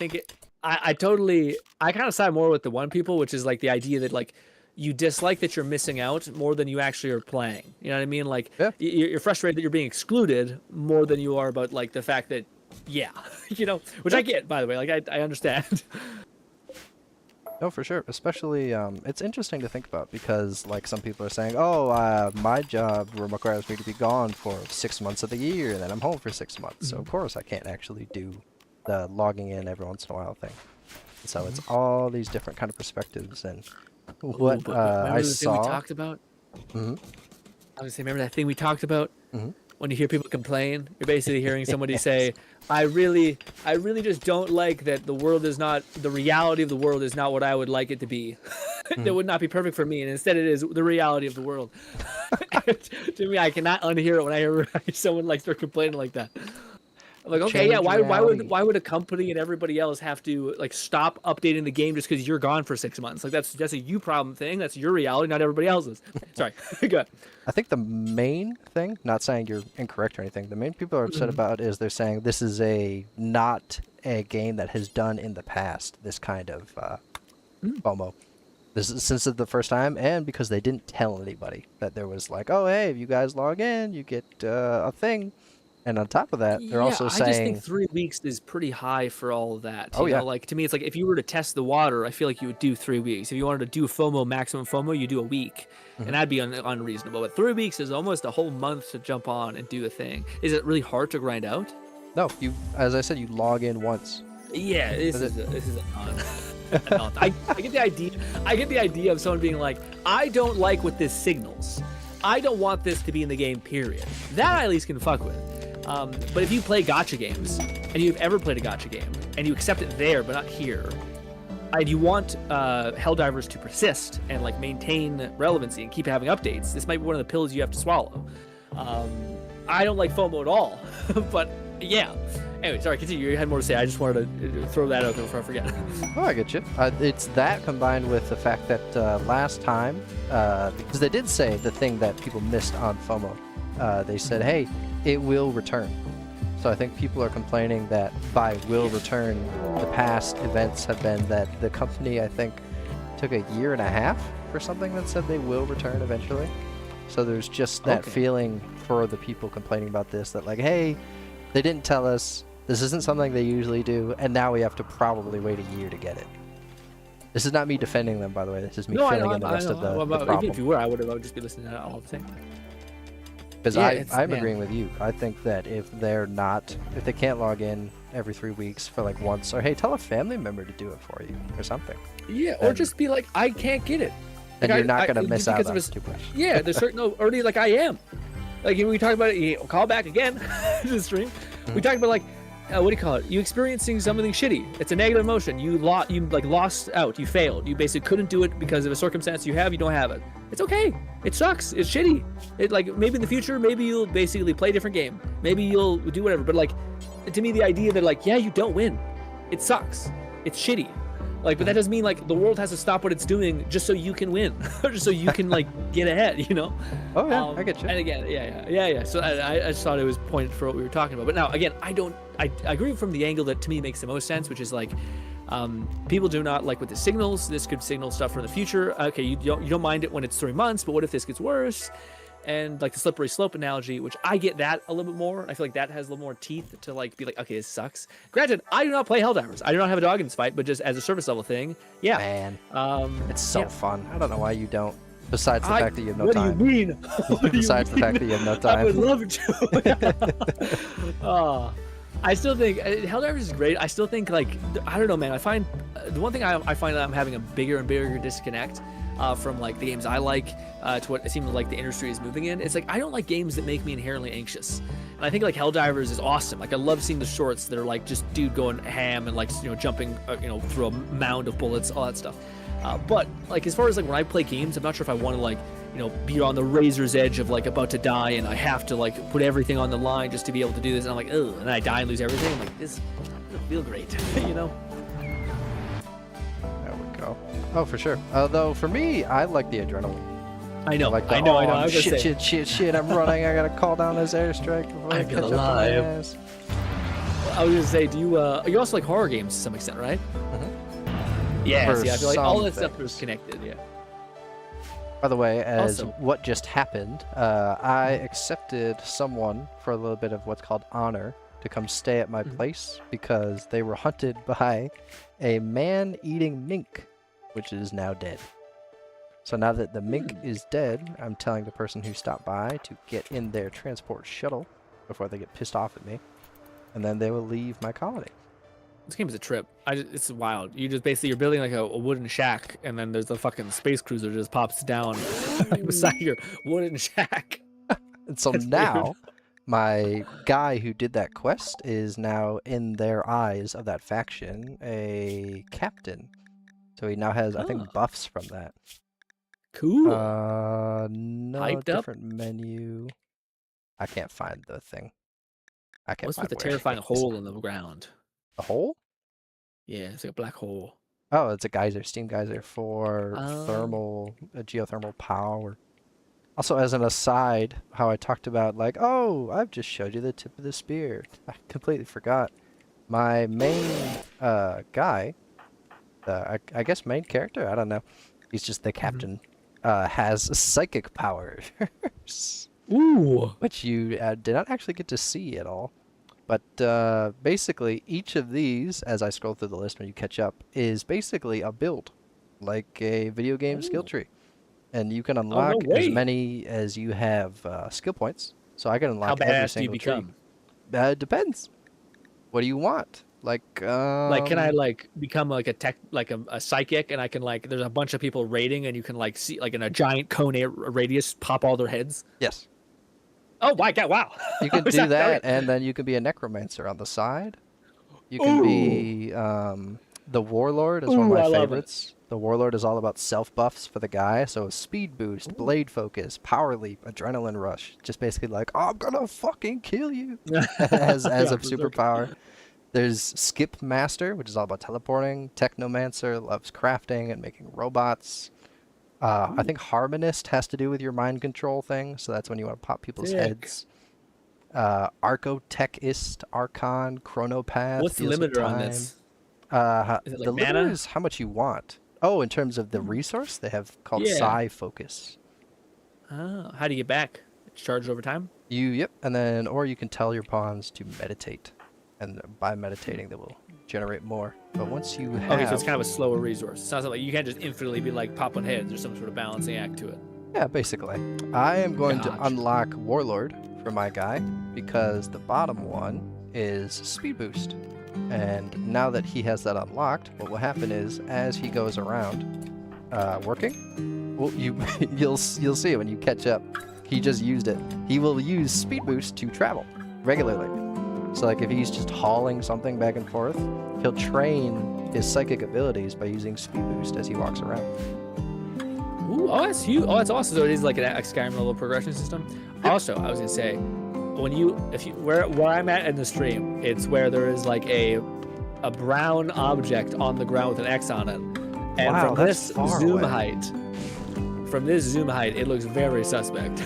Speaker 1: kind of side more with the one people, which is like the idea that like you dislike that you're missing out more than you actually are playing. You know what I mean? Like you're frustrated that you're being excluded more than you are about like the fact that you know, which I get, by the way. Like I understand.
Speaker 2: No, for sure. Especially, it's interesting to think about because, like, some people are saying, oh, my job requires me to be gone for 6 months of the year, and then I'm home for 6 months. So, of course, I can't actually do the logging in every once in a while thing. So, it's all these different kind of perspectives. And what I saw...
Speaker 1: we talked about? I was going to say, remember that thing we talked about? When you hear people complain, you're basically hearing somebody say, I really just don't like that the world is not, the reality of the world is not what I would like it to be. That would not be perfect for me, and instead it is the reality of the world. To me, I cannot unhear it when I hear someone like start complaining like that. I'm like, okay, yeah, why would a company and everybody else have to like stop updating the game just because you're gone for 6 months? Like that's a you problem thing. That's your reality, not everybody else's. Sorry, go ahead.
Speaker 2: I think the main thing, not saying you're incorrect or anything, the main people are upset about is they're saying this is not a game that has done in the past this kind of FOMO. This is since the first time, and because they didn't tell anybody that there was like, oh hey, if you guys log in, you get a thing. And on top of that, they're also saying... I just think
Speaker 1: 3 weeks is pretty high for all of that.
Speaker 2: You
Speaker 1: know, like, to me, it's like, if you were to test the water, I feel like you would do 3 weeks. If you wanted to do FOMO, maximum FOMO, you do a week. And that'd be unreasonable. But 3 weeks is almost a whole month to jump on and do a thing. Is it really hard to grind out?
Speaker 2: No, as I said, you log in once.
Speaker 1: Yeah, this is a non. I get the idea. I get the idea of someone being like, I don't like what this signals. I don't want this to be in the game, period. That I at least can fuck with. But if you play gacha games, and you've ever played a gacha game, and you accept it there but not here, and you want Helldivers to persist and like maintain relevancy and keep having updates, this might be one of the pills you have to swallow. I don't like FOMO at all, but yeah. Anyway, sorry, continue. You had more to say. I just wanted to throw that out there before I forget.
Speaker 2: Oh, I get you. It's that combined with the fact that last time, because they did say the thing that people missed on FOMO, they said, hey, it will return. So I think people are complaining that by will return, the past events have been that the company, I think, took a year and a half for something that said they will return eventually. So there's just that feeling for the people complaining about this that like, hey, they didn't tell us, this isn't something they usually do, and now we have to probably wait a year to get it. This is not me defending them, by the way. This is me filling in the rest of the problem.
Speaker 1: Even if you were, I would just be listening to that all the same.
Speaker 2: Because I'm agreeing with you. I think that if they can't log in every 3 weeks for like once, or hey, tell a family member to do it for you, or something.
Speaker 1: Yeah, or just be like, I can't get it.
Speaker 2: And you're not going to miss out on too much.
Speaker 1: Yeah, there's certain, already like I am. Like we talked about it, call back again to the stream. We talked about like, what do you call it? You experiencing something shitty. It's a negative emotion. You lost out. You failed. You basically couldn't do it because of a circumstance you don't have it. It's okay. It sucks. It's shitty. It like maybe in the future, maybe you'll basically play a different game. Maybe you'll do whatever. But like, to me, the idea that like, yeah, you don't win. It sucks. It's shitty. Like, but that doesn't mean like the world has to stop what it's doing just so you can win, or just so you can like get ahead, you know?
Speaker 2: Oh yeah, I get you.
Speaker 1: And again, yeah. So I just thought it was pointed for what we were talking about. But now again, I agree from the angle that to me makes the most sense, which is like, people do not like with the signals. This could signal stuff for the future. Okay, you don't mind it when it's 3 months, but what if this gets worse? And like the slippery slope analogy, which I get that a little bit more. I feel like that has a little more teeth to like be like, okay, this sucks. Granted, I do not play Helldivers. I do not have a dog in this fight, but just as a service level thing, yeah.
Speaker 2: Man, it's so fun. I don't know why you don't. Besides the fact that you have no
Speaker 1: what
Speaker 2: time.
Speaker 1: What do you mean?
Speaker 2: Besides the fact that you have no time.
Speaker 1: I would love to. I still think Helldivers is great. I still think like, I don't know, man. I find the one thing I find that I'm having a bigger and bigger disconnect from like the games I like to what it seems like the industry is moving in. It's like I don't like games that make me inherently anxious, and I think like Helldivers is awesome. Like I love seeing the shorts that are like just dude going ham and like jumping through a mound of bullets, all that stuff. But like as far as like when I play games, I'm not sure if I want to like be on the razor's edge of like about to die and I have to like put everything on the line just to be able to do this. And I'm like, ugh, and then I die and lose everything. I'm like, this doesn't feel great,
Speaker 2: Oh, for sure. Although for me, I like the adrenaline.
Speaker 1: I know.
Speaker 2: I know. I was shit. I'm running. I gotta call down this airstrike before I catch up to my ass.
Speaker 1: I was gonna say, do you also like horror games to some extent, right? Yeah. See, I feel like all that stuff is connected. Yeah.
Speaker 2: By the way, as what just happened, I accepted someone for a little bit of what's called honor to come stay at my place because they were hunted by a man-eating mink, which is now dead. So now that the mink is dead, I'm telling the person who stopped by to get in their transport shuttle before they get pissed off at me, and then they will leave my colony.
Speaker 1: This game is a trip. It's wild. You're building like a wooden shack, and then there's a fucking space cruiser just pops down beside your wooden shack.
Speaker 2: And so now, my guy who did that quest is now, in their eyes of that faction, a captain. So he now has, I think, buffs from that.
Speaker 1: Cool.
Speaker 2: No,
Speaker 1: Hyped
Speaker 2: different menu. I can't find the thing. I can't
Speaker 1: What's
Speaker 2: find
Speaker 1: with the terrifying hole in the ground?
Speaker 2: A hole?
Speaker 1: Yeah, it's like a black hole.
Speaker 2: Oh, it's a geyser, steam geyser for geothermal power. Also, as an aside, how I talked about like, oh, I've just showed you the tip of the spear. I completely forgot. My main guy, I guess main character, I don't know. He's just the captain. Has psychic powers.
Speaker 1: Ooh.
Speaker 2: Which you did not actually get to see at all. But basically, each of these, as I scroll through the list when you catch up, is basically a build, like a video game skill tree. And you can unlock as many as you have skill points. So I can unlock every single tree. It depends. What do you want? Like can
Speaker 1: I like become like a psychic, and I can like there's a bunch of people raiding, and you can like see like in a giant cone radius pop all their heads?
Speaker 2: Yes.
Speaker 1: Oh my god! Wow.
Speaker 2: You can do that, and then you can be a necromancer on the side. You can be The Warlord is one of my favorites. The Warlord is all about self buffs for the guy. So speed boost, blade focus, power leap, adrenaline rush. Just basically like, oh, I'm gonna fucking kill you as a superpower. There's Skip Master, which is all about teleporting. Technomancer loves crafting and making robots. I think Harmonist has to do with your mind control thing, so that's when you want to pop people's heads. Archotechist, Archon, Chronopath.
Speaker 1: What's the limiter on this?
Speaker 2: Is it like the limiter is how much you want. Oh, in terms of the resource, they have called Psi Focus.
Speaker 1: Oh, how do you get back? Charged over time?
Speaker 2: Yep, and then or you can tell your pawns to meditate, and by meditating they will generate more. But once you have...
Speaker 1: Okay, so it's kind of a slower resource. It's not like you can't just infinitely be like popping heads. There's some sort of balancing act to it.
Speaker 2: Yeah, basically. I am going to unlock Warlord for my guy because the bottom one is speed boost. And now that he has that unlocked, what will happen is as he goes around working, well, you'll see when you catch up. He just used it. He will use speed boost to travel regularly. So like if he's just hauling something back and forth, he'll train his psychic abilities by using speed boost as he walks around.
Speaker 1: Ooh, oh, that's huge. Oh, that's awesome. So it is like an Skyrim level progression system. Yep. Also, I was gonna say, where I'm at in the stream, it's where there is like a brown object on the ground with an X on it, and
Speaker 2: wow,
Speaker 1: from this zoom
Speaker 2: away.
Speaker 1: height, it looks very suspect.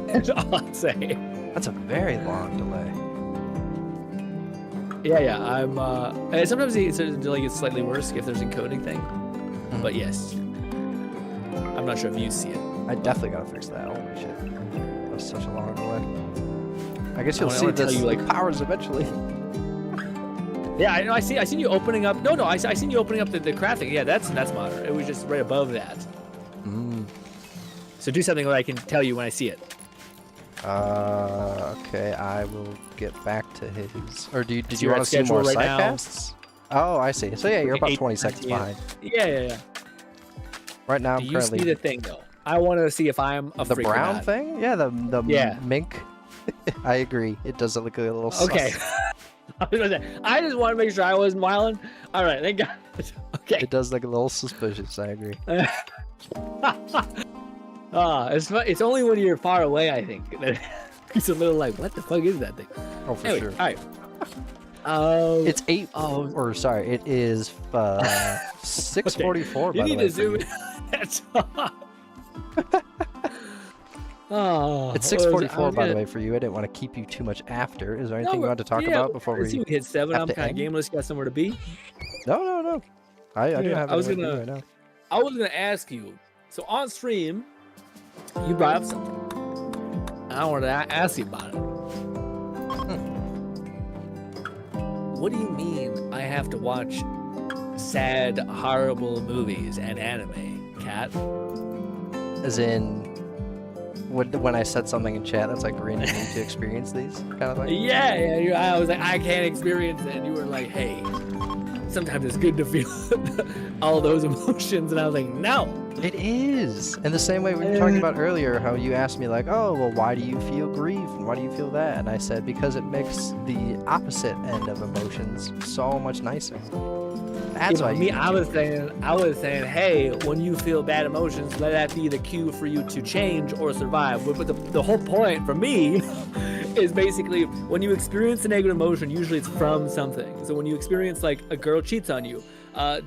Speaker 1: That's all I'll say.
Speaker 2: That's a very long delay.
Speaker 1: Yeah. I'm. Sometimes it's like it's slightly worse if there's encoding thing, but yes, I'm not sure if you see it.
Speaker 2: I definitely gotta fix that. Holy shit, that was such a long delay. I guess you'll see this powers eventually.
Speaker 1: Yeah, I know. I seen you opening up. No, I seen you opening up the crafting. Yeah, that's modern. It was just right above that. So do something that I can tell you when I see it.
Speaker 2: Okay, I will get back to his. Or did you want to see more side casts? Oh, I see. So yeah, you're about 20 seconds behind.
Speaker 1: Yeah.
Speaker 2: Right now,
Speaker 1: do you see the thing though? I want to see if I'm a
Speaker 2: the
Speaker 1: freak
Speaker 2: brown
Speaker 1: or not.
Speaker 2: thing. Yeah, the mink. I agree. It does look a little.
Speaker 1: Okay. I just want to make sure I wasn't wilding. All right, thank God. Okay.
Speaker 2: It does look a little suspicious. I agree.
Speaker 1: It's only when you're far away, I think, that it's a little like, what the fuck is that thing?
Speaker 2: Oh, for sure.
Speaker 1: All right.
Speaker 2: It's 8. Or sorry, it is 6:44.
Speaker 1: You need to zoom in. That's
Speaker 2: it's 6:44 by the way for you. I didn't want to keep you too much after. Is there anything you want to talk about before we
Speaker 1: hit 7? I'm kind of gameless. Got somewhere to be.
Speaker 2: No. I do have. I was gonna
Speaker 1: ask you. So on stream, you brought up something. I wanted to ask you about it. What do you mean I have to watch sad, horrible movies and anime, Cat?
Speaker 2: As in, when I said something in chat that's like Grinn, you need to experience these kind of thing?
Speaker 1: Yeah. I was like, I can't experience it. And you were like, hey, sometimes it's good to feel all those emotions. And I was like, no.
Speaker 2: It is. And the same way we were talking about earlier, how you asked me like, oh, well, why do you feel grief? And why do you feel that? And I said, because it makes the opposite end of emotions so much nicer. That's why
Speaker 1: I was saying, hey, when you feel bad emotions, let that be the cue for you to change or survive. But the whole point for me is basically when you experience a negative emotion, usually it's from something. So when you experience like a girl cheats on you,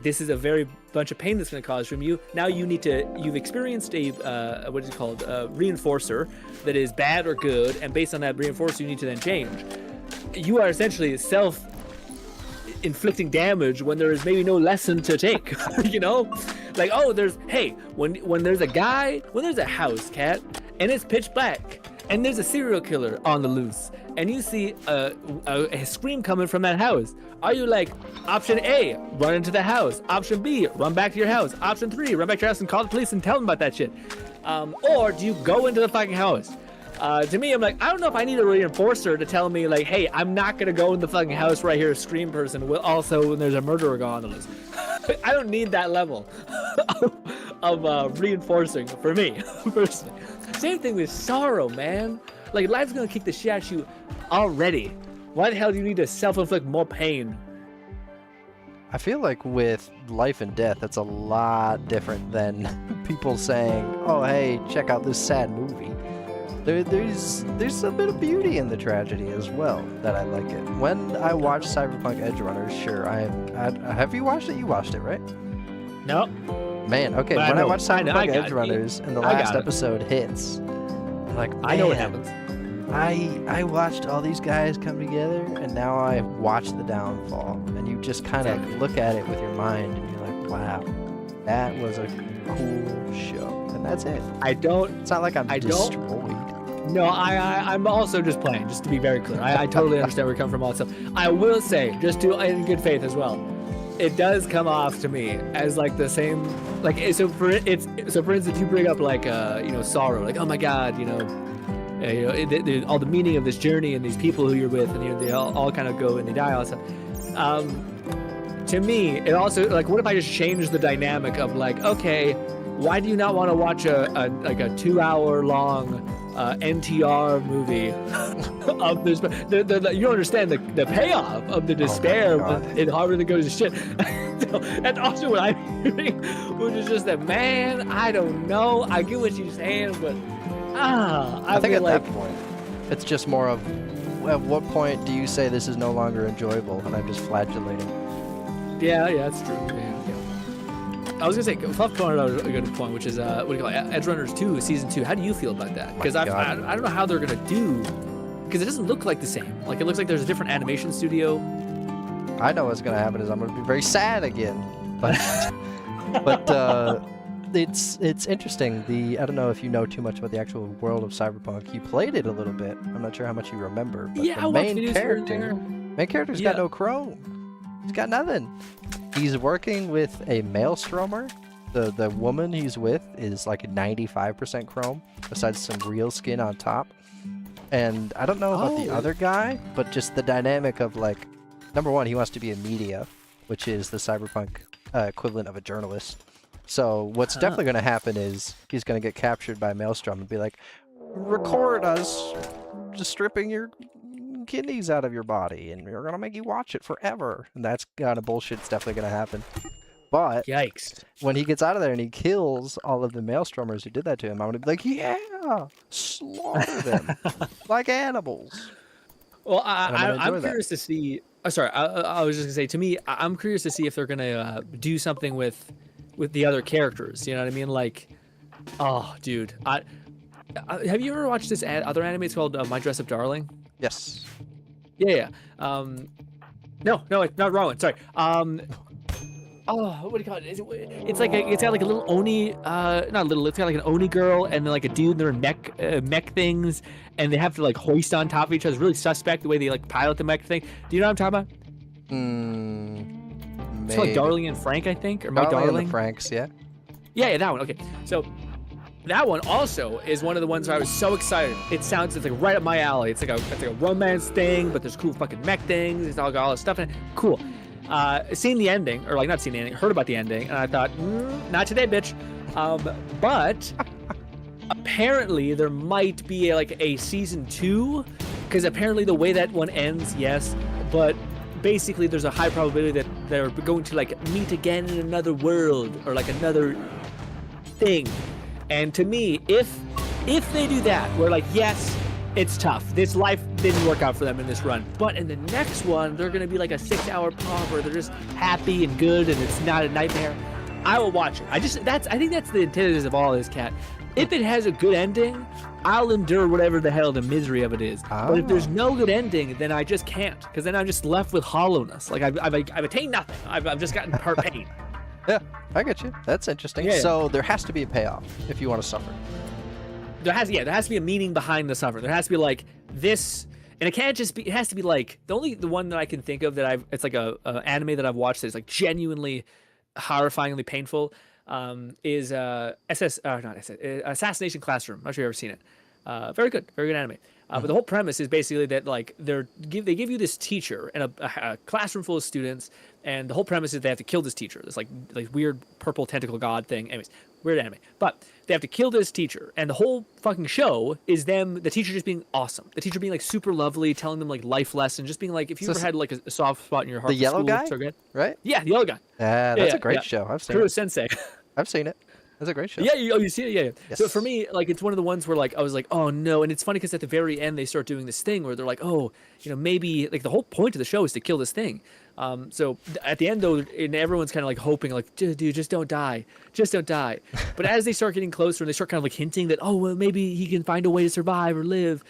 Speaker 1: this is a very bunch of pain that's going to cause from you. Now you've experienced a what is it called, reinforcer that is bad or good, and based on that reinforcer, you need to then change. You are essentially self-inflicting damage when there is maybe no lesson to take. You know, like when there's a house, Cat, and it's pitch black, and there's a serial killer on the loose, and you see a scream coming from that house. Are you like, option A, run into the house, option B, run back to your house, option 3, run back to your house and call the police and tell them about that shit, or do you go into the fucking house? To me, I'm like, I don't know if I need a reinforcer to tell me like, hey, I'm not gonna go in the fucking house right here, scream person, also when there's a murderer going on the loose. I don't need that level of reinforcing for me personally. Same thing with sorrow, man. Like, life's gonna kick the shit out of you already. Why the hell do you need to self-inflict more pain?
Speaker 2: I feel like with life and death, that's a lot different than people saying, "Oh, hey, check out this sad movie." There's a bit of beauty in the tragedy as well that I like it. When I watch Cyberpunk Edge Runners, sure, have you watched it? You watched it, right?
Speaker 3: No.
Speaker 2: Man, okay.
Speaker 3: But
Speaker 2: When I watch Cyberpunk Edge
Speaker 3: it.
Speaker 2: Runners and the last episode hits, I'm like,
Speaker 3: I know what
Speaker 2: man,
Speaker 3: happens.
Speaker 2: I watched all these guys come together, and now I watch the downfall. And you just kind of look at it with your mind, and you're like, wow, that was a cool show. And that's it. It's not like I'm destroyed.
Speaker 3: No, I'm also just playing, just to be very clear. I totally understand where you're coming from, all that stuff. I will say, just in good faith as well, it does come off to me as like the same, like, for instance, you bring up like, sorrow, like, oh my God, all the meaning of this journey and these people who you're with, and they all kind of go and they die, all that stuff. To me, it also, like, what if I just change the dynamic of like, okay, why do you not want to watch a 2-hour long NTR movie of this? You don't understand the payoff of the despair in Harvard that goes to shit. So that's also what I'm hearing, which is just that, man, I don't know. I get what you're saying, but I
Speaker 2: think at
Speaker 3: like,
Speaker 2: that point, it's just more of, at what point do you say this is no longer enjoyable and I'm just flagellating?
Speaker 3: Yeah, that's true. Yeah.
Speaker 1: I was gonna say, Fluff pointed out a good point, which is what do you call it, Edge Runners 2, Season 2. How do you feel about that? Because I don't know how they're gonna do, because it doesn't look like the same. Like, it looks like there's a different animation studio.
Speaker 2: I know what's gonna happen is I'm gonna be very sad again, but it's interesting. I don't know if you know too much about the actual world of Cyberpunk. You played it a little bit. I'm not sure how much you remember, but
Speaker 1: Yeah,
Speaker 2: the
Speaker 1: I watched
Speaker 2: main
Speaker 1: videos here and there.
Speaker 2: character's got no chrome. He's got nothing. He's working with a maelstromer. The woman he's with is like 95% chrome, besides some real skin on top. And I don't know about the other guy, but just the dynamic of, like, number one, he wants to be a media, which is the Cyberpunk equivalent of a journalist. So what's definitely going to happen is he's going to get captured by Maelstrom and be like, record us just stripping your kidneys out of your body, and we're gonna make you watch it forever. And that's kind of bullshit. It's definitely gonna happen. But
Speaker 3: yikes!
Speaker 2: When he gets out of there and he kills all of the Maelstromers who did that to him, I'm gonna be like, yeah, slaughter them like animals.
Speaker 3: Well, I'm curious to see. Oh, sorry, I was just gonna say, to me, I'm curious to see if they're gonna do something with the other characters. You know what I mean? Like, oh, dude, have you ever watched this other anime? It's called My Dress Up Darling.
Speaker 2: Yes.
Speaker 3: Yeah. No, it's not wrong. Sorry. What do you call it? It's got like a little oni, not little. It's got like an oni girl and then like a dude. And they're in mech things, and they have to like hoist on top of each other. It's really suspect the way they like pilot the mech thing. Do you know what I'm talking about? It's called Darling and Frank, I think, or My Darling.
Speaker 2: And the Franks, yeah.
Speaker 3: Yeah, that one. Okay, so that one also is one of the ones where I was so excited. It's like right up my alley. It's like a romance thing, but there's cool fucking mech things. It's all got all this stuff in it. Cool. Seen the ending, or like not seen the ending, heard about the ending, and I thought, not today, bitch. But apparently there might be a season 2, because apparently the way that one ends, yes, but basically there's a high probability that they're going to like meet again in another world or like another thing. And to me, if they do that, we're like, yes, it's tough. This life didn't work out for them in this run. But in the next one, they're going to be like a 6-hour pop where they're just happy and good and it's not a nightmare. I will watch it. I think that's the antithesis of all this, Cat. If it has a good ending, I'll endure whatever the hell the misery of it is. But if there's no good ending, then I just can't, because then I'm just left with hollowness. Like I've attained nothing. I've just gotten part pain.
Speaker 2: Yeah, I get you. That's interesting. Yeah. So there has to be a payoff if you want to suffer.
Speaker 3: There has to be a meaning behind the suffer. There has to be like this, and it can't just be. It has to be like the one that I can think of that it's like a anime that I've watched that's like genuinely horrifyingly painful. Is Assassination Classroom. I'm not sure you've ever seen it. Very good anime. But the whole premise is basically that like they give you this teacher and a classroom full of students, and the whole premise is they have to kill this teacher. This like weird purple tentacle god thing. Anyways, weird anime. But they have to kill this teacher, and the whole fucking show is them, the teacher just being awesome. The teacher being like super lovely, telling them like life lessons, just being like, if you ever had like a soft spot in your heart,
Speaker 2: the
Speaker 3: for
Speaker 2: yellow
Speaker 3: school,
Speaker 2: guy,
Speaker 3: so good.
Speaker 2: right?
Speaker 3: Yeah, the yellow guy.
Speaker 2: Yeah, that's a great show. I've seen
Speaker 3: Kuro
Speaker 2: it.
Speaker 3: Sensei.
Speaker 2: I've seen it. That's a great show.
Speaker 3: Yeah, you see it? Yeah.
Speaker 2: Yes.
Speaker 3: So for me, like, it's one of the ones where, like, I was like, oh, no. And it's funny because at the very end, they start doing this thing where they're like, oh, maybe, like, the whole point of the show is to kill this thing. So at the end, though, and everyone's kind of, like, hoping, like, dude, just don't die. Just don't die. But as they start getting closer and they start kind of, like, hinting that, oh, well, maybe he can find a way to survive or live,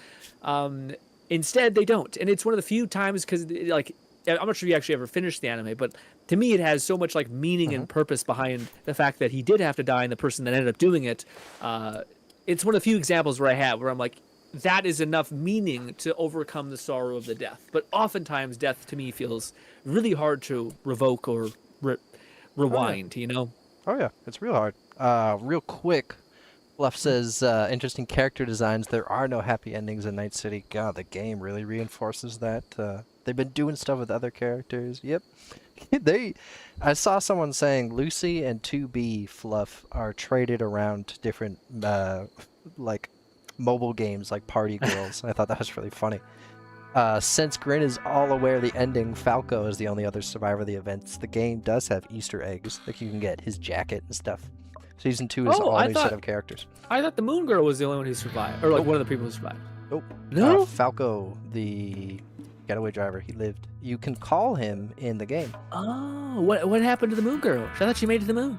Speaker 3: instead, they don't. And it's one of the few times because, like, I'm not sure you actually ever finished the anime, but to me, it has so much like meaning and purpose behind the fact that he did have to die and the person that ended up doing it. It's one of the few examples where I'm like, that is enough meaning to overcome the sorrow of the death. But oftentimes, death to me feels really hard to revoke or rewind. You know?
Speaker 2: Oh yeah, it's real hard. Real quick, Fluff says, interesting character designs. There are no happy endings in Night City. God, the game really reinforces that. They've been doing stuff with other characters. Yep. I saw someone saying Lucy and 2B Fluff are traded around to different, like, mobile games like Party Girls. I thought that was really funny. Since Grinn is all aware of the ending, Falco is the only other survivor of the events. The game does have Easter eggs. Like, you can get his jacket and stuff. Season 2 is all new set of characters.
Speaker 3: I thought the Moon Girl was the only one who survived. Or, like, one of the people who survived.
Speaker 2: Nope.
Speaker 3: No?
Speaker 2: Falco, the getaway driver, he lived. You can call him in the game.
Speaker 3: Oh, what happened to the Moon Girl? I thought she made it to the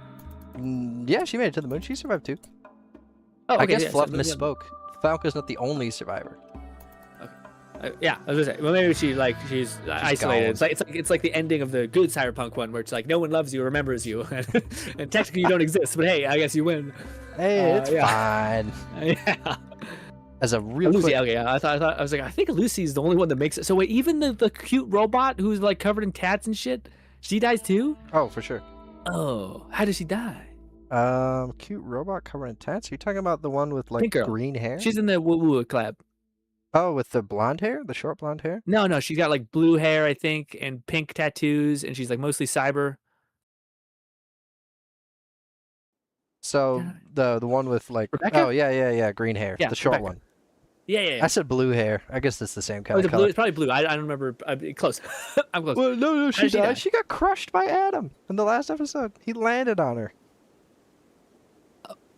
Speaker 3: moon.
Speaker 2: Yeah, she made it to the moon. She survived too.
Speaker 3: Oh, okay,
Speaker 2: I guess
Speaker 3: yeah,
Speaker 2: Fluff
Speaker 3: so,
Speaker 2: misspoke. Falco's not the only survivor.
Speaker 3: Okay. Yeah, I was gonna say. Well, maybe she's isolated. It's like the ending of the good Cyberpunk one, where it's like no one loves you or remembers you, and technically you don't exist. But hey, I guess you win.
Speaker 2: Hey, it's fine.
Speaker 3: Yeah.
Speaker 2: As a real
Speaker 3: Lucy,
Speaker 2: quick...
Speaker 3: okay, yeah, I was like, I think Lucy's the only one that makes it. So wait, even the cute robot who's like covered in tats and shit, she dies too?
Speaker 2: Oh, for sure.
Speaker 3: Oh, how does she die?
Speaker 2: Cute robot covered in tats? Are you talking about the one with like green hair?
Speaker 3: She's in the Woo Woo Club.
Speaker 2: Oh, with the blonde hair? The short blonde hair?
Speaker 3: No, she's got like blue hair, I think, and pink tattoos, and she's like mostly cyber.
Speaker 2: So the one with like
Speaker 3: Rebecca?
Speaker 2: Oh yeah, green hair. The short one.
Speaker 3: Yeah.
Speaker 2: I said blue hair. I guess it's the same kind of color.
Speaker 3: Blue, it's probably blue. I don't remember. Close. I'm close.
Speaker 2: Well, no, she died. She got crushed by Adam in the last episode. He landed on her.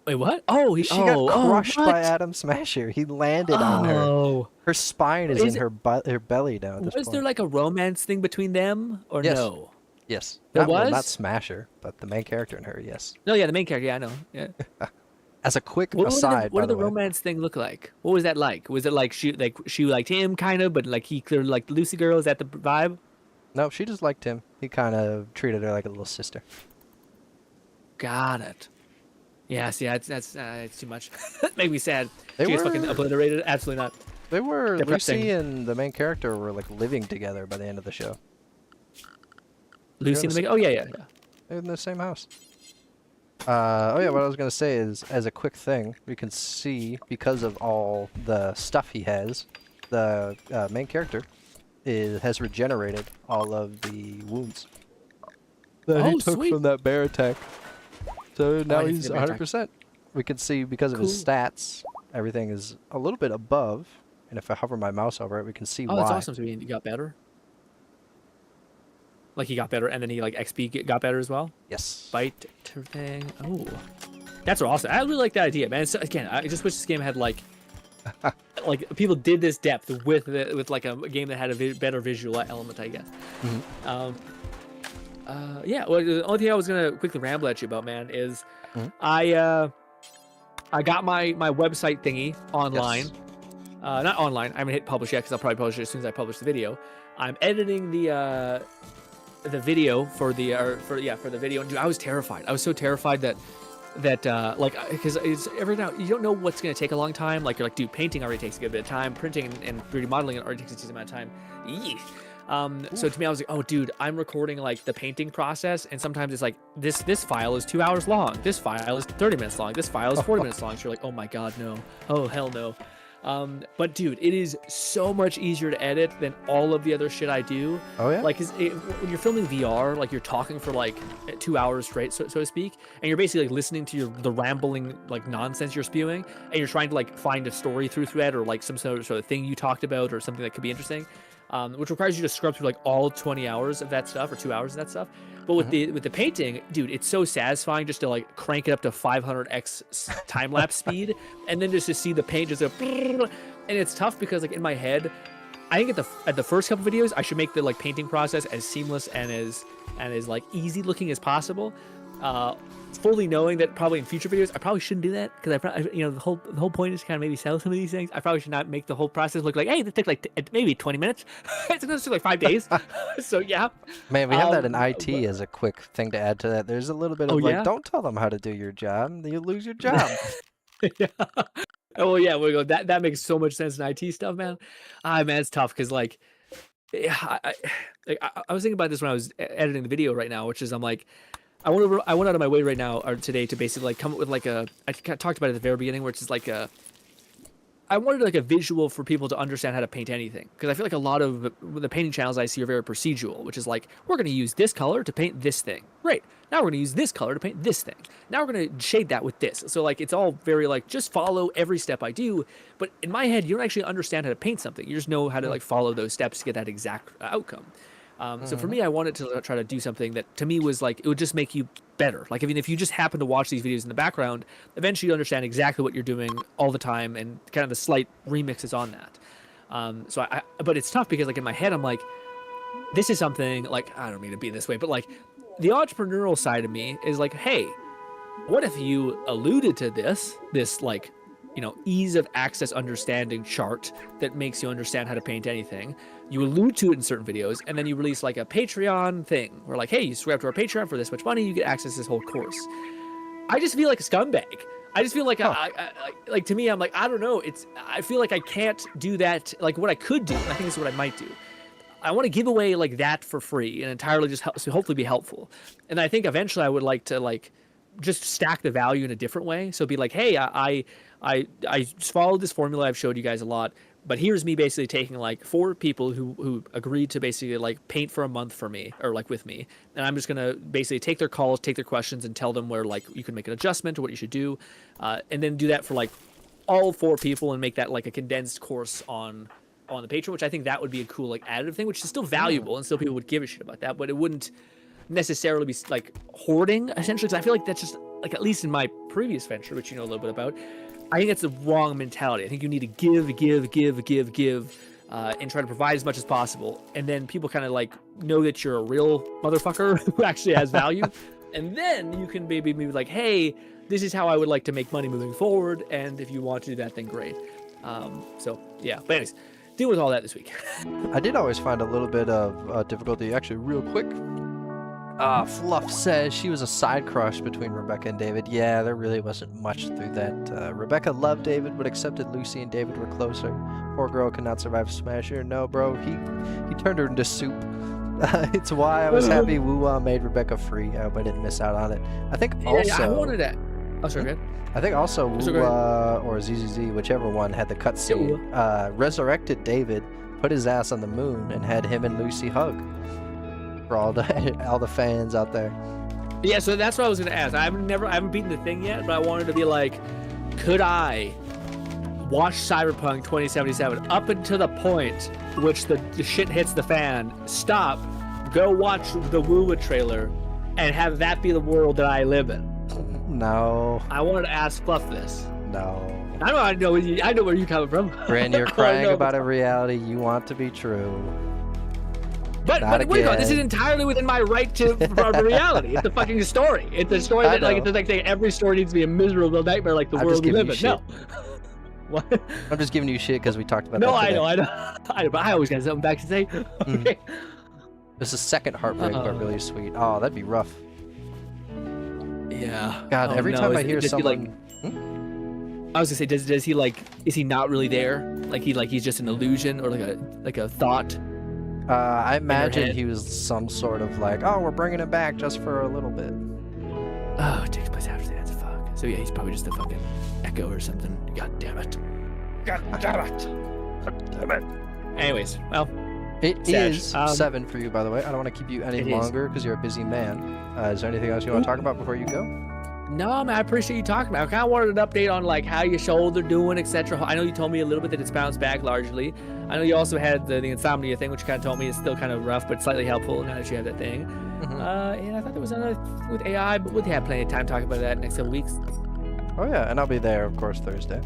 Speaker 3: Wait, what? Oh,
Speaker 2: she got crushed by Adam Smasher. He landed on her. Her spine is in her belly now.
Speaker 3: Was there like a romance thing between them, or no?
Speaker 2: Yes.
Speaker 3: There was?
Speaker 2: Not Smasher, but the main character in her. Yes.
Speaker 3: No, yeah, the main character. Yeah, I know. Yeah.
Speaker 2: As a quick aside,
Speaker 3: what did the romance thing look like? What was that like? Was it like she liked him kind of, but like he clearly liked the Lucy girl? Is that the vibe?
Speaker 2: No, she just liked him. He kind of treated her like a little sister.
Speaker 3: Got it. Yeah, see, that's too much. Made me sad.
Speaker 2: She
Speaker 3: was fucking obliterated. Absolutely not.
Speaker 2: They were Lucy and the main character were like living together by the end of the show.
Speaker 3: Lucy and the main. Oh yeah.
Speaker 2: They're in the same house. What I was gonna say is, as a quick thing, we can see because of all the stuff he has, the main character has regenerated all of the wounds that he took from that bear attack. So now he's 100%. We can see because of his stats, everything is a little bit above. And if I hover my mouse over it, we can see why.
Speaker 3: Oh, that's awesome. So he got better. Like he got better, and then he like XP got better as well.
Speaker 2: Yes.
Speaker 3: Bite thing. Oh, that's awesome. I really like that idea, man. So, again, I just wish this game had like people did this depth with like a game that had a better visual element, I guess. Yeah. Well, the only thing I was gonna quickly ramble at you about, man, is I got my website thingy online.
Speaker 2: Yes.
Speaker 3: Not online. I haven't hit publish yet because I'll probably publish it as soon as I publish the video. I'm editing the video for the video, and dude, I was terrified. I was so terrified that because it's every now you don't know what's gonna take a long time. Like you're like, dude, painting already takes a good bit of time. Printing and 3D modeling already takes a decent amount of time. So to me, I was like, oh, dude, I'm recording like the painting process, and sometimes it's like this file is 2 hours long. This file is 30 minutes long. This file is 40 minutes long. So you're like, oh my god, no. Oh hell no. But dude, it is so much easier to edit than all of the other shit I do.
Speaker 2: Oh yeah.
Speaker 3: Like, when you're filming VR, like you're talking for like 2 hours straight, so to speak, and you're basically like listening to the rambling like nonsense you're spewing, and you're trying to like find a story through thread or like some sort of thing you talked about or something that could be interesting, which requires you to scrub through like all 20 hours of that stuff or 2 hours of that stuff. But with the painting, dude, it's so satisfying just to like crank it up to 500x time lapse speed, and then just to see the paint just go. And it's tough because like in my head, I think at the first couple videos, I should make the like painting process as seamless and as like easy looking as possible. Fully knowing that probably in future videos I probably shouldn't do that, because the whole point is to kind of maybe sell some of these things. I probably should not make the whole process look like, hey, this took like maybe 20 minutes. It's gonna take like 5 days. So yeah.
Speaker 2: Man, we have that in IT as a quick thing to add to that. There's a little bit of like,
Speaker 3: yeah?
Speaker 2: don't tell them how to do your job, you lose your job.
Speaker 3: Yeah. Oh yeah, we go. That makes so much sense in IT stuff, man. Man, it's tough because like, yeah, I was thinking about this when I was editing the video right now, which is I'm like, I went out of my way right now or today to basically like come up with like I talked about it at the very beginning, where it's just like I wanted like a visual for people to understand how to paint anything, because I feel like a lot of the painting channels I see are very procedural, which is like, we're going to use this color to paint this thing. Great. Now we're going to use this color to paint this thing. Now we're going to shade that with this. So like, it's all very like, just follow every step I do. But in my head, you don't actually understand how to paint something. You just know how to like follow those steps to get that exact outcome. So for me, I wanted to try to do something that to me was like, it would just make you better. Like, I mean, if you just happen to watch these videos in the background, eventually you understand exactly what you're doing all the time and kind of the slight remixes on that. But it's tough because like in my head, I'm like, this is something like, I don't mean to be this way, but like the entrepreneurial side of me is like, hey, what if you alluded to this like, ease of access understanding chart that makes you understand how to paint anything. You allude to it in certain videos, and then you release like a Patreon thing where like, hey, you subscribe to our Patreon for this much money, you get access to this whole course. I just feel like a scumbag. I just feel like, like to me, I'm like, I don't know. I feel like I can't do that. Like what I could do, and I think this is what I might do. I want to give away like that for free and entirely just so hopefully be helpful. And I think eventually I would like to like just stack the value in a different way. So be like, hey, I followed this formula I've showed you guys a lot, but here's me basically taking like 4 people who agreed to basically like paint for a month for me or like with me, and I'm just gonna basically take their calls, take their questions, and tell them where like you can make an adjustment to what you should do, and then do that for like all 4 people and make that like a condensed course on the Patreon, which I think that would be a cool like additive thing, which is still valuable and still people would give a shit about that, but it wouldn't necessarily be like hoarding essentially, because I feel like that's just like, at least in my previous venture, which you know a little bit about, I think that's the wrong mentality. I think you need to give, and try to provide as much as possible. And then people kind of like know that you're a real motherfucker who actually has value. And then you can maybe be like, hey, this is how I would like to make money moving forward. And if you want to do that, then great. So yeah, but anyways, deal with all that this week.
Speaker 2: I did always find a little bit of difficulty, actually, real quick. Fluff says she was a side crush between Rebecca and David. Yeah, there really wasn't much through that. Rebecca loved David, but accepted Lucy and David were closer. Poor girl could not survive Smasher. No, bro, he turned her into soup. It's why I was happy Woo-Wah made Rebecca free. I hope I didn't miss out on it. I think also...
Speaker 3: Yeah, I wanted that. Oh, sorry, good.
Speaker 2: I think also Woo-Wah or ZZZ, whichever one, had the cutscene, resurrected David, put his ass on the moon, and had him and Lucy hug. For all the fans out there.
Speaker 3: Yeah, so that's what I was gonna ask. I haven't beaten the thing yet, but I wanted to be like, could I watch Cyberpunk 2077 up until the point which the shit hits the fan, stop, go watch the Woo-Wah trailer, and have that be the world that I live in?
Speaker 2: No.
Speaker 3: I wanted to ask Fluff this.
Speaker 2: No.
Speaker 3: I know where you're coming from.
Speaker 2: Grinn, you're crying about a reality you want to be true.
Speaker 3: But wait, this is entirely within my right to reality. It's a fucking story. It's a story that like, it's like saying every story needs to be a miserable nightmare like the world we live in. No. What?
Speaker 2: I'm just giving you shit because we talked about that today.
Speaker 3: No, I know. But I always got something back to say. Okay.
Speaker 2: This is second heartbreak, but really sweet. Oh, that'd be rough.
Speaker 3: Yeah.
Speaker 2: God, every time I hear someone...
Speaker 3: I was gonna say, does he like, is he not really there? Like he's just an illusion or like a thought?
Speaker 2: I imagine he was some sort of like, oh, we're bringing him back just for a little bit.
Speaker 3: Oh, it takes place after that. Fuck. So yeah, he's probably just a fucking echo or something. God damn it. God damn it.
Speaker 2: Damn it.
Speaker 3: Anyways, well,
Speaker 2: It
Speaker 3: sad.
Speaker 2: is 7 for you, by the way. I don't want to keep you any
Speaker 3: It is.
Speaker 2: longer because you're a busy man. Is there anything else you want to talk about before you go?
Speaker 3: no, man, I appreciate you talking about it. I kind of wanted an update on like how your shoulder doing, etc. I know you told me a little bit that it's bounced back largely. I know you also had the insomnia thing, which you kind of told me is still kind of rough, but slightly helpful now that you have that thing. And I thought there was another with AI, but we'll have plenty of time to talk about that next couple weeks.
Speaker 2: Oh, yeah, and I'll be there, of course, Thursday.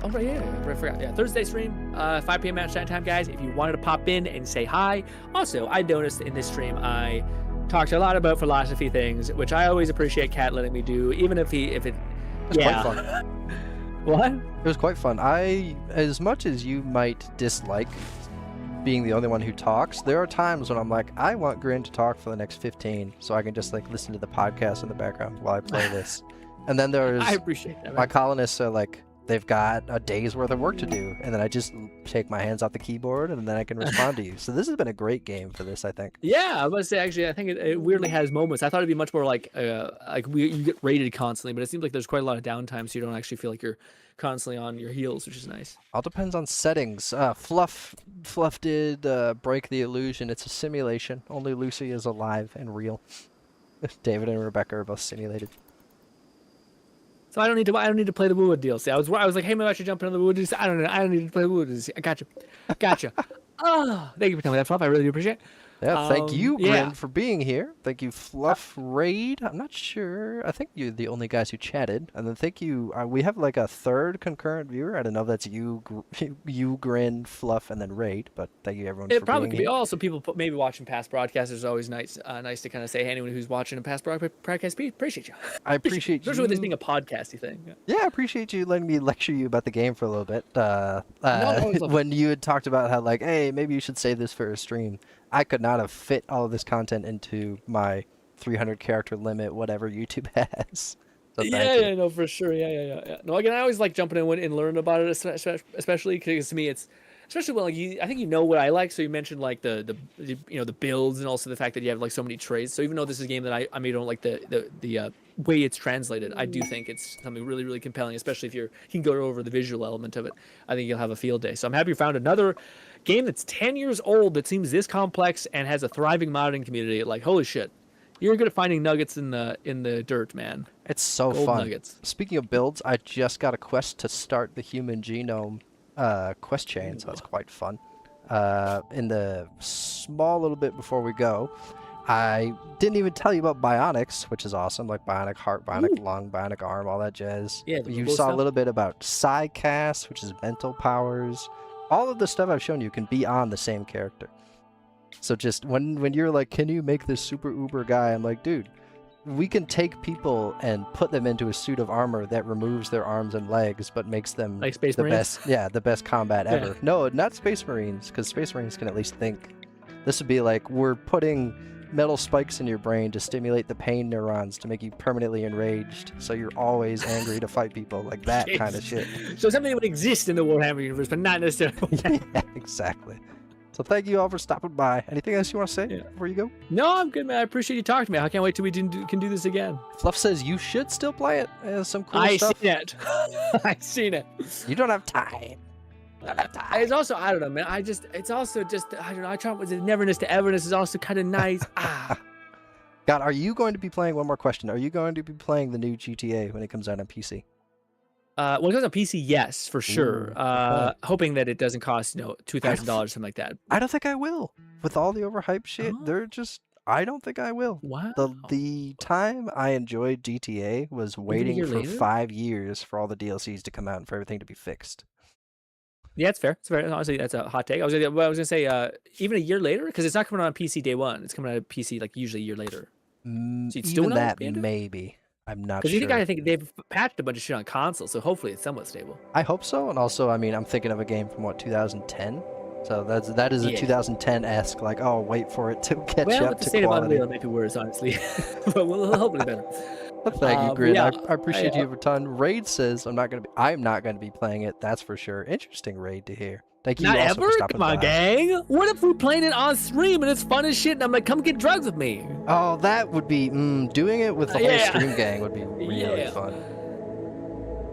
Speaker 3: Oh, right, yeah, I forgot. Yeah, Thursday stream, 5 p.m. Mountain Standard Time, guys. If you wanted to pop in and say hi. Also, I noticed in this stream, I talked a lot about philosophy things, which I always appreciate Kat letting me do, even if it.
Speaker 2: It's
Speaker 3: Yeah.
Speaker 2: quite fun.
Speaker 3: What?
Speaker 2: It was quite fun. As much as you might dislike being the only one who talks, there are times when I'm like, I want Grinn to talk for the next 15, so I can just like listen to the podcast in the background while I play this. And then there's
Speaker 3: I appreciate that.
Speaker 2: my
Speaker 3: Man.
Speaker 2: colonists are like, they've got a day's worth of work to do, and then I just take my hands off the keyboard and then I can respond to you. So this has been a great game for this, I think.
Speaker 3: Yeah, I was gonna say actually, I think it weirdly has moments. I thought it'd be much more like you get rated constantly, but it seems like there's quite a lot of downtime, so you don't actually feel like you're constantly on your heels, which is nice.
Speaker 2: All depends on settings. Fluff did break the illusion. It's a simulation. Only Lucy is alive and real. David and Rebecca are both simulated.
Speaker 3: So I don't need to play the Wood DLC. I was like, hey, maybe I should jump into the Wood DLC. I don't need to play the Wood DLC. I gotcha. Oh, thank you for telling me that, Fluff. I really do appreciate it.
Speaker 2: Yeah, thank you, Grinn,
Speaker 3: yeah.
Speaker 2: for being here. Thank you, Fluff Raid. I'm not sure. I think you're the only guys who chatted. And then thank you. We have like a third concurrent viewer. I don't know if that's you, Grinn, Fluff, and then Raid. But thank you, everyone,
Speaker 3: It
Speaker 2: for
Speaker 3: probably
Speaker 2: being
Speaker 3: could be
Speaker 2: here.
Speaker 3: also people maybe watching past broadcasts. Is always nice to kind of say, hey, anyone who's watching a past broadcast, appreciate you.
Speaker 2: I appreciate you.
Speaker 3: Especially with this being a podcasty thing. Yeah.
Speaker 2: Yeah, I appreciate you letting me lecture you about the game for a little bit.
Speaker 3: always love
Speaker 2: When you had talked about how, like, hey, maybe you should save this for a stream. I could not have fit all of this content into my 300 character limit, whatever YouTube has. So thank you.
Speaker 3: No, for sure. Yeah. No, again, I always like jumping in and learning about it, especially because to me, it's especially when like I think you know what I like. So you mentioned like the builds and also the fact that you have like so many traits. So even though this is a game that I maybe don't like the way it's translated, I do think it's something really, really compelling, especially if you can go over the visual element of it. I think you'll have a field day. So I'm happy you found another game that's 10 years old that seems this complex and has a thriving modding community. Like, holy shit. You're good at finding nuggets in the dirt, man.
Speaker 2: It's so
Speaker 3: Gold
Speaker 2: fun.
Speaker 3: nuggets.
Speaker 2: Speaking of builds, I just got a quest to start the human genome quest chain, so that's quite fun. In the small little bit before we go, I didn't even tell you about bionics, which is awesome, like bionic heart, bionic lung, bionic arm, all that jazz.
Speaker 3: Yeah, the
Speaker 2: You
Speaker 3: cool
Speaker 2: saw a
Speaker 3: stuff.
Speaker 2: little bit about Psycast, which is mental powers. All of the stuff I've shown you can be on the same character. So just when you're like, can you make this super uber guy? I'm like, dude, we can take people and put them into a suit of armor that removes their arms and legs, but makes them
Speaker 3: Like Space
Speaker 2: the
Speaker 3: Marines?
Speaker 2: best. The best combat
Speaker 3: Yeah.
Speaker 2: ever. No, not Space Marines, because Space Marines can at least think. This would be like, we're putting metal spikes in your brain to stimulate the pain neurons to make you permanently enraged, so you're always angry to fight people, like that kind of shit.
Speaker 3: So something that would exist in the Warhammer universe, but not necessarily.
Speaker 2: Yeah, exactly. So thank you all for stopping by. Anything else you want to say
Speaker 3: Yeah.
Speaker 2: before you go?
Speaker 3: No, I'm good, man. I appreciate you talking to me. I can't wait till we can do this again.
Speaker 2: Fluff says you should still play it. Some cool
Speaker 3: I
Speaker 2: stuff.
Speaker 3: seen it. I seen it.
Speaker 2: You don't have time.
Speaker 3: It's also, I don't know, man. It's also just, I don't know. I try with the neverness to everness is also kind of nice.
Speaker 2: God, are you going to be playing, one more question, are you going to be playing the new GTA when it comes out on PC?
Speaker 3: Well, it goes on PC, yes, for sure.
Speaker 2: Ooh, okay.
Speaker 3: Hoping that it doesn't cost, $2,000, something like that.
Speaker 2: I don't think I will. With all the overhyped shit,
Speaker 3: Oh.
Speaker 2: I don't think I will.
Speaker 3: Wow.
Speaker 2: The time I enjoyed GTA was waiting
Speaker 3: year
Speaker 2: for
Speaker 3: later?
Speaker 2: 5 years for all the DLCs to come out and for everything to be fixed.
Speaker 3: Yeah, it's fair. It's fair. Honestly, that's a hot take. I was gonna say, even a year later, because it's not coming out on PC day one. It's coming out on PC like usually a year later. So you'd still
Speaker 2: Even
Speaker 3: not
Speaker 2: that,
Speaker 3: be into it?
Speaker 2: maybe. I'm not
Speaker 3: Because
Speaker 2: sure.
Speaker 3: I think they've patched a bunch of shit on console, so hopefully it's somewhat stable.
Speaker 2: I hope so, and also, I mean, I'm thinking of a game from 2010. So that is a
Speaker 3: Yeah.
Speaker 2: 2010-esque, like, oh, wait for it to catch
Speaker 3: Well,
Speaker 2: up
Speaker 3: with the
Speaker 2: to
Speaker 3: state of
Speaker 2: quality.
Speaker 3: Unreal, it might be worse, honestly. But we'll hopefully better.
Speaker 2: Thank you,
Speaker 3: but
Speaker 2: Grinn.
Speaker 3: yeah,
Speaker 2: I appreciate you a ton. Raid says I'm not gonna be playing it. That's for sure. Interesting raid to hear. Thank you
Speaker 3: Not
Speaker 2: also
Speaker 3: ever?
Speaker 2: for stopping
Speaker 3: Come on,
Speaker 2: by.
Speaker 3: gang. What if we played it on stream and it's fun as shit and I'm like, come get drugs with me?
Speaker 2: Oh, that would be doing it with the whole
Speaker 3: Yeah.
Speaker 2: stream gang would be really
Speaker 3: Yeah.
Speaker 2: fun.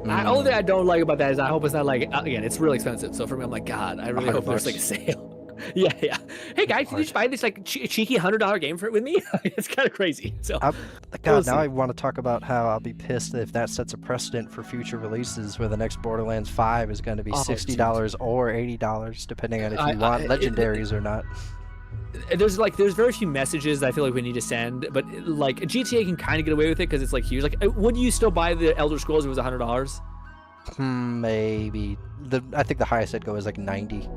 Speaker 3: Only thing I don't like about that is I hope it's not like, again, it's really expensive. So for me, I'm like, God, I really hope there's like a sale. Yeah. Hey guys, did you just buy this like cheeky $100 game for it with me? It's kind of crazy. So
Speaker 2: God, now I want to talk about how I'll be pissed if that sets a precedent for future releases, where the next Borderlands 5 is going to be $60 or $80, depending on if you want legendaries or not.
Speaker 3: There's very few messages that I feel like we need to send, but like GTA can kind of get away with it because it's like huge. Like, would you still buy the Elder Scrolls if it was $100?
Speaker 2: Maybe. I think the highest I'd go is like 90.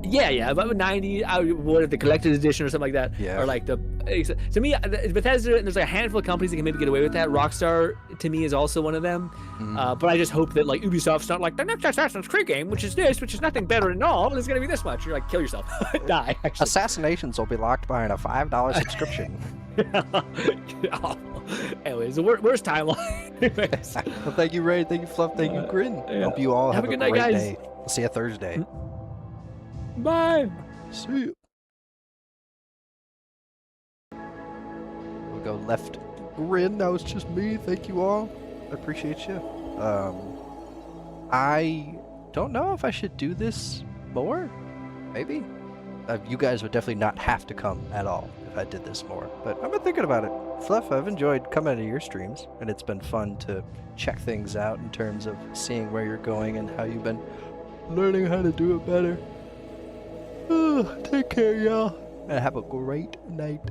Speaker 3: Yeah, about 90. I would the collector's edition or something like that.
Speaker 2: Yeah.
Speaker 3: Or like to me, Bethesda, and there's like a handful of companies that can maybe get away with that. Rockstar to me is also one of them. But I just hope that like Ubisoft's not like the next Assassin's Creed game, which is this, which is nothing better than all, and it's gonna be this much. You're like, kill yourself, die. Actually.
Speaker 2: Assassinations will be locked behind a $5 subscription.
Speaker 3: Anyways, the worst timeline. Anyways.
Speaker 2: Well, thank you, Ray. Thank you, Fluff. Thank you, Grinn. Hope you all have a
Speaker 3: good
Speaker 2: great
Speaker 3: night, guys.
Speaker 2: day. We'll see you Thursday.
Speaker 3: Bye.
Speaker 2: See you. We'll go left. Grinn, now it's just me. Thank you all. I appreciate you. I don't know if I should do this more. Maybe. You guys would definitely not have to come at all if I did this more. But I've been thinking about it. Fluff, I've enjoyed coming to your streams, and it's been fun to check things out in terms of seeing where you're going and how you've been learning how to do it better. Take care, y'all, and have a great night.